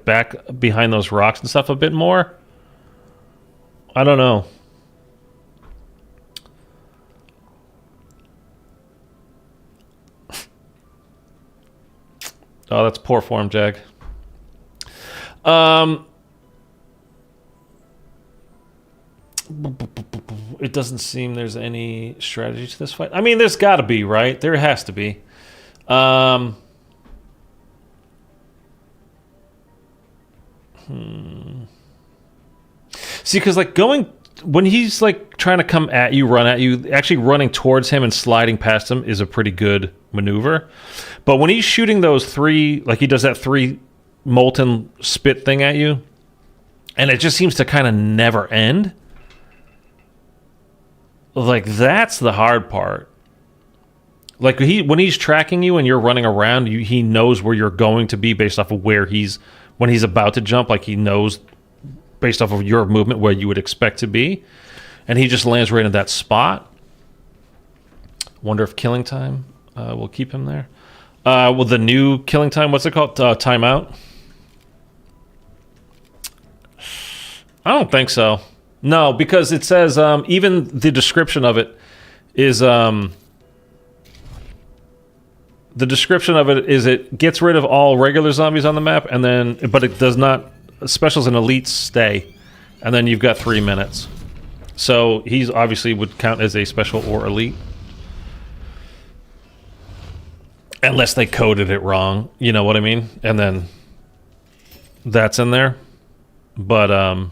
back behind those rocks and stuff a bit more. I don't know. Oh, that's poor form, Jag. It doesn't seem there's any strategy to this fight. I mean, there's got to be, right? There has to be. See, because when he's like trying to come at you, run at you, actually running towards him and sliding past him is a pretty good maneuver. But when he's shooting those three, like he does that 3 molten spit thing at you, and it just seems to kind of never end. Like, that's the hard part. Like, when he's tracking you and you're running around, he knows where you're going to be based off of when he's about to jump. Like, he knows based off of your movement where you would expect to be, and he just lands right in that spot. Wonder if killing time will keep him there. Well, the new killing time, what's it called? Timeout? I don't think so. No, because it says even the description of it is it gets rid of all regular zombies on the map, but it does not. Specials and elites stay, and then you've got 3 minutes. So he's obviously would count as a special or elite, unless they coded it wrong. You know what I mean? And then that's in there, but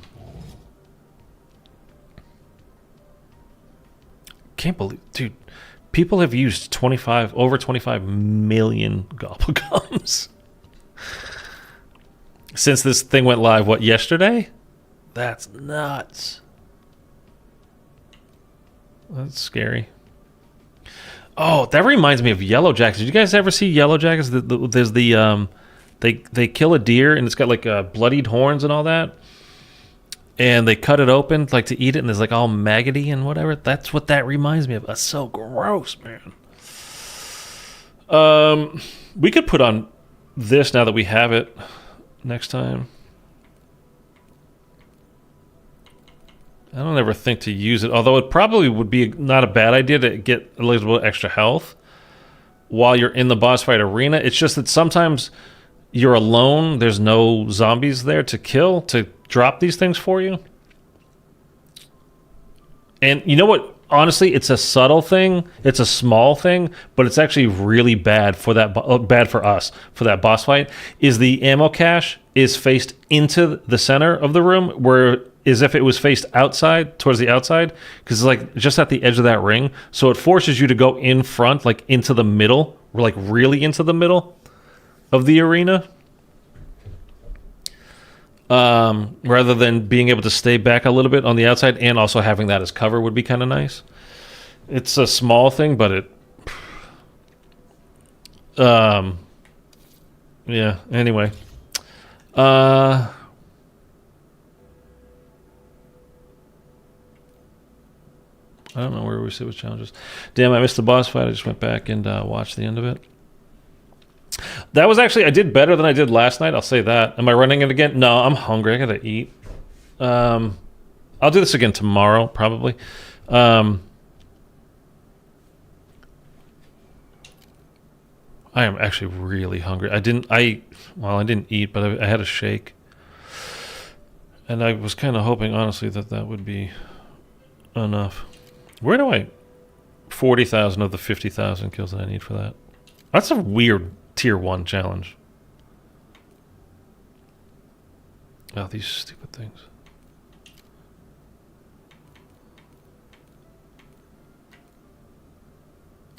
can't believe, dude. People have used over 25 million gobblegums since this thing went live. What, yesterday? That's nuts. That's scary. Oh, that reminds me of Yellow Jackets. Did you guys ever see Yellow Jackets? There's they kill a deer and it's got like bloodied horns and all that. And they cut it open like to eat it, and it's like all maggoty and whatever. That's what that reminds me of. That's so gross, man. We could put on this now that we have it next time. I don't ever think to use it, although it probably would be not a bad idea to get a little bit extra health while you're in the boss fight arena. It's just that sometimes you're alone. There's no zombies there to kill, to drop these things for you. And you know what? Honestly, it's a subtle thing. It's a small thing, but it's actually really bad for bad for us for that boss fight. Is the ammo cache is faced into the center of the room, where as if it was faced outside, towards the outside, because it's like just at the edge of that ring. So it forces you to go in front, like into the middle, or like really into the middle of the arena. Rather than being able to stay back a little bit on the outside and also having that as cover would be kind of nice. It's a small thing, but it... yeah, anyway. I don't know where we sit with challenges. Damn, I missed the boss fight. I just went back and watched the end of it. That was actually... I did better than I did last night. I'll say that. Am I running it again? No, I'm hungry. I gotta eat. I'll do this again tomorrow, probably. I am actually really hungry. I didn't eat, but I had a shake. And I was kind of hoping, honestly, that would be enough. Where do I... 40,000 of the 50,000 kills that I need for that. That's a weird tier 1 challenge. Oh, these stupid things.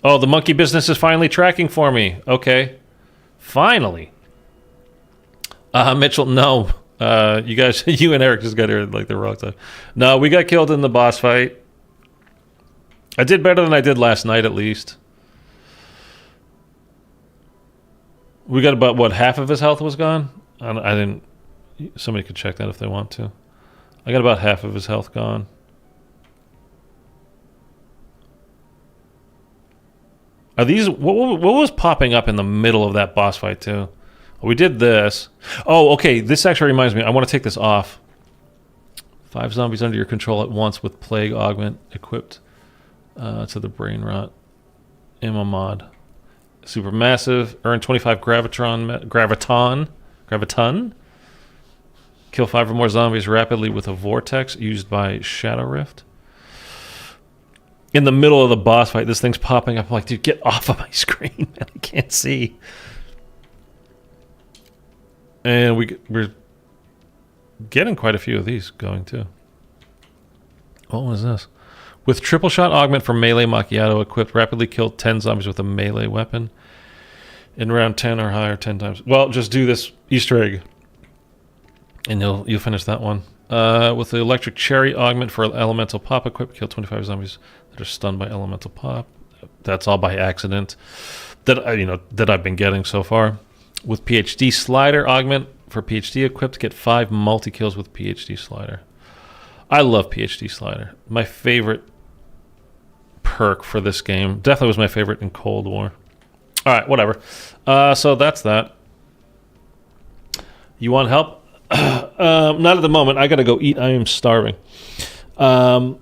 Oh, the monkey business is finally tracking for me. Okay. Finally. Mitchell, no. You guys, you and Eric just got here at like the wrong time. No, we got killed in the boss fight. I did better than I did last night, at least. We got about, what, half of his health was gone? I didn't... Somebody could check that if they want to. I got about half of his health gone. Are these... What was popping up in the middle of that boss fight, too? We did this. Oh, okay. This actually reminds me. I want to take this off. 5 zombies under your control at once with Plague Augment equipped to the Brain Rot. Ammo mod. Supermassive. Earn 25 graviton. Kill 5 or more zombies rapidly with a vortex used by Shadow Rift. In the middle of the boss fight, this thing's popping up. I'm like, dude, get off of my screen, man. I can't see. And we're getting quite a few of these going, too. What was this? With triple shot augment for melee macchiato equipped, rapidly kill 10 zombies with a melee weapon. In round 10 or higher 10 times. Well, just do this Easter egg. And you'll finish that one. With the electric cherry augment for elemental pop equipped, kill 25 zombies that are stunned by elemental pop. That's all by accident. That I've been getting so far. With PhD slider augment for PhD equipped, get 5 multi kills with PhD slider. I love PhD slider. My favorite perk for this game. Definitely was my favorite in Cold War. All right, whatever. So that's that. You want help? Not at the moment. I gotta go eat. I am starving. Oh,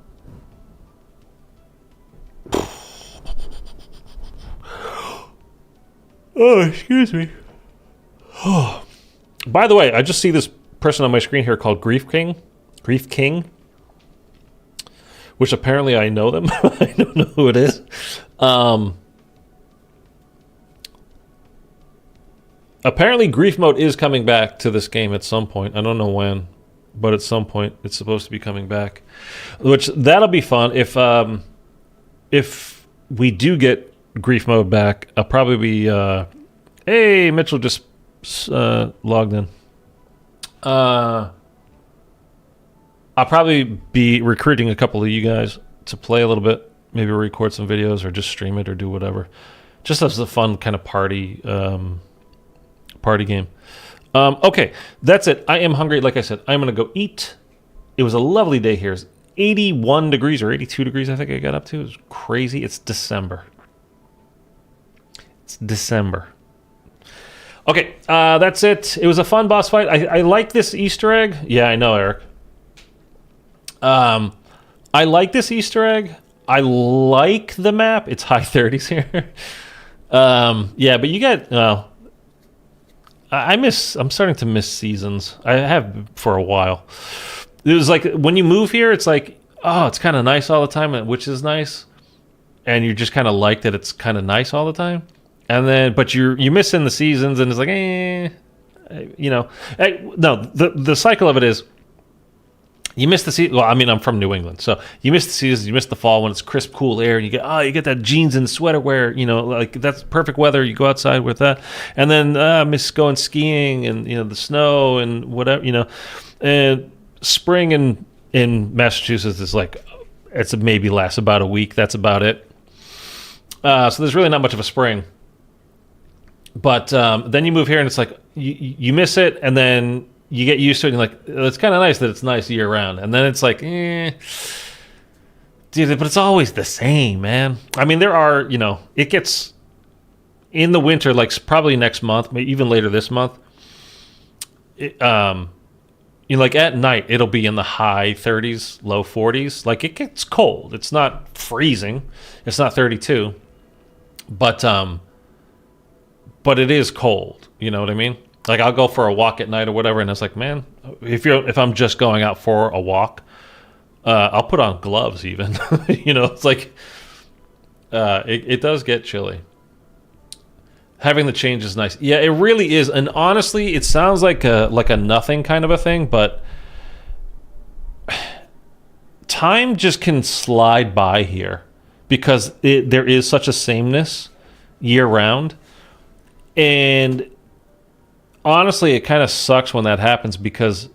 excuse me. By the way, I just see this person on my screen here called Grief King, which apparently I know them. I don't know who it is. Apparently Grief Mode is coming back to this game at some point. I don't know when, but at some point it's supposed to be coming back. Which, that'll be fun. If we do get Grief Mode back, I'll probably be... hey, Mitchell just logged in. I'll probably be recruiting a couple of you guys to play a little bit. Maybe record some videos or just stream it or do whatever. Just as a fun kind of party game. Okay, that's it. I am hungry. Like I said, I'm going to go eat. It was a lovely day here. It's 81 degrees or 82 degrees I think I got up to. It was crazy. It's December. Okay, that's it. It was a fun boss fight. I like this Easter egg. Yeah, I know, Eric. I like this Easter egg. I like the map. It's high 30s here. Yeah, but you get... I'm starting to miss seasons. I have for a while. It was like when you move here, it's like, oh, it's kind of nice all the time, which is nice, and you just kind of like that it's kind of nice all the time. And then, but you miss in the seasons, and it's like, no. The cycle of it is, you miss the season. Well, I mean, I'm from New England, so you miss the seasons. You miss the fall when it's crisp, cool air, and you get that jeans and sweater wear. Like that's perfect weather. You go outside with that, and then miss going skiing and the snow and whatever. And spring in Massachusetts is like it's maybe lasts about a week. That's about it. So there's really not much of a spring. But then you move here and it's like you miss it, and then you get used to it and you're like, it's kind of nice that it's nice year round. And then it's like, dude, but it's always the same, man. I mean, there are, it gets in the winter, like probably next month, maybe even later this month. Like at night, it'll be in the high 30s, low 40s. Like it gets cold. It's not freezing. It's not 32, but it is cold. You know what I mean? Like I'll go for a walk at night or whatever, and it's like, man, if I'm just going out for a walk, I'll put on gloves even. It's like it does get chilly. Having the change is nice. Yeah, it really is. And honestly, it sounds like a nothing kind of a thing, but time just can slide by here because there is such a sameness year round. And honestly, it kind of sucks when that happens because,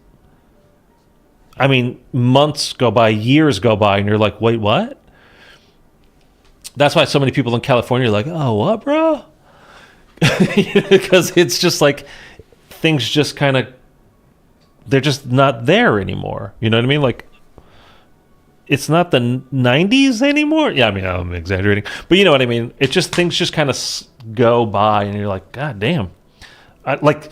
I mean, months go by, years go by, and you're like, wait, what? That's why so many people in California are like, oh, what, bro? Because it's just like things just kind of, they're just not there anymore. You know what I mean? Like, it's not the 90s anymore. Yeah, I mean, I'm exaggerating. But you know what I mean? It just, things just kind of go by, and you're like, God damn. It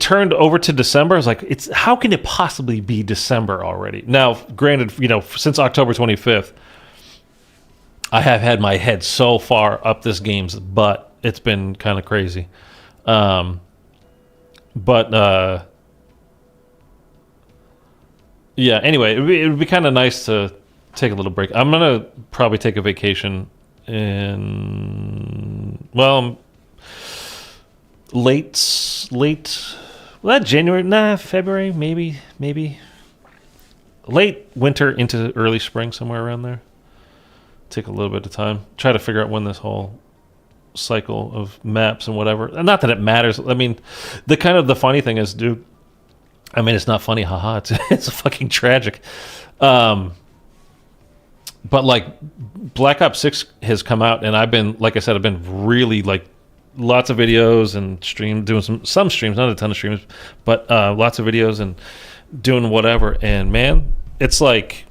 turned over to December. I was like, how can it possibly be December already? Now, granted, since October 25th, I have had my head so far up this game's butt. It's been kind of crazy. Yeah, anyway, it would be kind of nice to take a little break. I'm going to probably take a vacation in, February, maybe. Late winter into early spring, somewhere around there. Take a little bit of time. Try to figure out when this whole cycle of maps and whatever. And not that it matters. I mean, the funny thing is, dude, I mean, it's not funny, haha. It's fucking tragic. But like Black Ops 6 has come out, and I've been, like I said, I've been really like lots of videos and doing some streams, not a ton of streams, but lots of videos and doing whatever. And man, it's like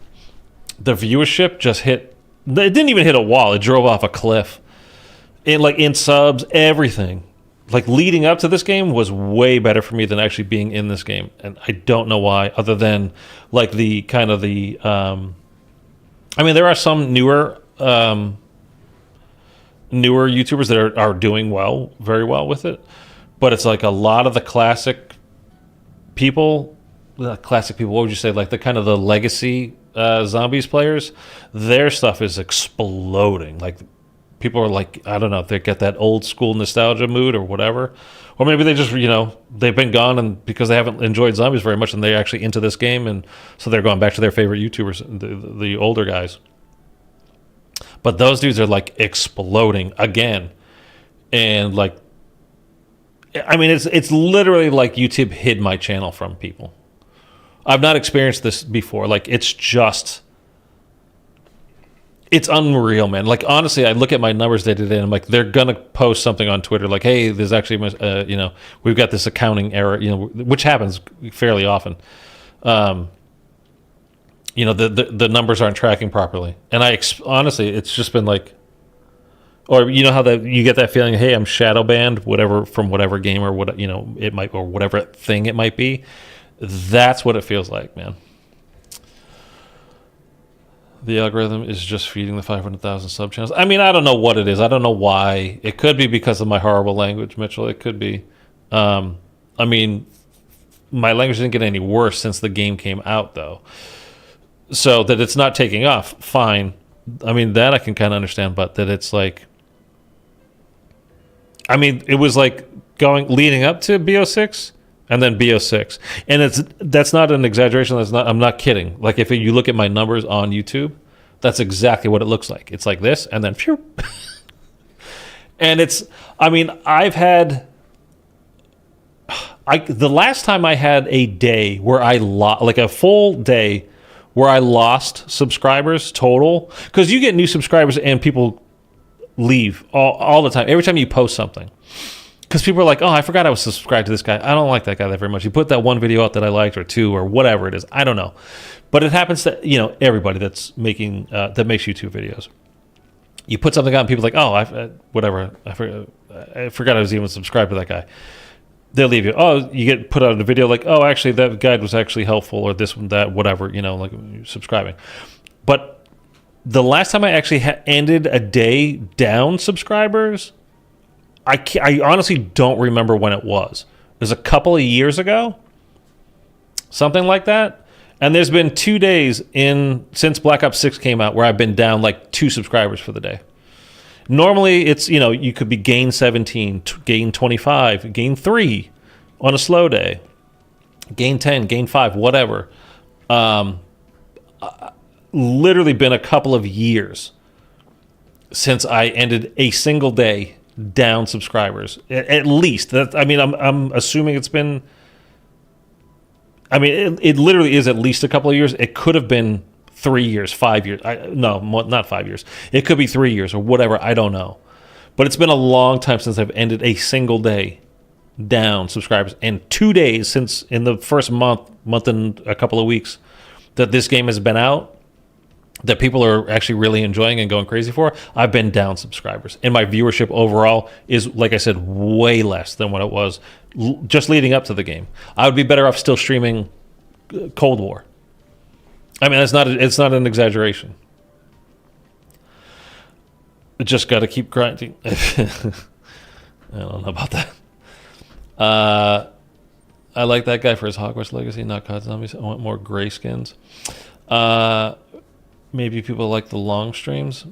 the viewership just hit. It didn't even hit a wall. It drove off a cliff. In subs, everything. Like leading up to this game was way better for me than actually being in this game, and I don't know why. Other than like the kind of the, I mean, there are some newer YouTubers that are doing very well with it, but it's like a lot of the classic people. What would you say? Like the kind of the legacy zombies players, their stuff is exploding. Like people are like, I don't know if they get that old school nostalgia mood or whatever, or maybe they just they've been gone and because they haven't enjoyed zombies very much and they're actually into this game, and so they're going back to their favorite YouTubers, the older guys. But those dudes are like exploding again, and like, I mean, it's literally like YouTube hid my channel from people. I've not experienced this before. Like, it's unreal, man. Like, honestly, I look at my numbers day to day, and I'm like, they're gonna post something on Twitter, like, hey, there's actually, we've got this accounting error, which happens fairly often. The numbers aren't tracking properly, and honestly, it's just been like, or how that you get that feeling, hey, I'm shadow banned, whatever, from whatever game or what it might, or whatever thing it might be. That's what it feels like, man. The algorithm is just feeding the 500,000 sub channels. I mean, I don't know what it is. I don't know why. It could be because of my horrible language, Mitchell. It could be. I mean, my language didn't get any worse since the game came out, though. So that it's not taking off, fine. I mean, that I can kind of understand, but that it's like, I mean, it was like leading up to BO6 and then BO6, and that's not an exaggeration. I'm not kidding. Like, if you look at my numbers on YouTube, that's exactly what it looks like. It's like this, and then phew. And I mean, the last time I had a day where like a full day where I lost subscribers total, because you get new subscribers and people leave all the time every time you post something, because people are like, oh, I forgot I was subscribed to this guy. I don't like that guy that very much. You put that one video out that I liked, or two, or whatever it is. I don't know, but it happens to everybody that's making that makes YouTube videos. You put something out and people are like, oh, whatever, I forgot I was even subscribed to that guy. They'll leave you. Oh, you get put out a video like, oh, actually that guide was actually helpful, or this one, that, whatever, like subscribing. But the last time I actually ended a day down subscribers, I honestly don't remember when it was. It was a couple of years ago, something like that. And there's been 2 days since Black Ops 6 came out where I've been down like 2 subscribers for the day. Normally, it's, you could be gain 17, gain 25, gain 3 on a slow day, gain 10, gain 5, whatever. Literally been a couple of years since I ended a single day down subscribers. At least. I'm assuming it's been... it literally is at least a couple of years. It could have been 3 years, 5 years. No, not 5 years. It could be 3 years or whatever. I don't know. But it's been a long time since I've ended a single day down subscribers. And 2 days since in the first month and a couple of weeks that this game has been out, that people are actually really enjoying and going crazy for, I've been down subscribers. And my viewership overall is, like I said, way less than what it was just leading up to the game. I would be better off still streaming Cold War. It's not an exaggeration. Just got to keep grinding. I don't know about that. I like that guy for his Hogwarts legacy, not COD Zombies. I want more gray skins. Maybe people like the long streams.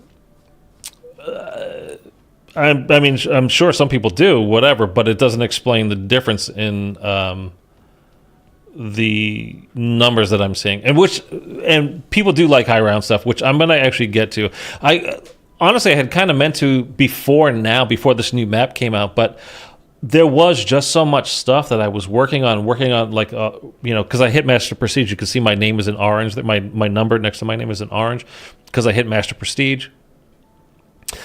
I'm sure some people do, whatever, but it doesn't explain the difference in the numbers that I'm seeing, and people do like high round stuff, which I'm gonna actually get to. I honestly had kind of meant to before this new map came out, but there was just so much stuff that I was working on like because I hit Master Prestige. You can see my name is in orange. That my number next to my name is in orange because I hit Master Prestige.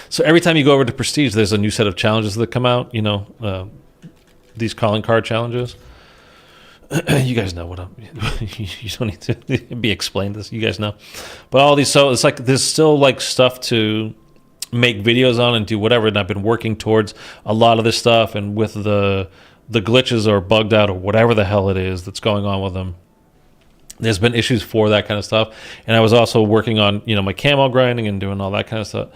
So every time you go over to Prestige, there's a new set of challenges that come out. These calling card challenges. You guys know what you don't need to be explained this. You guys know. But all these, so it's like there's still like stuff to make videos on and do whatever, and I've been working towards a lot of this stuff, and with the glitches or bugged out or whatever the hell it is that's going on with them, there's been issues for that kind of stuff. And I was also working on my camo grinding and doing all that kind of stuff.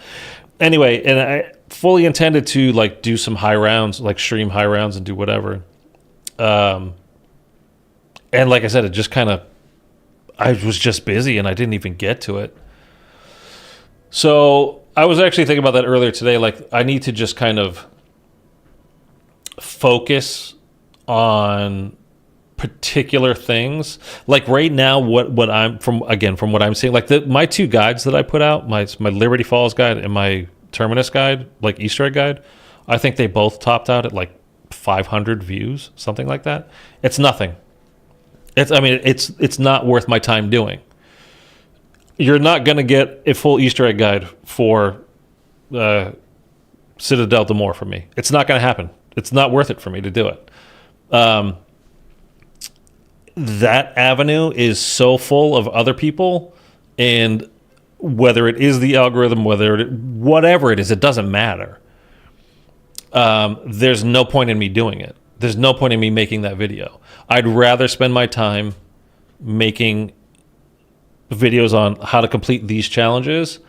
Anyway, and I fully intended to like do some high rounds, like stream high rounds and do whatever. And like I said, it just I was just busy and I didn't even get to it. So I was actually thinking about that earlier today. Like, I need to just kind of focus on particular things. Like right now, what I'm from what I'm seeing, like my 2 guides that I put out, my Liberty Falls guide and my Terminus guide, like Easter egg guide, I think they both topped out at like 500 views, something like that. It's nothing. It's not worth my time doing. You're not going to get a full Easter egg guide for Citadelle de More from me. It's not going to happen. It's not worth it for me to do it. That avenue is so full of other people, and whether it is the algorithm, whatever it is, it doesn't matter. There's no point in me doing it. There's no point in me making that video. I'd rather spend my time making videos on how to complete these challenges,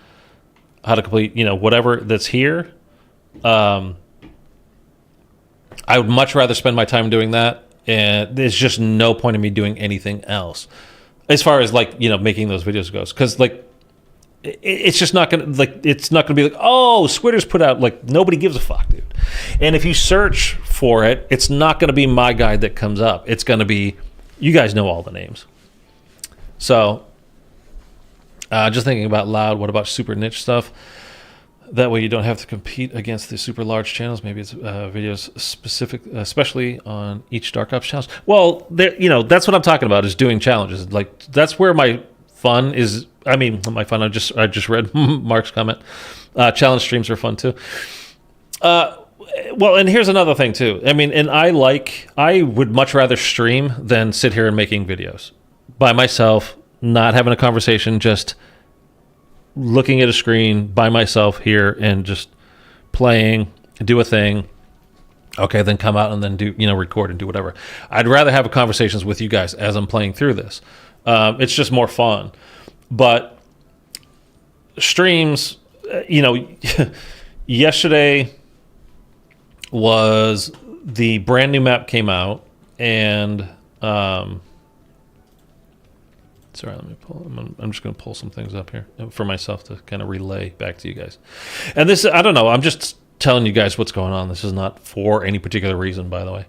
how to complete, whatever that's here. I would much rather spend my time doing that, and there's just no point in me doing anything else as far as like, making those videos goes. Because like, it's just not gonna be like, oh, Squidder's put out, like, nobody gives a fuck, dude. And if you search for it, it's not gonna be my guide that comes up. It's gonna be, you guys know all the names. So just thinking about loud, what about super niche stuff? That way you don't have to compete against the super large channels. Maybe it's videos specific, especially on each Dark Ops challenge. Well, that's what I'm talking about, is doing challenges. Like, that's where my fun is, I mean, my fun. I just read Mark's comment. Challenge streams are fun too. Well, and here's another thing too. I mean, and I would much rather stream than sit here and making videos by myself, not having a conversation, just looking at a screen by myself here and just playing, do a thing. Okay, then come out and then do, record and do whatever. I'd rather have conversations with you guys as I'm playing through this. It's just more fun. But streams, yesterday was the brand new map came out, and sorry, let me pull. I'm just going to pull some things up here for myself to kind of relay back to you guys. And this, I don't know. I'm just telling you guys what's going on. This is not for any particular reason, by the way.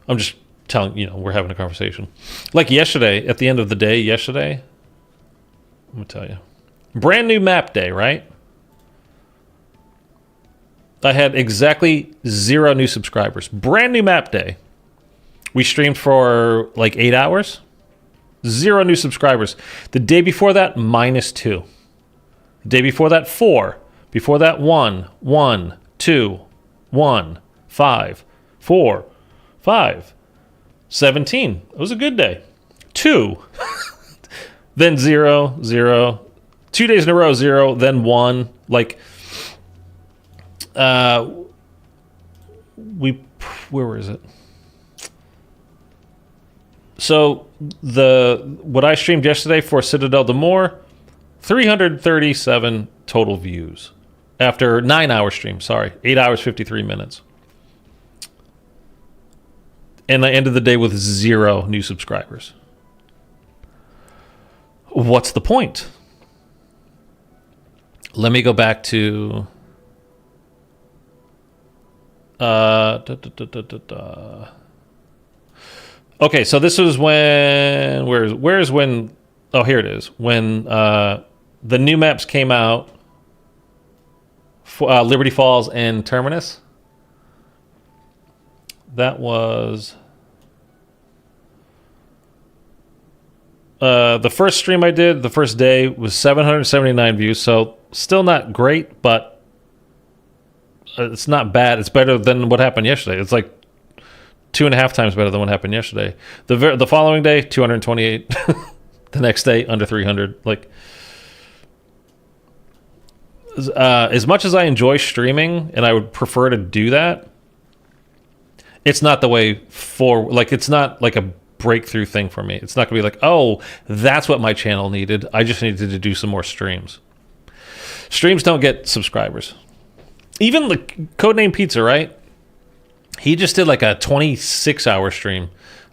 I'm just telling we're having a conversation. Like yesterday, at the end of the day, I'm gonna tell you, brand new map day, right? I had exactly 0 new subscribers. Brand new map day. We streamed for like 8 hours. 0 new subscribers. The day before that, -2. The day before that, 4. Before that, 1, 1, 2, 1, 5, 4, 5, 17. It was a good day. 2. Then 0, 0. 2 days in a row, 0. Then 1. Like, where is it? So what I streamed yesterday for CITADELLE, 337 total views after 9-hour stream. Sorry, 8 hours 53 minutes, and I ended the day with 0 new subscribers. What's the point? Let me go back to. Okay, so this was when. Where's when? Oh, here it is. When the new maps came out, Liberty Falls and Terminus. That was the first stream I did. The first day was 779 views, so still not great, but it's not bad. It's better than what happened yesterday. It's like 2.5 times better than what happened yesterday. The following day, 228. The next day, under 300. Like, as much as I enjoy streaming, and I would prefer to do that, it's not the way forward. Like, it's not like a breakthrough thing for me. It's not gonna be like, oh, that's what my channel needed. I just needed to do some more streams. Streams don't get subscribers. Even the Codename Pizza, right? He just did like a 26-hour stream.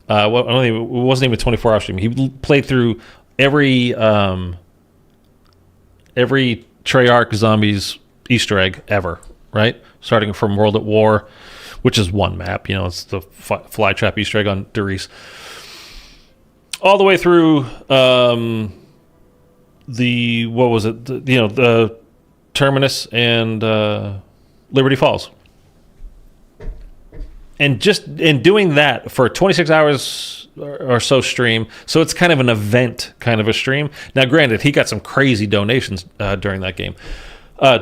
It wasn't even a 24-hour stream. He played through every Treyarch Zombies Easter egg ever, right? Starting from World at War, which is one map. It's the Flytrap Easter egg on Derice. All the way through the Terminus and Liberty Falls. And just in doing that for 26 hours or so stream, so it's kind of an event kind of a stream. Now, granted, he got some crazy donations during that game,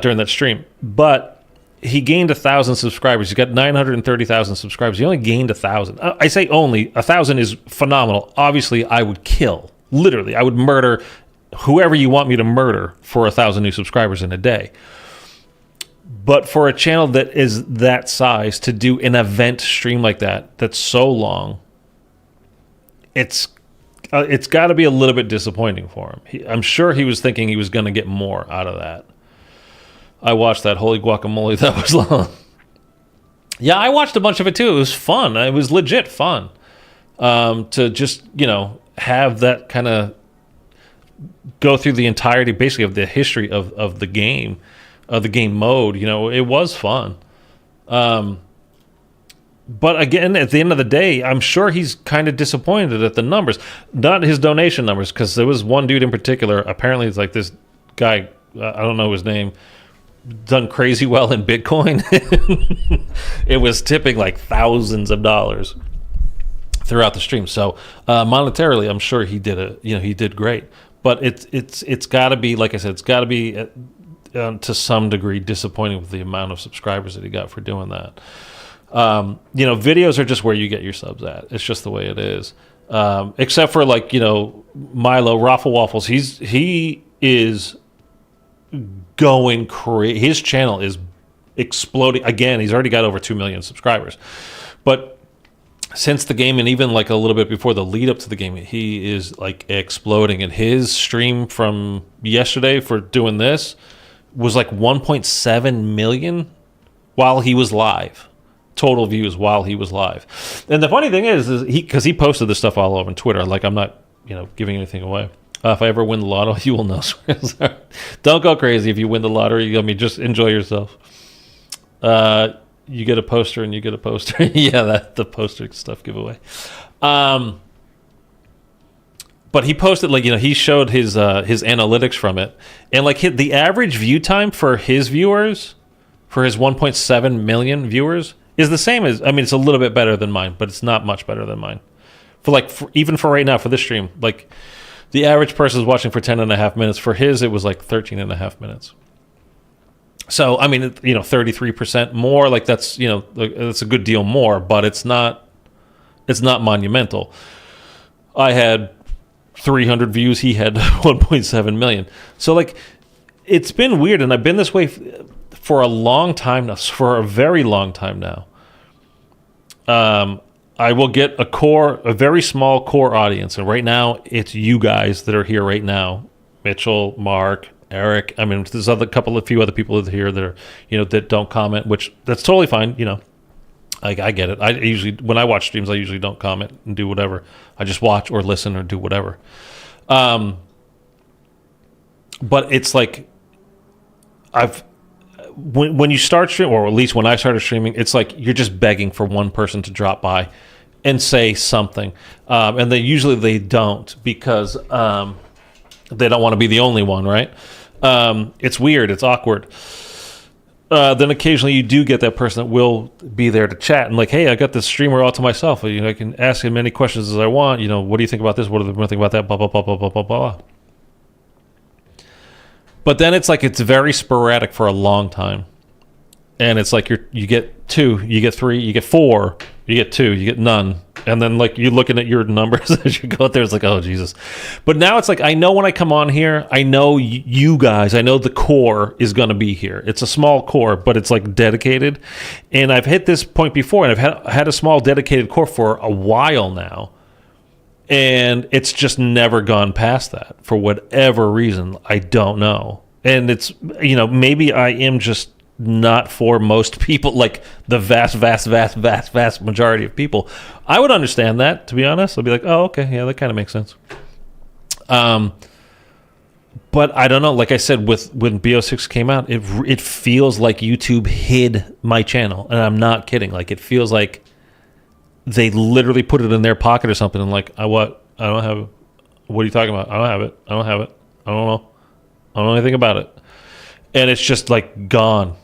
during that stream, but he gained 1,000 subscribers. He got 930,000 subscribers. He only gained 1,000. I say only 1,000 is phenomenal. Obviously, I would kill. Literally, I would murder whoever you want me to murder for 1,000 new subscribers in a day. But for a channel that is that size, to do an event stream like that, that's so long, it's got to be a little bit disappointing for him. I'm sure he was thinking he was going to get more out of that. I watched that. Holy guacamole, that was long. Yeah, I watched a bunch of it too. It was fun. It was legit fun to just, have that kind of go through the entirety, basically, of the history of the game. The game mode, it was fun. But again, at the end of the day, I'm sure he's kind of disappointed at the numbers, not his donation numbers, because there was one dude in particular. Apparently, it's like this guy, I don't know his name, done crazy well in Bitcoin. It was tipping like thousands of dollars throughout the stream. So monetarily, I'm sure he did he did great. but it's got to be, like I said, it's got to be to some degree disappointing with the amount of subscribers that he got for doing that. Videos are just where you get your subs at. It's just the way it is. Except for Milo Raffle Waffles, he is going crazy. His channel is exploding again. He's already got over 2 million subscribers, but since the game and even like a little bit before the lead up to the game, he is like exploding. And his stream from yesterday for doing this was like 1.7 million while he was live. Total views while he was live. And the funny thing is because he posted this stuff all over on Twitter. Like, I'm not giving anything away. If I ever win the lotto, you will know. Don't go crazy if you win the lottery. I mean, just enjoy yourself. You get a poster and you get a poster. Yeah, the poster stuff giveaway. But he posted, he showed his analytics from it. And the average view time for his viewers, for his 1.7 million viewers, is the same as, it's a little bit better than mine, but it's not much better than mine. Even for right now, for this stream, the average person is watching for 10 and a half minutes. For his, it was 13 and a half minutes. So, 33% more, that's a good deal more, but it's not monumental. I had 300 views. He had 1.7 million. So, it's been weird, and I've been this way for a long time now, for a very long time now. I will get a very small core audience, and right now it's you guys that are here right now. Mitchell, Mark, Eric. There's a few other people that are here that are, that don't comment, which that's totally fine. I get it. I usually, when I watch streams, I usually don't comment and do whatever. I just watch or listen or do whatever. But it's when you start streaming, or at least when I started streaming, it's you're just begging for one person to drop by and say something. And they don't, because they don't want to be the only one, right? It's weird. It's awkward. Then occasionally you do get that person that will be there to chat and hey, I got this streamer all to myself. I can ask him many questions as I want. What do you think about this? What do you think about that? Blah, blah, blah, blah, blah, blah, blah. But then it's it's very sporadic for a long time. And it's you get 2, you get 3, you get 4, you get 2, you get none. And then you're looking at your numbers as you go out there. It's oh, Jesus. But now it's I know when I come on here, I know you guys, I know the core is going to be here. It's a small core, but it's dedicated. And I've hit this point before, and I've had a small dedicated core for a while now. And it's just never gone past that for whatever reason. I don't know. And it's, maybe I am just not for most people, the vast majority of people. I would understand that, to be honest. I'd be oh, okay, yeah, that kind of makes sense. But I don't know. Like I said, when BO6 came out, it feels like YouTube hid my channel, and I'm not kidding. It feels like they literally put it in their pocket or something, and I don't have it. What are you talking about? I don't have it. I don't know. I don't know anything about it. And it's just gone.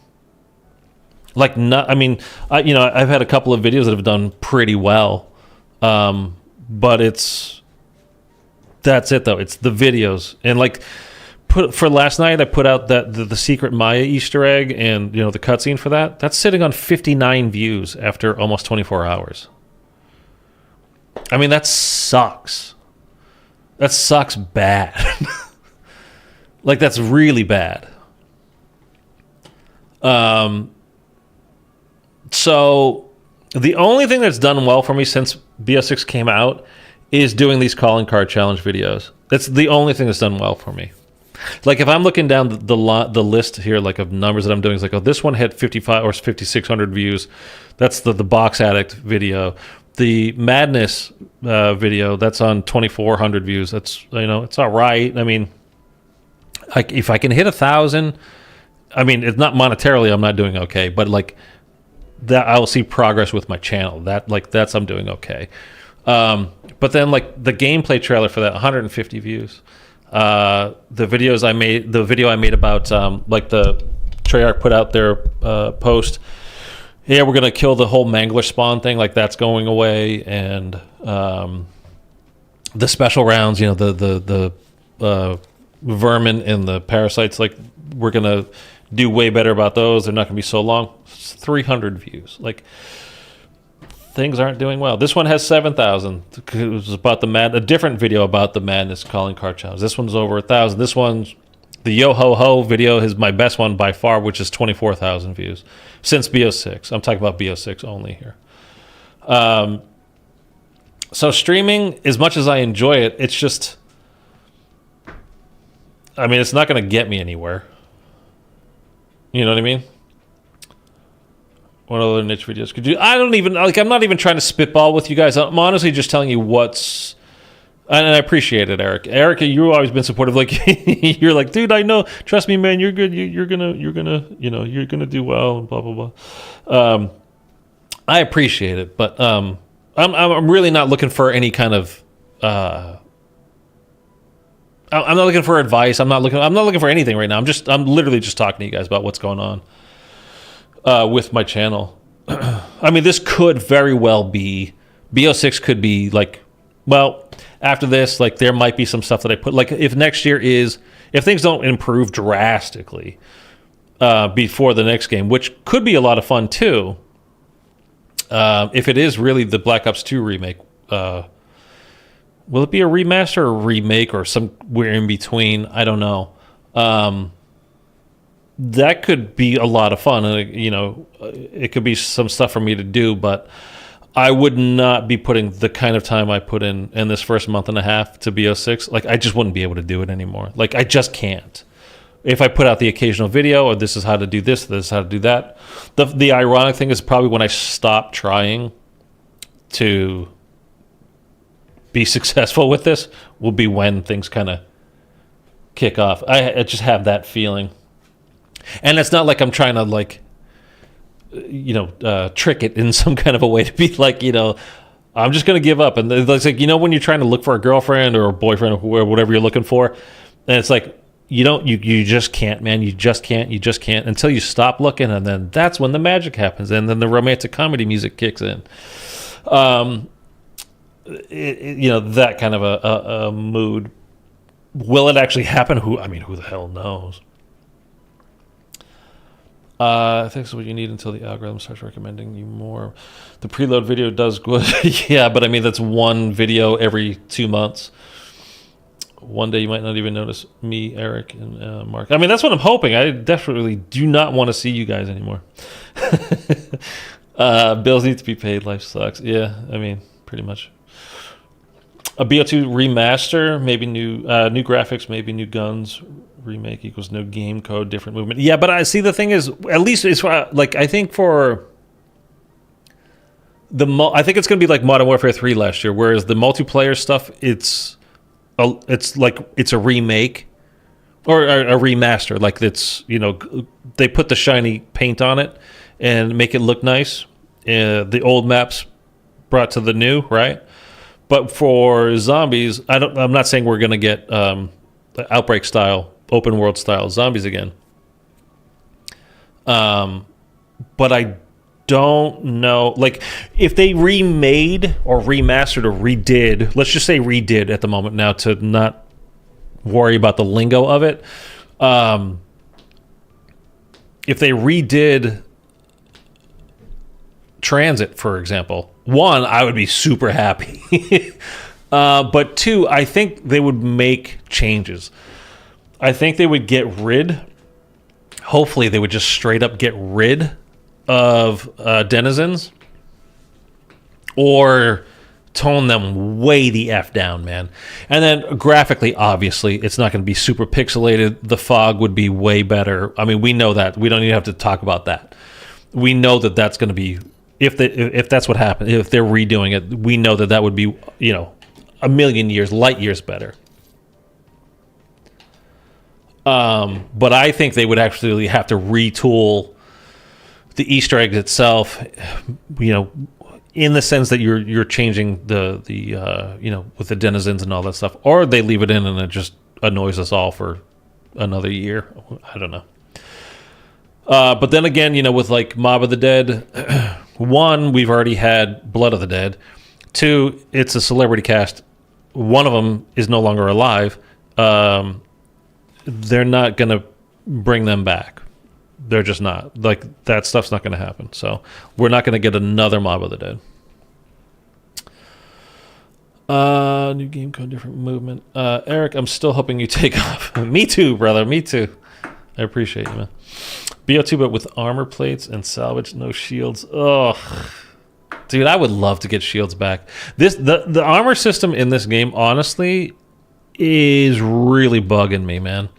I've had a couple of videos that have done pretty well. But that's it though. It's the videos. And for last night, I put out that the secret Maya Easter egg and, the cutscene for that. That's sitting on 59 views after almost 24 hours. That sucks. That sucks bad. That's really bad. So the only thing that's done well for me since BO6 came out is doing these calling card challenge videos. That's the only thing that's done well for me. If I'm looking down the list here, of numbers that I'm doing, it's this one had 55 or 5,600 views. That's the Box Addict video. The Madness video, that's on 2,400 views. That's, it's all right. If I can hit 1,000, it's not monetarily, I'm not doing okay, but that I'll see progress with my channel. That's I'm doing okay. But then the gameplay trailer for that, 150 views. The video I made about the Treyarch put out their post. Yeah, we're gonna kill the whole Mangler spawn thing. That's going away, and the special rounds. The vermin and the parasites, like we're gonna do way better about those. They're not gonna be so long. It's 300 views. Like things aren't doing well. This one has 7,000. It was about a different video about the madness calling card challenge. This one's over 1,000. This one's the yo ho ho video is my best one by far, which is 24,000 views since BO6. I'm talking about BO6 only here. So streaming, as much as I enjoy it, it's just, I mean, it's not going to get me anywhere. You know what I mean? What other niche videos could you? I don't even, like, I'm not even trying to spitball with you guys. I'm honestly just telling you what's, and I appreciate it, Eric. Eric, you've always been supportive. Like, you're like, dude, I know. Trust me, man. You're good. You're gonna, you're gonna do well. And blah blah blah. I appreciate it, but I'm really not looking for any kind of. I'm not looking for advice. I'm not looking for anything right now. I'm literally just talking to you guys about what's going on with my channel. I mean, this could very well be BO6 could be like, well, after this, like there might be some stuff that I put, like if next year if things don't improve drastically before the next game, which could be a lot of fun too. If it is really the Black Ops 2 remake, will it be a remaster or a remake or somewhere in between? I don't know. That could be a lot of fun. It could be some stuff for me to do, but I would not be putting the kind of time I put in this first month and a half to BO6. Like, I just wouldn't be able to do it anymore. Like, I just can't. If I put out the occasional video, or this is how to do this is how to do that. The ironic thing is probably when I stop trying to be successful with this will be when things kind of kick off. I just have that feeling. And it's not like I'm trying to, like, trick it in some kind of a way to be like, I'm just going to give up. And it's like, when you're trying to look for a girlfriend or a boyfriend or whatever you're looking for, and it's like, you just can't, man. You just can't until you stop looking. And then that's when the magic happens. And then the romantic comedy music kicks in. That kind of a mood. Will it actually happen? Who the hell knows? I think it's what you need until the algorithm starts recommending you more. The preload video does good. Yeah, but I mean, that's one video every 2 months. One day you might not even notice me, Eric, and Mark. I mean, that's what I'm hoping. I definitely do not want to see you guys anymore. Bills need to be paid. Life sucks. Yeah, I mean, pretty much. A BO2 remaster, maybe new graphics, maybe new guns. Remake equals no game code, different movement. Yeah, but I see the thing is, at least it's like, I think for I think it's going to be like Modern Warfare 3 last year, whereas the multiplayer stuff, it's like it's a remake or a remaster. Like it's, they put the shiny paint on it and make it look nice. The old maps brought to the new, right? But for zombies, I'm not saying we're going to get Outbreak style, open world style zombies again. But I don't know, like, if they remade or remastered or redid, let's just say redid at the moment now to not worry about the lingo of it. If they redid Transit, for example, one, I would be super happy. But two, I think they would make changes. I think they would get rid, hopefully they would just straight up get rid of denizens or tone them way the F down, man. And then graphically, obviously, it's not going to be super pixelated. The fog would be way better. I mean, we know that. We don't even have to talk about that. We know that that's going to be, if that's what happened, if they're redoing it, we know that would be, a million years, light years better. But I think they would actually have to retool the Easter eggs itself, in the sense that you're changing the with the denizens and all that stuff, or they leave it in and it just annoys us all for another year. I don't know. But then again, with like Mob of the Dead, one, we've already had Blood of the Dead. Two, it's a celebrity cast. One of them is no longer alive. they're not going to bring them back. They're just not. Like, that stuff's not going to happen. So we're not going to get another Mob of the Dead. New game code, different movement. Eric, I'm still hoping you take off. Me too, brother. Me too. I appreciate you, man. BO2, but with armor plates and salvage, no shields. Ugh. Dude, I would love to get shields back. The armor system in this game, honestly, is really bugging me, man.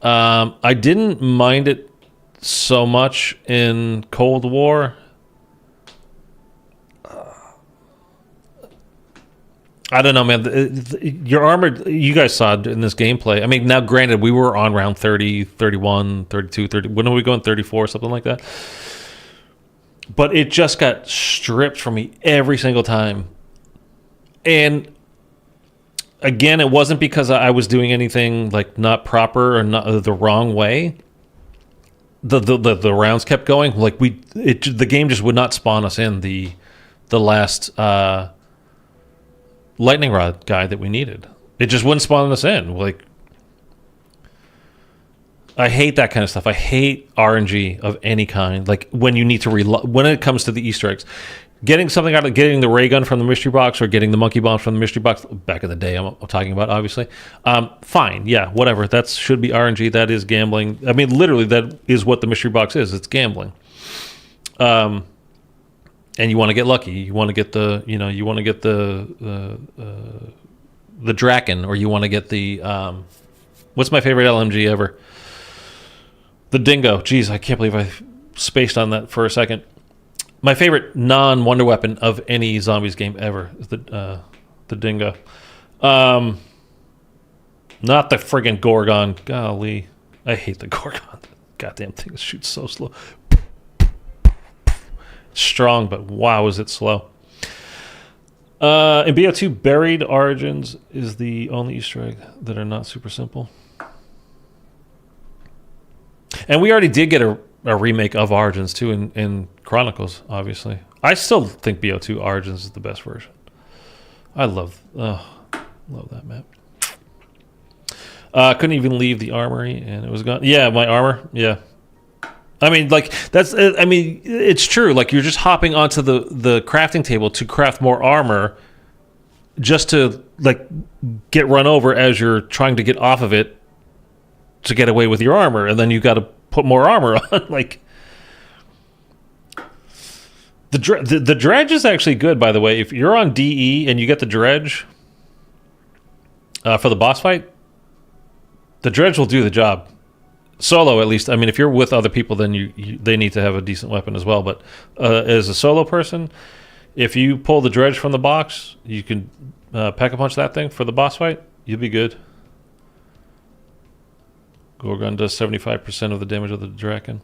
I didn't mind it so much in Cold War. I don't know, man. Your armor, you guys saw it in this gameplay. I mean, now granted, we were on round 30, 31, 32, 30. When are we going? 34, something like that. But it just got stripped from me every single time. And again, it wasn't because I was doing anything like not proper or not the wrong way. The rounds kept going. Like the game just would not spawn us in the last lightning rod guy that we needed. It just wouldn't spawn us in. Like, I hate that kind of stuff. I hate RNG of any kind. Like when you need to when it comes to the Easter eggs, getting something out of getting the ray gun from the mystery box or getting the monkey bomb from the mystery box back in the day. I'm talking about, obviously. Fine, yeah, whatever. That should be RNG. That is gambling. I mean, literally, that is what the mystery box is. It's gambling. And you want to get lucky. You want to get the, you want to get the Draken, or you want to get the, what's my favorite LMG ever? The Dingo. Jeez, I can't believe I spaced on that for a second. My favorite non-wonder weapon of any zombies game ever is the Dingo. Not the friggin' Gorgon. Golly. I hate the Gorgon. Goddamn thing shoots so slow. Strong, but wow, is it slow. In BO2, Buried Origins is the only Easter egg that are not super simple. And we already did get a remake of Origins too in Chronicles, obviously. I still think BO2 Origins is the best version. I love that map. Couldn't even leave the armory and it was gone. Yeah, my armor. Yeah. I mean, like, it's true. Like, you're just hopping onto the crafting table to craft more armor just to, like, get run over as you're trying to get off of it to get away with your armor. And then you got to put more armor on. Like, the dredge is actually good, by the way. If you're on DE and you get the dredge for the boss fight, the dredge will do the job. Solo, at least. I mean, if you're with other people, then they need to have a decent weapon as well. But as a solo person, if you pull the dredge from the box, you can pack-a-punch that thing for the boss fight. You'll be good. Gorgon does 75% of the damage of the Draken.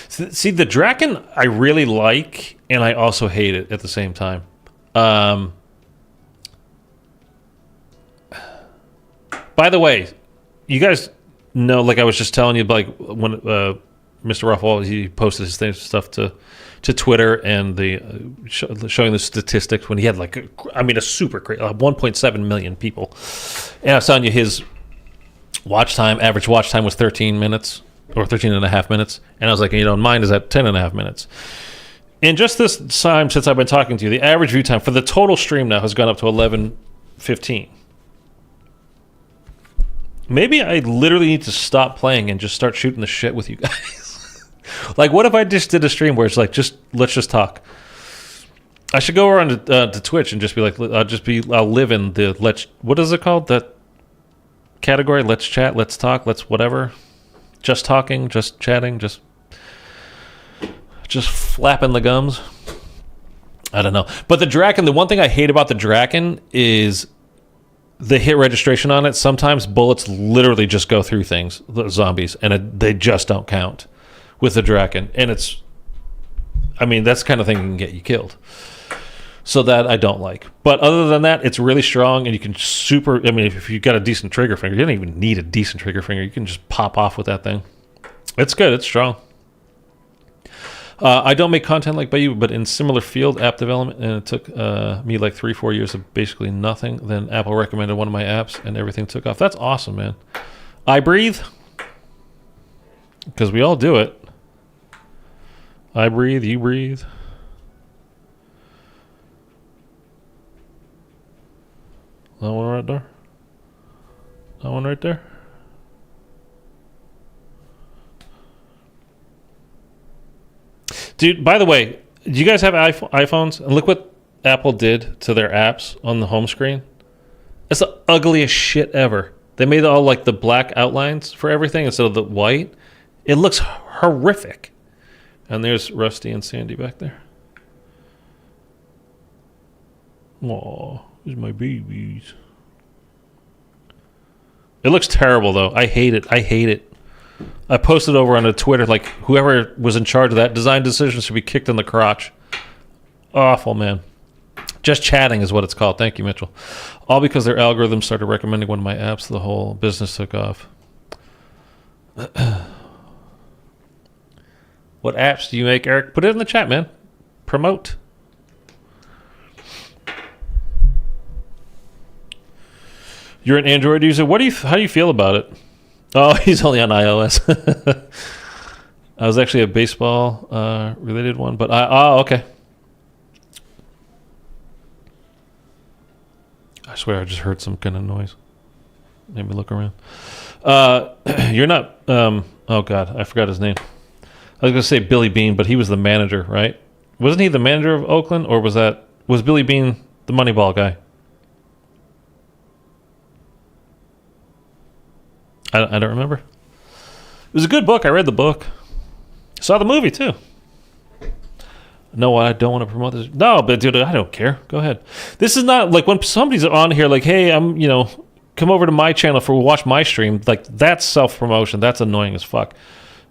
See, the Draken I really like, and I also hate it at the same time. By the way, you guys... No, like I was just telling you, like when Mr. Ruffalo, he posted his stuff to Twitter and showing the statistics when he had a super great 1.7 million people, and I was telling you his average watch time was 13 minutes or 13 and a half minutes, and I was like, mine is at 10 and a half minutes. And just this time since I've been talking to you, the average view time for the total stream now has gone up to 11:15. Maybe I literally need to stop playing and just start shooting the shit with you guys. Like, what if I just did a stream where it's like, let's just talk? I should go around to Twitch and just be like, I'll live in the what is it called? That category? Let's chat, let's talk, let's whatever. Just talking, just chatting, just flapping the gums. I don't know. But the Draken, the one thing I hate about the Draken is the hit registration on it. Sometimes bullets literally just go through things, the zombies, and they just don't count with the Draken. And that's the kind of thing that can get you killed. So that I don't like. But other than that, it's really strong, and you can if you've got a decent trigger finger, you don't even need a decent trigger finger. You can just pop off with that thing. It's good. It's strong. I don't make content like by you, but in similar field, app development, and it took me like 3-4 years of basically nothing. Then Apple recommended one of my apps, and everything took off. That's awesome, man. I breathe, because we all do it. I breathe, you breathe. That one right there. That one right there. Dude, by the way, do you guys have iPhones? And look what Apple did to their apps on the home screen. It's the ugliest shit ever. They made all like the black outlines for everything instead of the white. It looks horrific. And there's Rusty and Sandy back there. Aw, these are my babies. It looks terrible, though. I hate it. I hate it. I posted over on Twitter, like, whoever was in charge of that design decision should be kicked in the crotch. Awful, man. Just chatting is what it's called. Thank you, Mitchell. All because their algorithm started recommending one of my apps. The whole business took off. What apps do you make, Eric? Put it in the chat, man. Promote. You're an Android user. How do you feel about it? Oh, he's only on iOS. I was actually a baseball related one, but okay. I swear I just heard some kind of noise. Made me look around. You're not. Oh God, I forgot his name. I was gonna say Billy Bean, but he was the manager, right? Wasn't he the manager of Oakland, or was Billy Bean the Moneyball guy? I don't remember. It was a good book. I read the book. Saw the movie too. No, I don't want to promote this. No, but dude, I don't care. Go ahead. This is not like when somebody's on here like, hey, come over to my channel watch my stream. Like, that's self-promotion. That's annoying as fuck.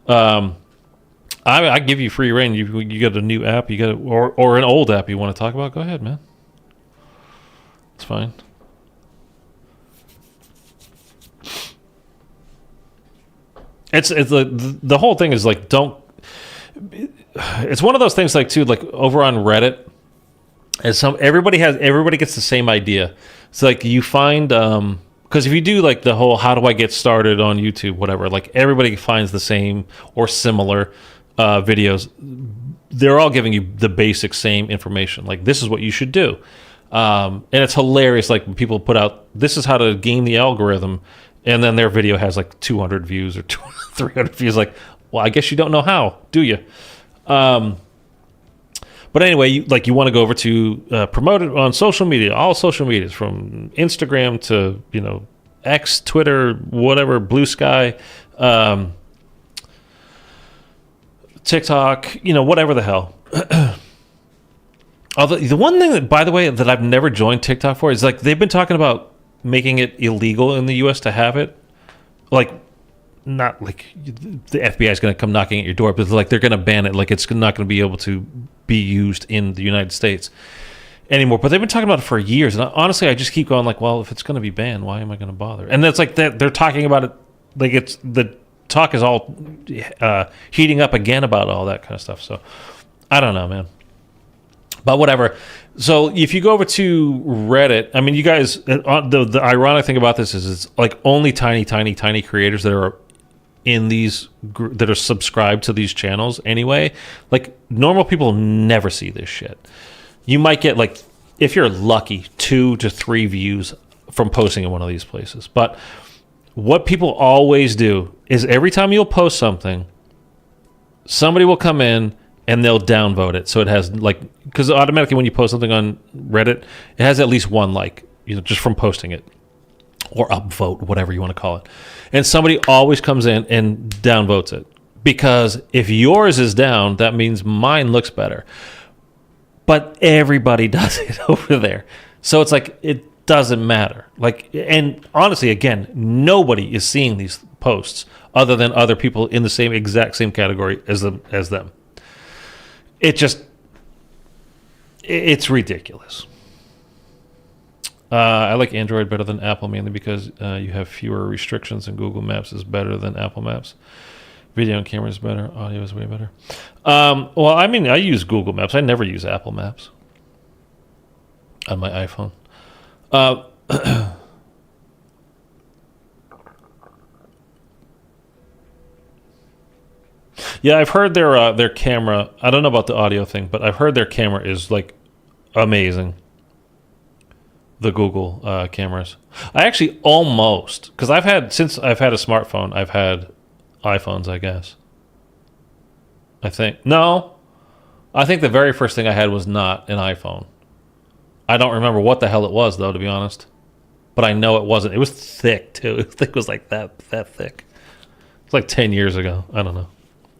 I give you free reign. You got a new app, or an old app you want to talk about, go ahead, man. It's fine. It's the whole thing is like, don't. It's one of those things like too, like over on Reddit, everybody gets the same idea. It's like you find because if you do like the whole how do I get started on YouTube, whatever, like everybody finds the same or similar videos. They're all giving you the basic same information. Like, this is what you should do, and it's hilarious. Like, when people put out, this is how to game the algorithm. And then their video has like 200 views or 300 views. Like, well, I guess you don't know how, do you? But anyway, you want to go over to promote it on social media, all social medias, from Instagram to X, Twitter, whatever, Blue Sky, TikTok, whatever the hell. Although the one thing that, by the way, that I've never joined TikTok for is like they've been talking about making it illegal in the U.S. to have it. Like, not like the FBI is going to come knocking at your door, but like they're going to ban it. Like, it's not going to be able to be used in the United States anymore. But they've been talking about it for years. And honestly, I just keep going like, well, if it's going to be banned, why am I going to bother? And that's like they're talking about it. Like, the talk is all heating up again about all that kind of stuff. So I don't know, man. But whatever. So if you go over to Reddit, I mean, you guys, the ironic thing about this is it's like only tiny creators that are in these, that are subscribed to these channels anyway. Like, normal people never see this shit. You might get, like, if you're lucky, 2 to 3 views from posting in one of these places. But what people always do is every time you'll post something, somebody will come in and they'll downvote it. So it has, like, because automatically when you post something on Reddit, it has at least one like, just from posting it, or upvote, whatever you want to call it. And somebody always comes in and downvotes it, because if yours is down, that means mine looks better. But everybody does it over there. So it's like, it doesn't matter. Like, and honestly, again, nobody is seeing these posts other than other people in the exact same category as them. It's ridiculous. I like Android better than Apple, mainly because you have fewer restrictions, and Google Maps is better than Apple Maps. Video and camera is better. Audio is way better. Well, I mean, I use Google Maps. I never use Apple Maps on my iPhone. Yeah, I've heard their camera. I don't know about the audio thing, but I've heard their camera is like amazing. The Google cameras. I actually almost, because since I've had a smartphone, I've had iPhones, I guess. I think the very first thing I had was not an iPhone. I don't remember what the hell it was though, to be honest. But I know it wasn't. It was thick too. It was like that thick. It's like 10 years ago. I don't know.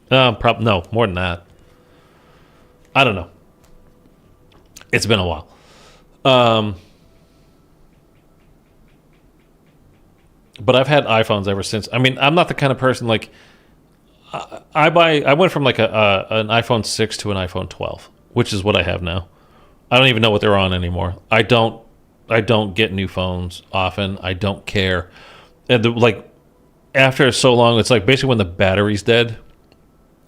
No, more than that. I don't know. It's been a while. But I've had iPhones ever since. I mean, I'm not the kind of person like I went from like an iPhone 6 to an iPhone 12, which is what I have now. I don't even know what they're on anymore. I don't get new phones often. I don't care. And like after so long, it's like basically when the battery's dead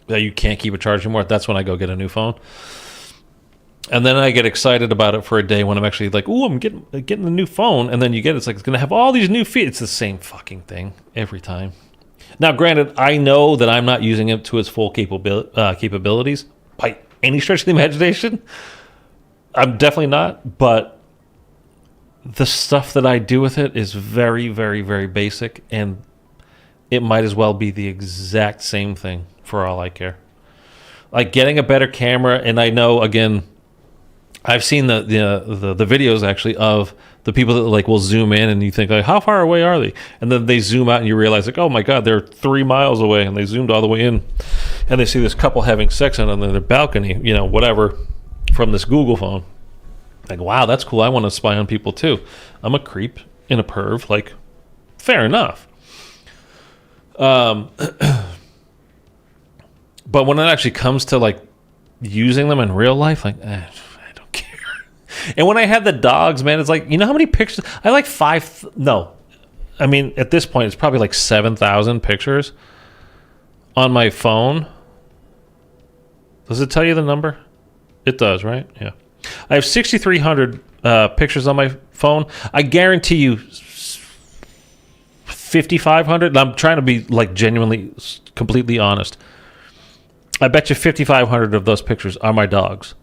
that you can't keep it charged anymore. That's when I go get a new phone. And then I get excited about it for a day when I'm actually like, "Ooh, I'm getting a new phone." And then you get it's like it's gonna have all these new features. It's the same fucking thing every time. Now, granted, I know that I'm not using it to its full capabilities by any stretch of the imagination. I'm definitely not, but the stuff that I do with it is very, very, very basic, and it might as well be the exact same thing for all I care. Like getting a better camera, and I know again. I've seen the videos actually of the people that like will zoom in and you think like how far away are they, and then they zoom out and you realize like, oh my god, they're 3 miles away, and they zoomed all the way in and they see this couple having sex on their balcony, whatever, from this Google phone. Like, wow, that's cool. I want to spy on people too. I'm a creep and a perv, like fair enough. But when it actually comes to like using them in real life, like and when I had the dogs, man, it's like, you know how many pictures? I like I mean, at this point, it's probably like 7,000 pictures on my phone. Does it tell you the number? It does, right? Yeah. I have 6,300 pictures on my phone. I guarantee you 5,500. I'm trying to be like genuinely, completely honest. I bet you 5,500 of those pictures are my dogs.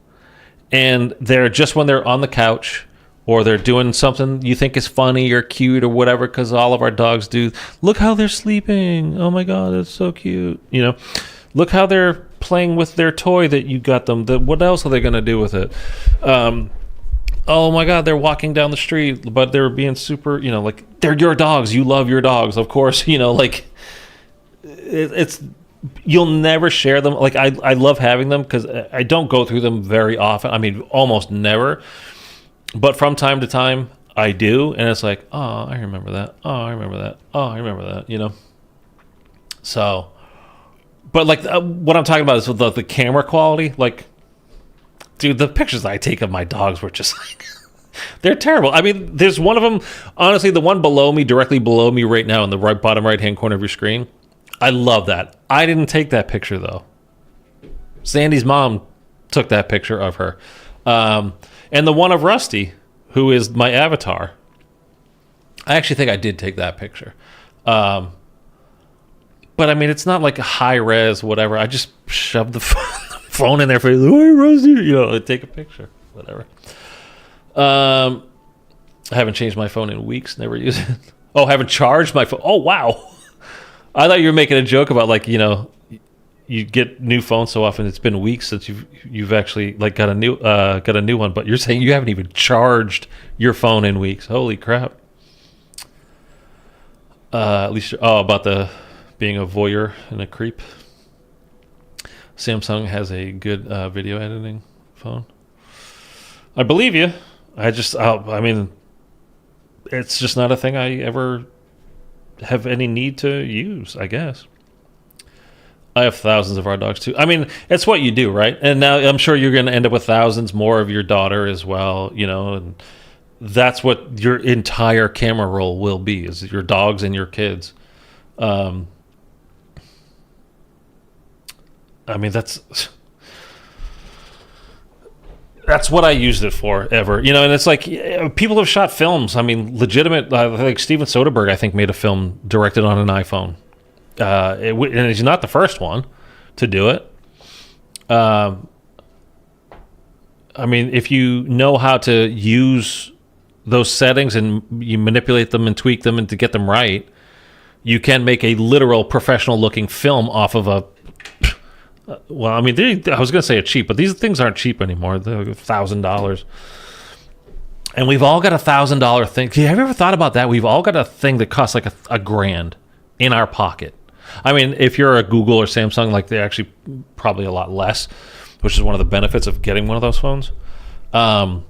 And they're just when they're on the couch or they're doing something you think is funny or cute or whatever, because all of our dogs do. Look how they're sleeping. Oh my god, that's so cute. Look how they're playing with their toy that you got them. What else are they going to do with it? Oh my god, they're walking down the street, but they're being super, like they're your dogs. You love your dogs, of course. Like it's. You'll never share them. Like I love having them because I don't go through them very often. I mean, almost never. But from time to time, I do, and it's like, oh, I remember that. Oh, I remember that. Oh, I remember that. So, but like what I'm talking about is with the camera quality. Like, dude, the pictures I take of my dogs were just like, they're terrible. I mean, there's one of them. Honestly, the one directly below me right now in the right bottom right hand corner of your screen. I love that. I didn't take that picture, though. Sandy's mom took that picture of her. And the one of Rusty, who is my avatar, I actually think I did take that picture. But, I mean, it's not like a high-res, whatever. I just shoved the phone in there for, oh, Rusty, take a picture, whatever. I haven't changed my phone in weeks, never use it. Oh, haven't charged my phone. Oh, wow. I thought you were making a joke about like, you get new phones so often. It's been weeks since you've actually like got a new one, but you're saying you haven't even charged your phone in weeks. Holy crap! At least about the being a voyeur and a creep. Samsung has a good video editing phone. I believe you. I mean, it's just not a thing I ever have any need to use, I guess. I have thousands of our dogs too. I mean, it's what you do, right? And now I'm sure you're going to end up with thousands more of your daughter as well, and that's what your entire camera roll will be, is your dogs and your kids. I mean, that's what I used it for ever, you know. And it's like people have shot films. I mean, legitimate. Like Steven Soderbergh, I think, made a film directed on an iPhone. And he's not the first one to do it. I mean, if you know how to use those settings and you manipulate them and tweak them and to get them right, you can make a literal professional-looking film off of a. Well, I mean, I was going to say it's cheap, but these things aren't cheap anymore. They're $1,000. And we've all got $1,000 thing. Have you ever thought about that? We've all got a thing that costs like a grand in our pocket. I mean, if you're a Google or Samsung, like they're actually probably a lot less, which is one of the benefits of getting one of those phones. But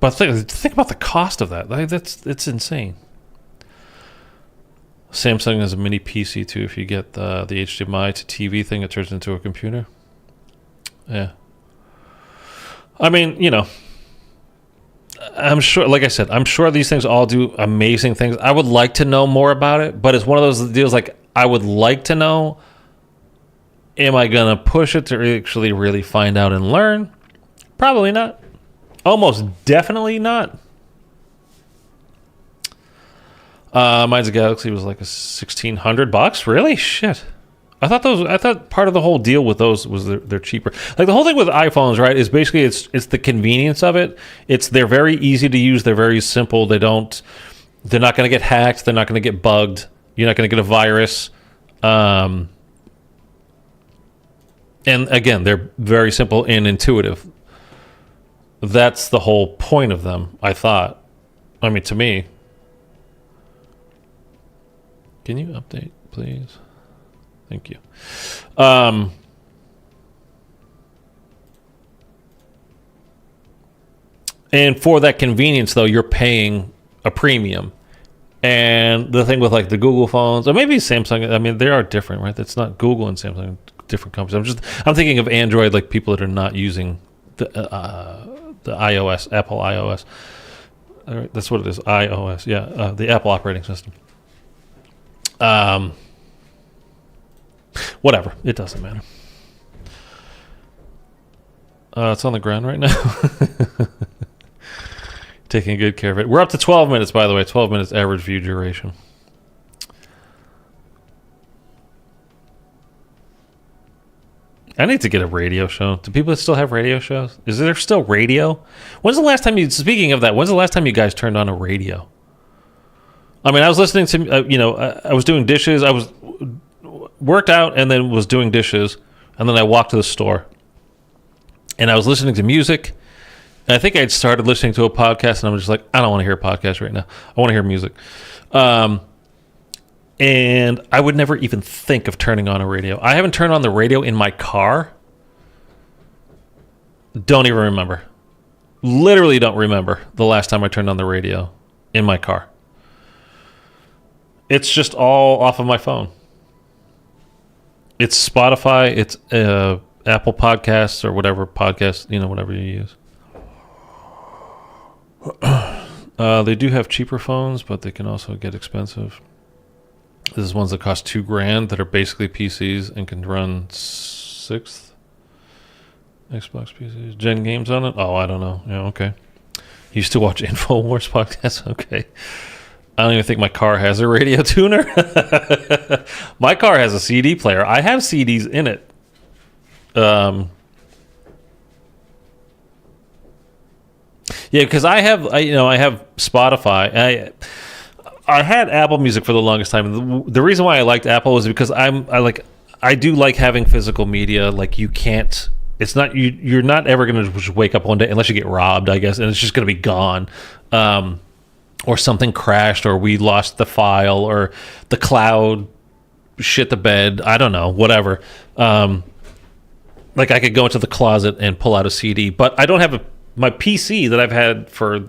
think about the cost of that. Like, it's insane. Samsung has a mini PC too. If you get the HDMI to TV thing, it turns into a computer. Yeah. I mean, you know, I'm sure, like I said, I'm sure these things all do amazing things. I would like to know more about it, but it's one of those deals like I would like to know. Am I going to push it to actually really find out and learn? Probably not. Almost definitely not. Minds of Galaxy was like $1,600. Really? Shit. I thought part of the whole deal with those was they're cheaper. Like the whole thing with iPhones, right, is basically it's the convenience of it. They're very easy to use. They're very simple. They're not going to get hacked. They're not going to get bugged. You're not going to get a virus. And again, they're very simple and intuitive. That's the whole point of them, I thought. I mean, to me. Can you update, please? Thank you. And for that convenience, though, you're paying a premium. And the thing with like the Google phones, or maybe Samsung, I mean, they are different, right? It's not Google and Samsung, different companies. I'm thinking of Android, like people that are not using the iOS, Apple iOS. That's what it is, iOS. Yeah, the Apple operating system. Whatever, it doesn't matter. It's on the ground right now. Taking good care of it. We're up to 12 minutes, by the way. 12 minutes average view duration. I need to get a radio show. Do people still have radio shows? Is there still radio? When's the last time speaking of that, when's the last time you guys turned on a radio? I mean, I was listening to, I was doing dishes. I was worked out and then was doing dishes. And then I walked to the store. And I was listening to music. And I think I'd started listening to a podcast. And I'm just like, I don't want to hear a podcast right now. I want to hear music. And I would never even think of turning on a radio. I haven't turned on the radio in my car. Don't even remember. Literally don't remember the last time I turned on the radio in my car. It's just all off of my phone. It's Spotify, it's Apple Podcasts or whatever podcast, whatever you use. They do have cheaper phones, but they can also get expensive. This is ones that cost $2,000 that are basically PCs and can run 6th Xbox PCs. Gen games on it? Oh, I don't know. Yeah, okay. Used to watch InfoWars podcasts? Okay. I don't even think my car has a radio tuner. My car has a CD player. I have CDs in it. Yeah, because I have Spotify. I had Apple Music for the longest time. The reason why I liked Apple is because I do like having physical media. Like you can't. It's not you're not ever going to just wake up one day unless you get robbed, I guess, and it's just going to be gone. Or something crashed, or we lost the file, or the cloud shit the bed. I don't know, whatever. Like I could go into the closet and pull out a CD, but I don't have my PC that I've had for,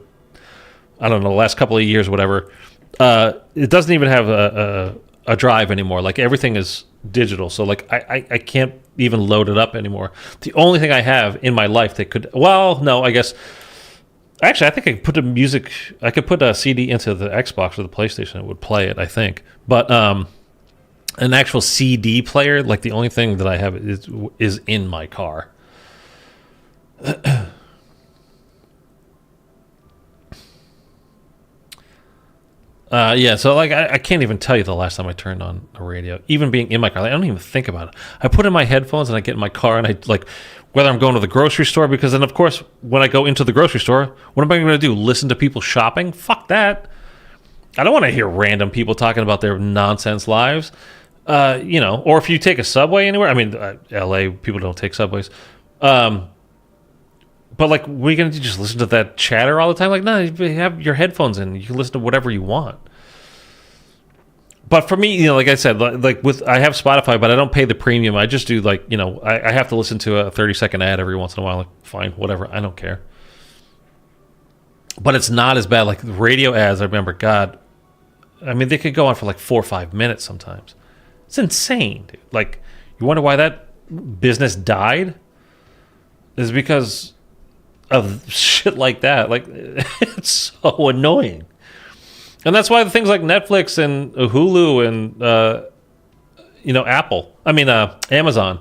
I don't know, the last couple of years, whatever. It doesn't even have a drive anymore. Like everything is digital, so like I can't even load it up anymore. The only thing I have in my life that could, well, no, I guess. Actually, I think I could put a CD into the Xbox or the PlayStation. It would play it, I think. But an actual CD player, like the only thing that I have is in my car. Yeah, so like I can't even tell you the last time I turned on a radio, even being in my car. Like, I don't even think about it. I put in my headphones and I get in my car and I like, whether I'm going to the grocery store, because then of course when I go into the grocery store, what am I going to do? Listen to people shopping? Fuck that. I don't want to hear random people talking about their nonsense lives. Or if you take a subway anywhere. I mean, LA people don't take subways. But like, we're going to just listen to that chatter all the time? Like, no, you have your headphones in. You can listen to whatever you want. But for me, like I said, I have Spotify, but I don't pay the premium. I just do I have to listen to a 30-second ad every once in a while. Like, fine, whatever. I don't care. But it's not as bad. Like radio ads, I remember, God, I mean, they could go on for like 4 or 5 minutes sometimes. It's insane, dude. Like, you wonder why that business died? Is because of shit like that. Like, it's so annoying. And that's why the things like Netflix and Hulu and Amazon,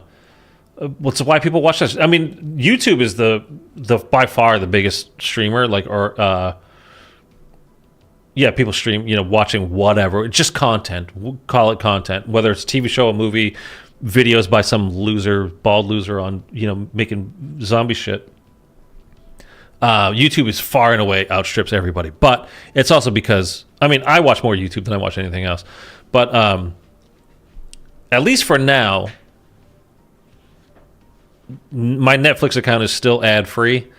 what's why people watch this. I mean, YouTube is the by far the biggest streamer, people stream, watching whatever. It's just content. We'll call it content, whether it's a TV show, a movie, videos by some bald loser on, making zombie shit. YouTube is far and away outstrips everybody, but it's also because, I watch more YouTube than I watch anything else. But at least for now, my Netflix account is still ad-free.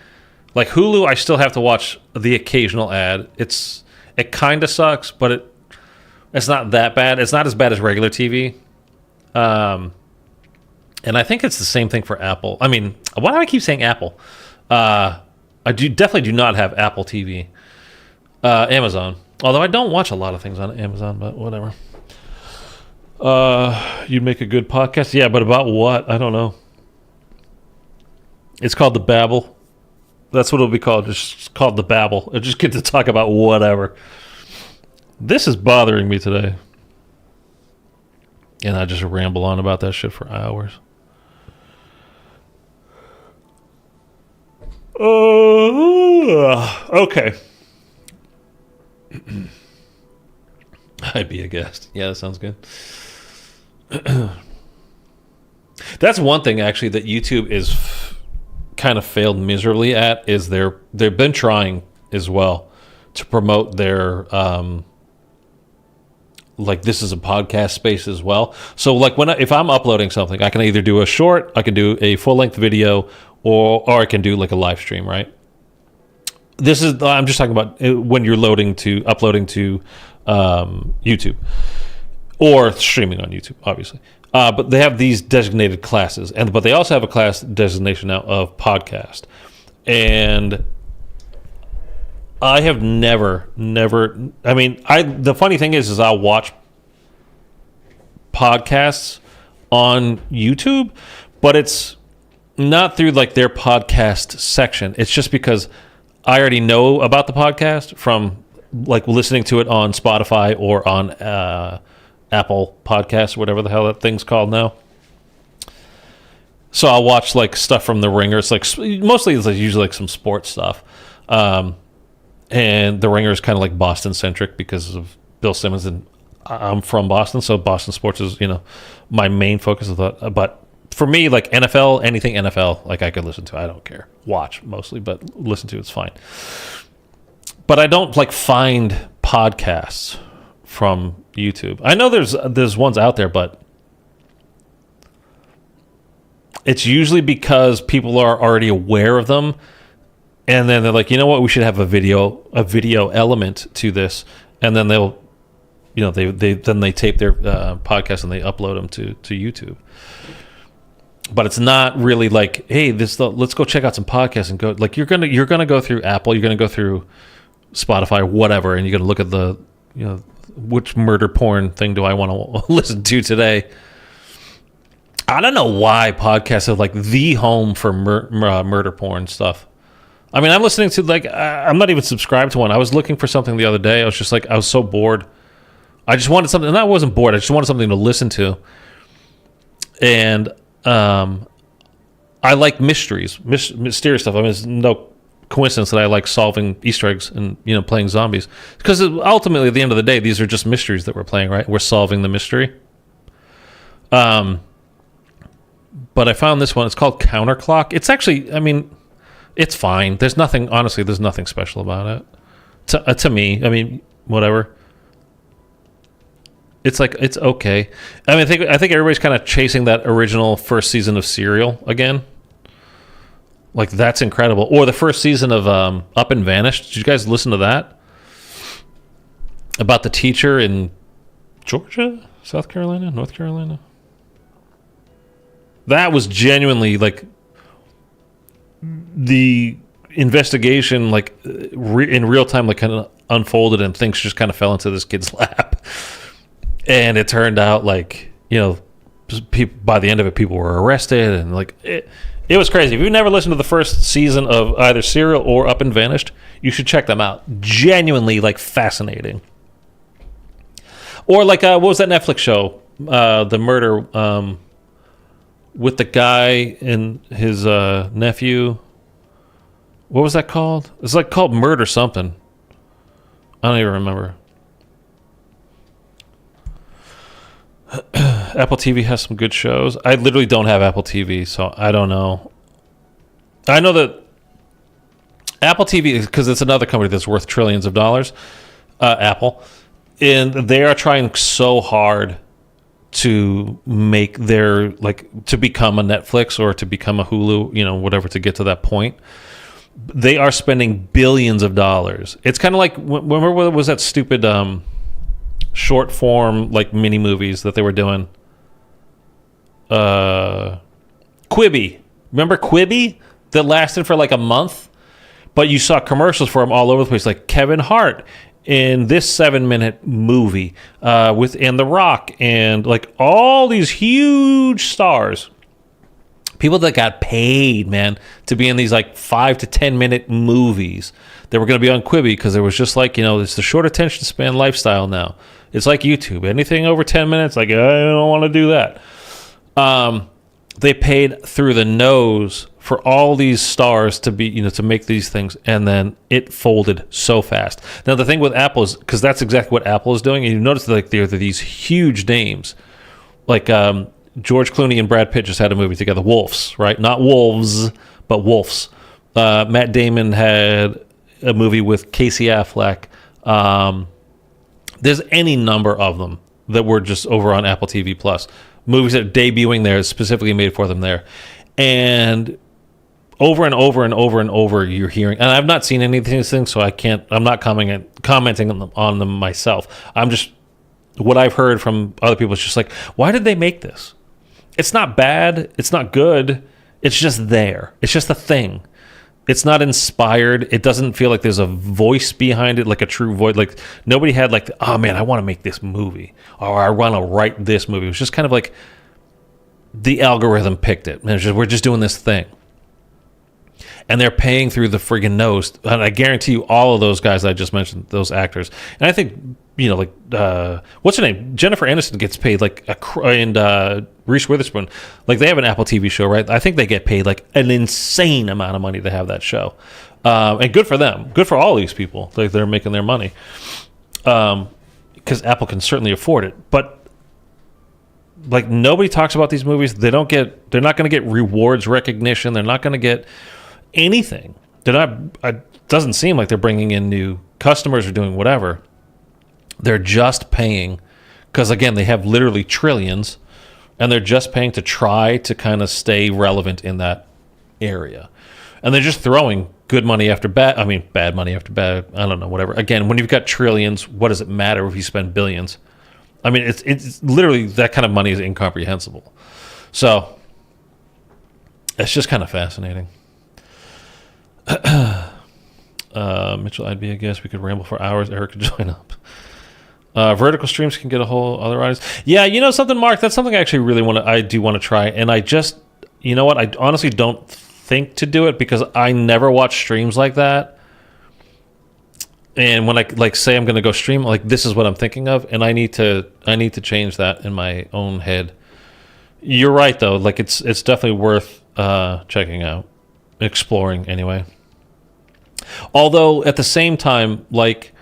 Like Hulu, I still have to watch the occasional ad. It kind of sucks, but it's not that bad. It's not as bad as regular TV. And I think it's the same thing for Apple. I mean, why do I keep saying Apple? I definitely do not have Apple TV. Amazon. Although I don't watch a lot of things on Amazon, but whatever. You'd make a good podcast? Yeah, but about what? I don't know. It's called The Babble. That's what it'll be called. Just called The Babble. I just get to talk about whatever. This is bothering me today. And I just ramble on about that shit for hours. Okay. I'd be a guest. Yeah, that sounds good. That's one thing, actually, that YouTube is kind of failed miserably at, is they've been trying as well to promote their this is a podcast space as well. So like if I'm uploading something, I can either do a short, I can do a full-length video, or I can do like a live stream, right? I'm just talking about when you're uploading to YouTube or streaming on YouTube, obviously. But they have these designated classes, but they also have a class designation now of podcast. And I have never. The funny thing is I'll watch podcasts on YouTube, but it's not through like their podcast section. It's just because I already know about the podcast from like listening to it on Spotify or on Apple Podcasts, whatever the hell that thing's called now. So I'll watch like stuff from The Ringer. It's like mostly it's like usually like some sports stuff. And The Ringer is kind of like Boston centric because of Bill Simmons, and I'm from Boston, so Boston sports is my main focus of that. But for me, like NFL, anything NFL, like I could listen to. I don't care. Watch mostly, but listen to it's fine. But I don't like find podcasts from YouTube. I know there's ones out there, but it's usually because people are already aware of them, and then they're like, you know what, we should have a video element to this, and then they'll, they tape their podcast and they upload them to YouTube. But it's not really like, hey, let's go check out some podcasts and go. Like you're gonna go through Apple, you're gonna go through Spotify or whatever, and you're gonna look at the which murder porn thing do I want to listen to today. I don't know why podcasts are like the home for murder porn stuff. I mean, I'm listening to I'm not even subscribed to one. I was looking for something the other day. I was just like, I was so bored. I just wanted something, and I wasn't bored. I just wanted something to listen to. And I like mysteries, mysterious stuff. I mean, it's no coincidence that I like solving Easter eggs and, you know, playing zombies. Because ultimately, at the end of the day, these are just mysteries that we're playing, right? We're solving the mystery. But I found this one. It's called Counterclock. It's actually, I mean, it's fine. There's nothing, honestly, there's nothing special about it. To me, I mean, whatever. It's like, it's okay. I mean, I think everybody's kind of chasing that original first season of Serial again. Like, that's incredible. Or the first season of Up and Vanished. Did you guys listen to that? About the teacher in Georgia? South Carolina? North Carolina? That was genuinely, like, the investigation, like, in real time, like, kind of unfolded, and things just kind of fell into this kid's lap. And it turned out, like, you know, by the end of it, people were arrested, and, like, it was crazy. If you've never listened to the first season of either Serial or Up and Vanished, you should check them out. Genuinely, like, fascinating. Or, like, what was that Netflix show? The murder with the guy and his nephew. What was that called? It's like called Murder something. I don't even remember. Apple TV has some good shows. I literally don't have Apple TV, so I don't know. I know that Apple TV, because it's another company that's worth trillions of dollars, Apple, and they are trying so hard to make their, like, to become a Netflix or to become a Hulu, you know, whatever, to get to that point. They are spending billions of dollars. It's kind of like, remember what was that stupid short form, like, mini movies that they were doing? Quibi. Remember Quibi? That lasted for like a month, but you saw commercials for them all over the place, like Kevin Hart in this 7-minute movie with The Rock, and like all these huge stars, people that got paid, man, to be in these like 5 to 10 minute movies that were going to be on Quibi, because there was just like, you know, it's the short attention span lifestyle now. It's like YouTube. Anything over 10 minutes, like, I don't want to do that. They paid through the nose for all these stars to be, you know, to make these things, and then it folded so fast. Now, the thing with Apple is, because that's exactly what Apple is doing, and you notice that, like, there are these huge names, like George Clooney and Brad Pitt just had a movie together, Wolves, right? Not Wolves, but Wolves. Matt Damon had a movie with Casey Affleck. There's any number of them that were just over on Apple TV Plus. Movies that are debuting there, specifically made for them there. And over and over and over and over, you're hearing, and I've not seen any of these things, so I'm not commenting on them myself. I'm just, what I've heard from other people is just like, why did they make this? It's not bad. It's not good. It's just there. It's just a thing. It's not inspired. It doesn't feel like there's a voice behind it, like a true voice. Like, nobody had like, oh man, I want to make this movie, or I want to write this movie. It was just kind of like the algorithm picked it. And we're just doing this thing. And they're paying through the friggin' nose. And I guarantee you, all of those guys I just mentioned, those actors. And I think, you know, like, what's her name? Jennifer Aniston gets paid like and Reese Witherspoon, like, they have an Apple TV show, right? I think they get paid like an insane amount of money to have that show. And good for them. Good for all these people. Like, they're making their money. Because Apple can certainly afford it. But, like, nobody talks about these movies. They're not going to get rewards recognition. They're not going to get anything. It doesn't seem like they're bringing in new customers or doing whatever. They're just paying because, again, they have literally trillions, and they're just paying to try to kind of stay relevant in that area. And they're just throwing good money after bad. I mean, bad money after bad. I don't know, whatever. Again, when you've got trillions, what does it matter if you spend billions? I mean, it's literally, that kind of money is incomprehensible. So it's just kind of fascinating. Mitchell, I'd be a guest. We could ramble for hours. Eric could join up. Vertical streams can get a whole other audience. Yeah, you know something, Mark? That's something I actually really I do want to try. And I just, you know what? I honestly don't think to do it because I never watch streams like that. And when I like say I'm going to go stream, like this is what I'm thinking of, and I need to change that in my own head. You're right though. Like it's definitely worth checking out, exploring anyway. Although at the same time, like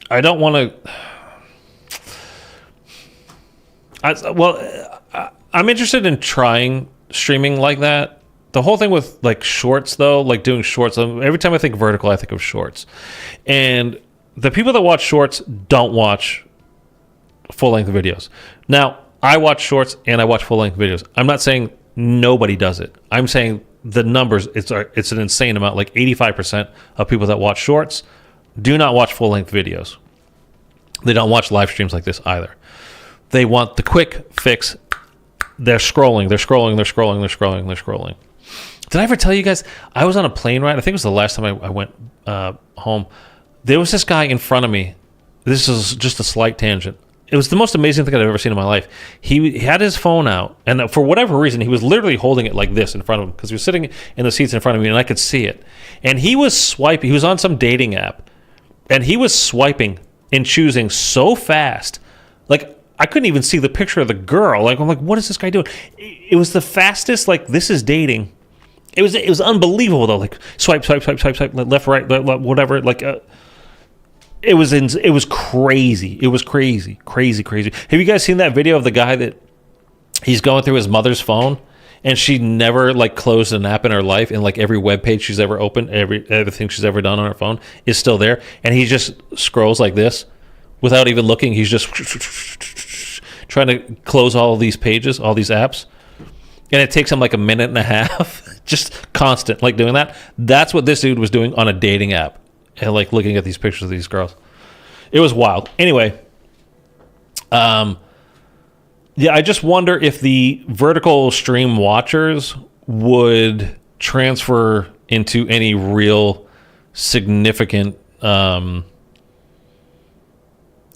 I don't want to. I'm interested in trying streaming like that. The whole thing with like shorts though, like doing shorts, every time I think vertical, I think of shorts. And the people that watch shorts don't watch full-length videos. Now, I watch shorts and I watch full-length videos. I'm not saying nobody does it. I'm saying the numbers, it's an insane amount. Like 85% of people that watch shorts do not watch full-length videos. They don't watch live streams like this either. They want the quick fix. They're scrolling. Did I ever tell you guys, I was on a plane ride, I think it was the last time I went home. There was this guy in front of me. This is just a slight tangent. It was the most amazing thing I've ever seen in my life. He had his phone out, and for whatever reason, he was literally holding it like this in front of him, because he was sitting in the seats in front of me, and I could see it. And he was swiping. He was on some dating app, and he was swiping and choosing so fast. Like, I couldn't even see the picture of the girl. Like, I'm like, what is this guy doing? It was the fastest, like, this is dating. It was unbelievable though. Like swipe, left, right, whatever. Like it was crazy. It was crazy. Have you guys seen that video of the guy that he's going through his mother's phone, and she never like closed an app in her life, and like every web page she's ever opened, everything she's ever done on her phone is still there, and he just scrolls like this without even looking. He's just trying to close all of these pages, all these apps. And it takes him like a minute and a half, just constant, like doing that. That's what this dude was doing on a dating app, and like looking at these pictures of these girls. It was wild. Anyway, yeah, I just wonder if the vertical stream watchers would transfer into any real significant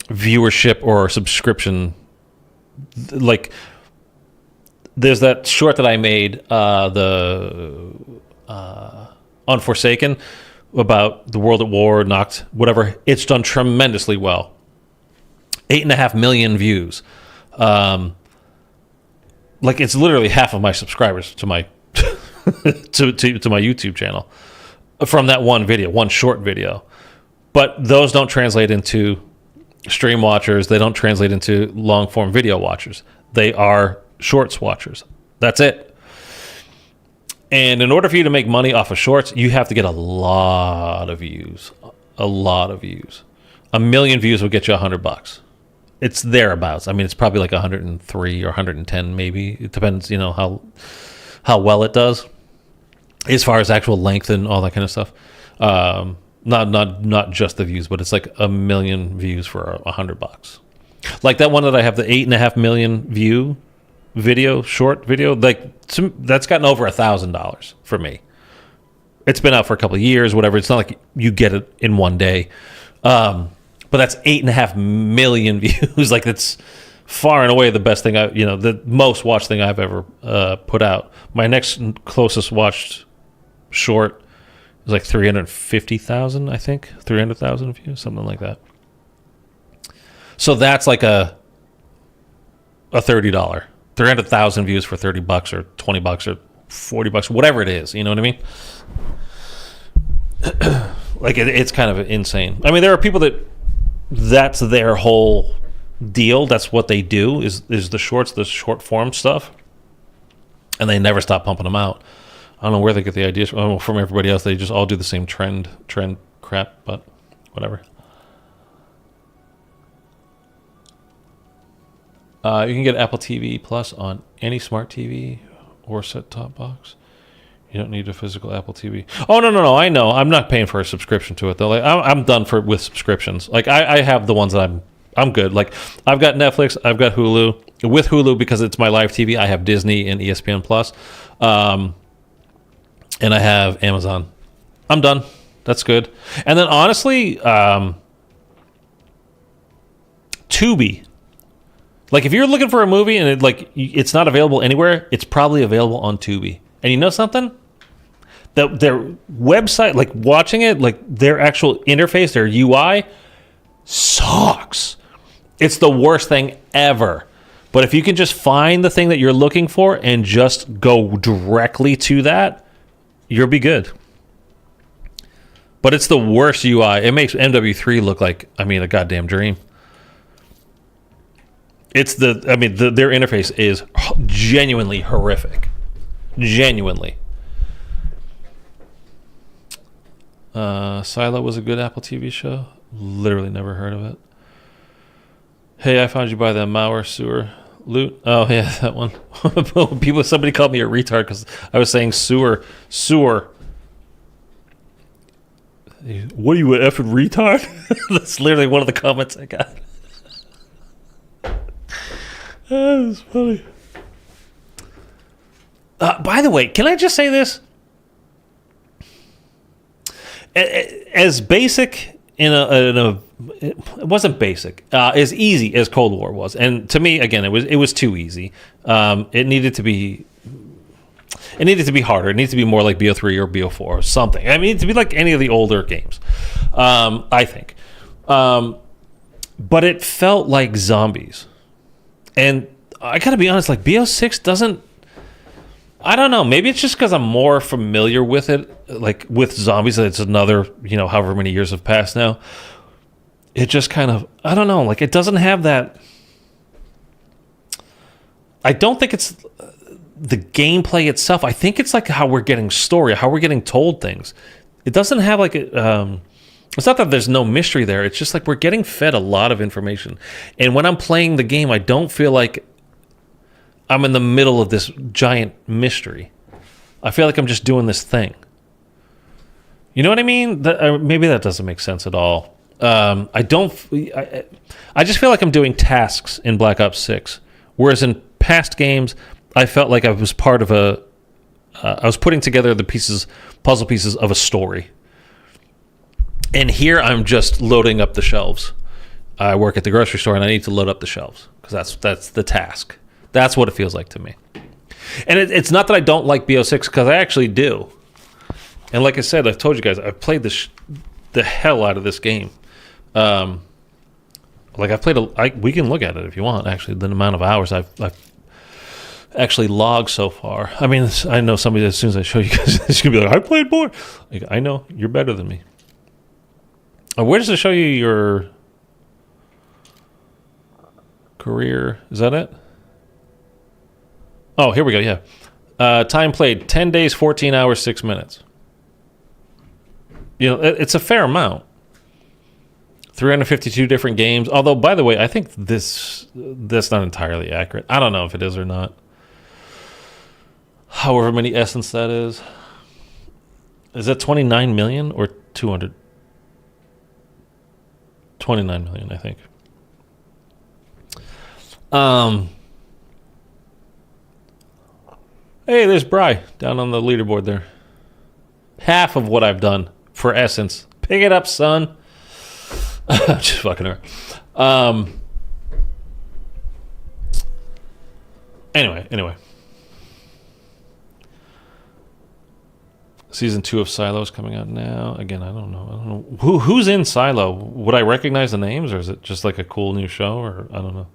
viewership or subscription, like. There's that short that I made, the Unforsaken, about the world at war, knocked, whatever. It's done tremendously well. 8.5 million views. Like it's literally half of my subscribers to my to my YouTube channel from that one video, one short video. But those don't translate into stream watchers. They don't translate into long form video watchers. They are shorts watchers. That's it. And in order for you to make money off of shorts, you have to get a lot of views. A lot of views. 1 million views will get you $100. It's thereabouts. I mean, it's probably like 103 or 110 maybe. It depends, you know, how well it does as far as actual length and all that kind of stuff. Not just the views, but it's like 1 million views for $100. Like that one that I have, the 8.5 million view short video, like that's gotten over $1,000 for me. It's been out for a couple of years, whatever. It's not like you get it in one day, but that's 8.5 million views. Like that's far and away the best thing the most watched thing I've ever put out. My next closest watched short is like 350,000, I think, 300,000 views, something like that. So that's like a $30. 300,000 views for $30 or $20 or $40, whatever it is. You know what I mean? Like it's kind of insane. I mean, there are people that's their whole deal. That's what they do is the shorts, the short form stuff, and they never stop pumping them out. I don't know where they get the ideas from everybody else. They just all do the same trend crap, but whatever. You can get Apple TV Plus on any smart TV or set-top box. You don't need a physical Apple TV. Oh, no. I know. I'm not paying for a subscription to it, though. Like, I'm done with subscriptions. Like, I have the ones that I'm good. Like, I've got Netflix. I've got Hulu. With Hulu, because it's my live TV, I have Disney and ESPN Plus. And I have Amazon. I'm done. That's good. And then, honestly, Tubi. Like, if you're looking for a movie and it's not available anywhere, it's probably available on Tubi. And you know something? Their website, like watching it, like their actual interface, their UI sucks. It's the worst thing ever. But if you can just find the thing that you're looking for and just go directly to that, you'll be good. But it's the worst UI. It makes MW3 look like, I mean, a goddamn dream. Their interface is genuinely horrific. Genuinely. Silo was a good Apple TV show. Literally never heard of it. Hey, I found you by the Mauer sewer loot. Oh yeah, that one. Somebody called me a retard because I was saying sewer. What are you, an effing retard? That's literally one of the comments I got. That was funny. By the way, can I just say this? As basic it wasn't basic. As easy as Cold War was, and to me, again, it was too easy. It needed to be harder. It needs to be more like BO3 or BO4 or something. I mean, to be like any of the older games, I think. But it felt like zombies, and I gotta be honest. Like BO6 doesn't. I don't know. Maybe it's just because I'm more familiar with it, like with zombies. It's another, however many years have passed now. It just kind of, I don't know. Like it doesn't have that. I don't think it's the gameplay itself. I think it's like how we're getting story, how we're getting told things. It doesn't have like it's not that there's no mystery there. It's just like we're getting fed a lot of information, and when I'm playing the game, I don't feel like I'm in the middle of this giant mystery. I feel like I'm just doing this thing. You know what I mean? Maybe that doesn't make sense at all. I just feel like I'm doing tasks in Black Ops 6, whereas in past games, I felt like I was part of I was putting together the puzzle pieces of a story. And here I'm just loading up the shelves. I work at the grocery store and I need to load up the shelves because that's the task. That's what it feels like to me. And it's not that I don't like BO6 because I actually do. And like I said, I've told you guys, I've played the hell out of this game. Like I've played we can look at it if you want, actually, the amount of hours I've actually logged so far. I mean, I know somebody, as soon as I show you guys, it's going to be like, I played more. Like, I know, you're better than me. Where does it show you your career? Is that it? Oh, here we go, yeah. Time played, 10 days, 14 hours, 6 minutes. It's a fair amount. 352 different games. Although, by the way, I think that's not entirely accurate. I don't know if it is or not. However many essence that is. Is that 29 million or 200? 29 million, I think. Hey, there's Bry down on the leaderboard there. Half of what I've done for Essence. Pick it up, son. Just fucking her. Anyway. Season 2 of Silo is coming out now. Again, I don't know. Who's in Silo? Would I recognize the names, or is it just like a cool new show, or I don't know.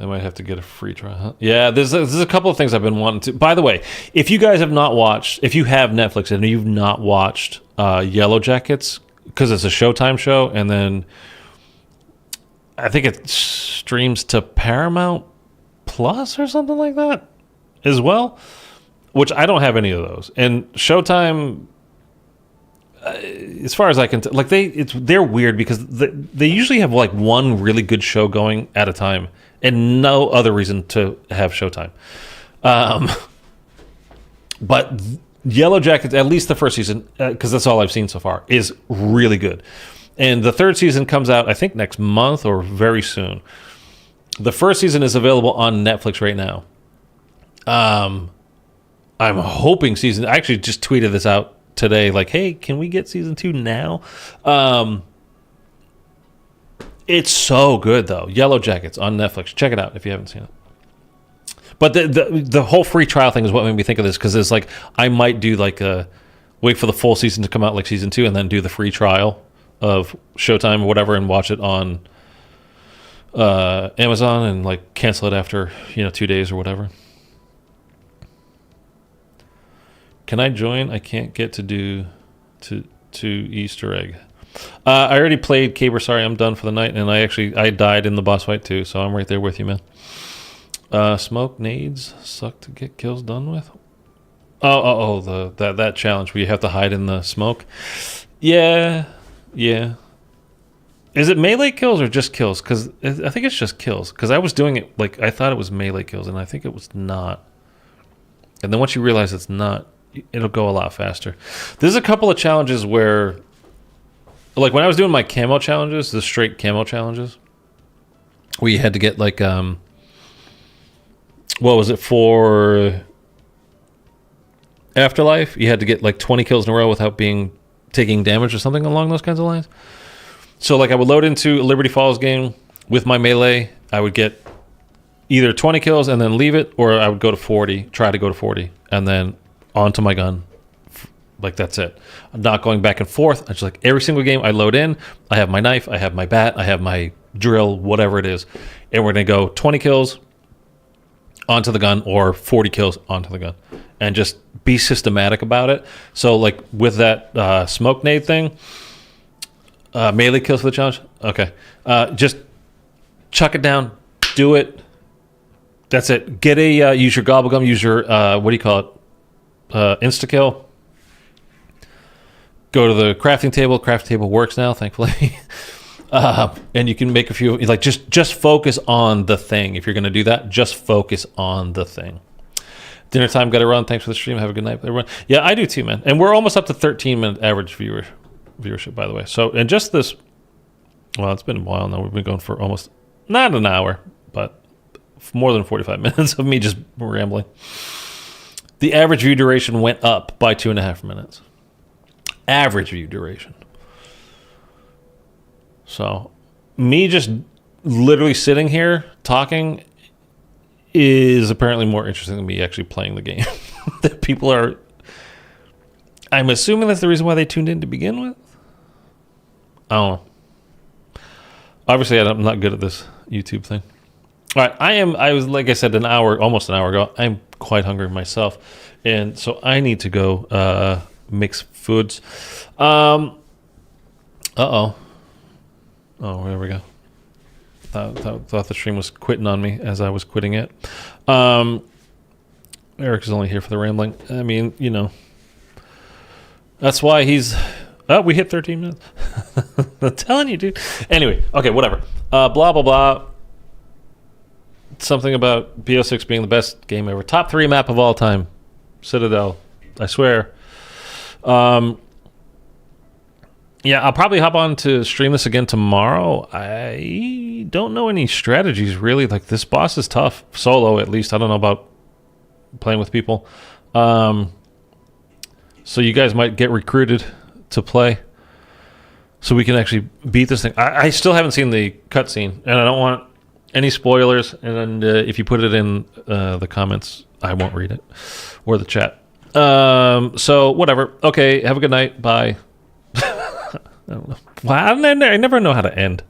I might have to get a free trial. Huh? Yeah, there's a couple of things I've been wanting to. By the way, if you guys have not watched, if you have Netflix and you've not watched Yellow Jackets, because it's a Showtime show, and then I think it streams to Paramount Plus or something like that as well, which I don't have any of those. And Showtime, as far as I can tell, like they're weird because they usually have like one really good show going at a time and no other reason to have Showtime. But Yellow Jackets, at least the first season, because that's all I've seen so far, is really good. And the third season comes out, I think, next month or very soon. The first season is available on Netflix right now. I'm hoping I actually just tweeted this out today, like, hey, can we get season 2 now? It's so good, though. Yellow Jackets on Netflix. Check it out if you haven't seen it. But the whole free trial thing is what made me think of this, because it's like I might do like a wait for the full season to come out, like season 2, and then do the free trial of Showtime or whatever and watch it on Amazon and like cancel it after 2 days or whatever. Can I join? I can't get to do to Easter egg. I already played Caber. Sorry, I'm done for the night, and I died in the boss fight too, so I'm right there with you, man. Smoke nades suck to get kills done with. That challenge where you have to hide in the smoke. Yeah. Is it melee kills or just kills? Because I think it's just kills. Because I was doing it like I thought it was melee kills, and I think it was not. And then once you realize it's not, it'll go a lot faster. There's a couple of challenges where, like when I was doing my camo challenges, the straight camo challenges, where you had to get like what was it for Afterlife? You had to get like 20 kills in a row without taking damage or something along those kinds of lines. So like I would load into a Liberty Falls game with my melee. I would get either 20 kills and then leave it, or I would go to 40, try to go to 40, and then onto my gun. Like that's it. I'm not going back and forth. I just like every single game I load in, I have my knife, I have my bat, I have my drill, whatever it is, and we're gonna go 20 kills onto the gun or 40 kills onto the gun, and just be systematic about it. So like with that smoke nade thing, melee kills for the challenge. Okay, just chuck it down, do it. That's it. Get a use your gobblegum, use your what do you call it? Insta kill. Go to the crafting table. Crafting table works now, thankfully. And you can make a few. Like just focus on the thing. If you're going to do that, just focus on the thing. Dinner time. Got to run. Thanks for the stream. Have a good night, everyone. Yeah, I do too, man. And we're almost up to 13-minute average viewership, by the way. So, and just this. Well, it's been a while now. We've been going for almost not an hour, but more than 45 minutes of me just rambling. The average view duration went up by 2.5 minutes. Average view duration. So, me just literally sitting here talking is apparently more interesting than me actually playing the game. That people are... I'm assuming that's the reason why they tuned in to begin with? I don't know. Obviously, I'm not good at this YouTube thing. All right, I was, like I said, almost an hour ago, I'm quite hungry myself. And so I need to go mix foods. Oh, there we go. Thought the stream was quitting on me as I was quitting it. Eric is only here for the rambling. I mean, that's why he's... Oh, we hit 13 minutes. I'm telling you, dude. Anyway, okay, whatever. Blah, blah, blah. Something about BO6 being the best game ever. Top 3 map of all time. Citadel. I swear. Yeah, I'll probably hop on to stream this again tomorrow. I don't know any strategies, really. Like, this boss is tough. Solo, at least. I don't know about playing with people. So you guys might get recruited to play so we can actually beat this thing. I still haven't seen the cutscene, and I don't want any spoilers. And if you put it in the comments, I won't read it, or the chat. So whatever. Okay, have a good night. Bye. I don't know. Well, I never know how to end.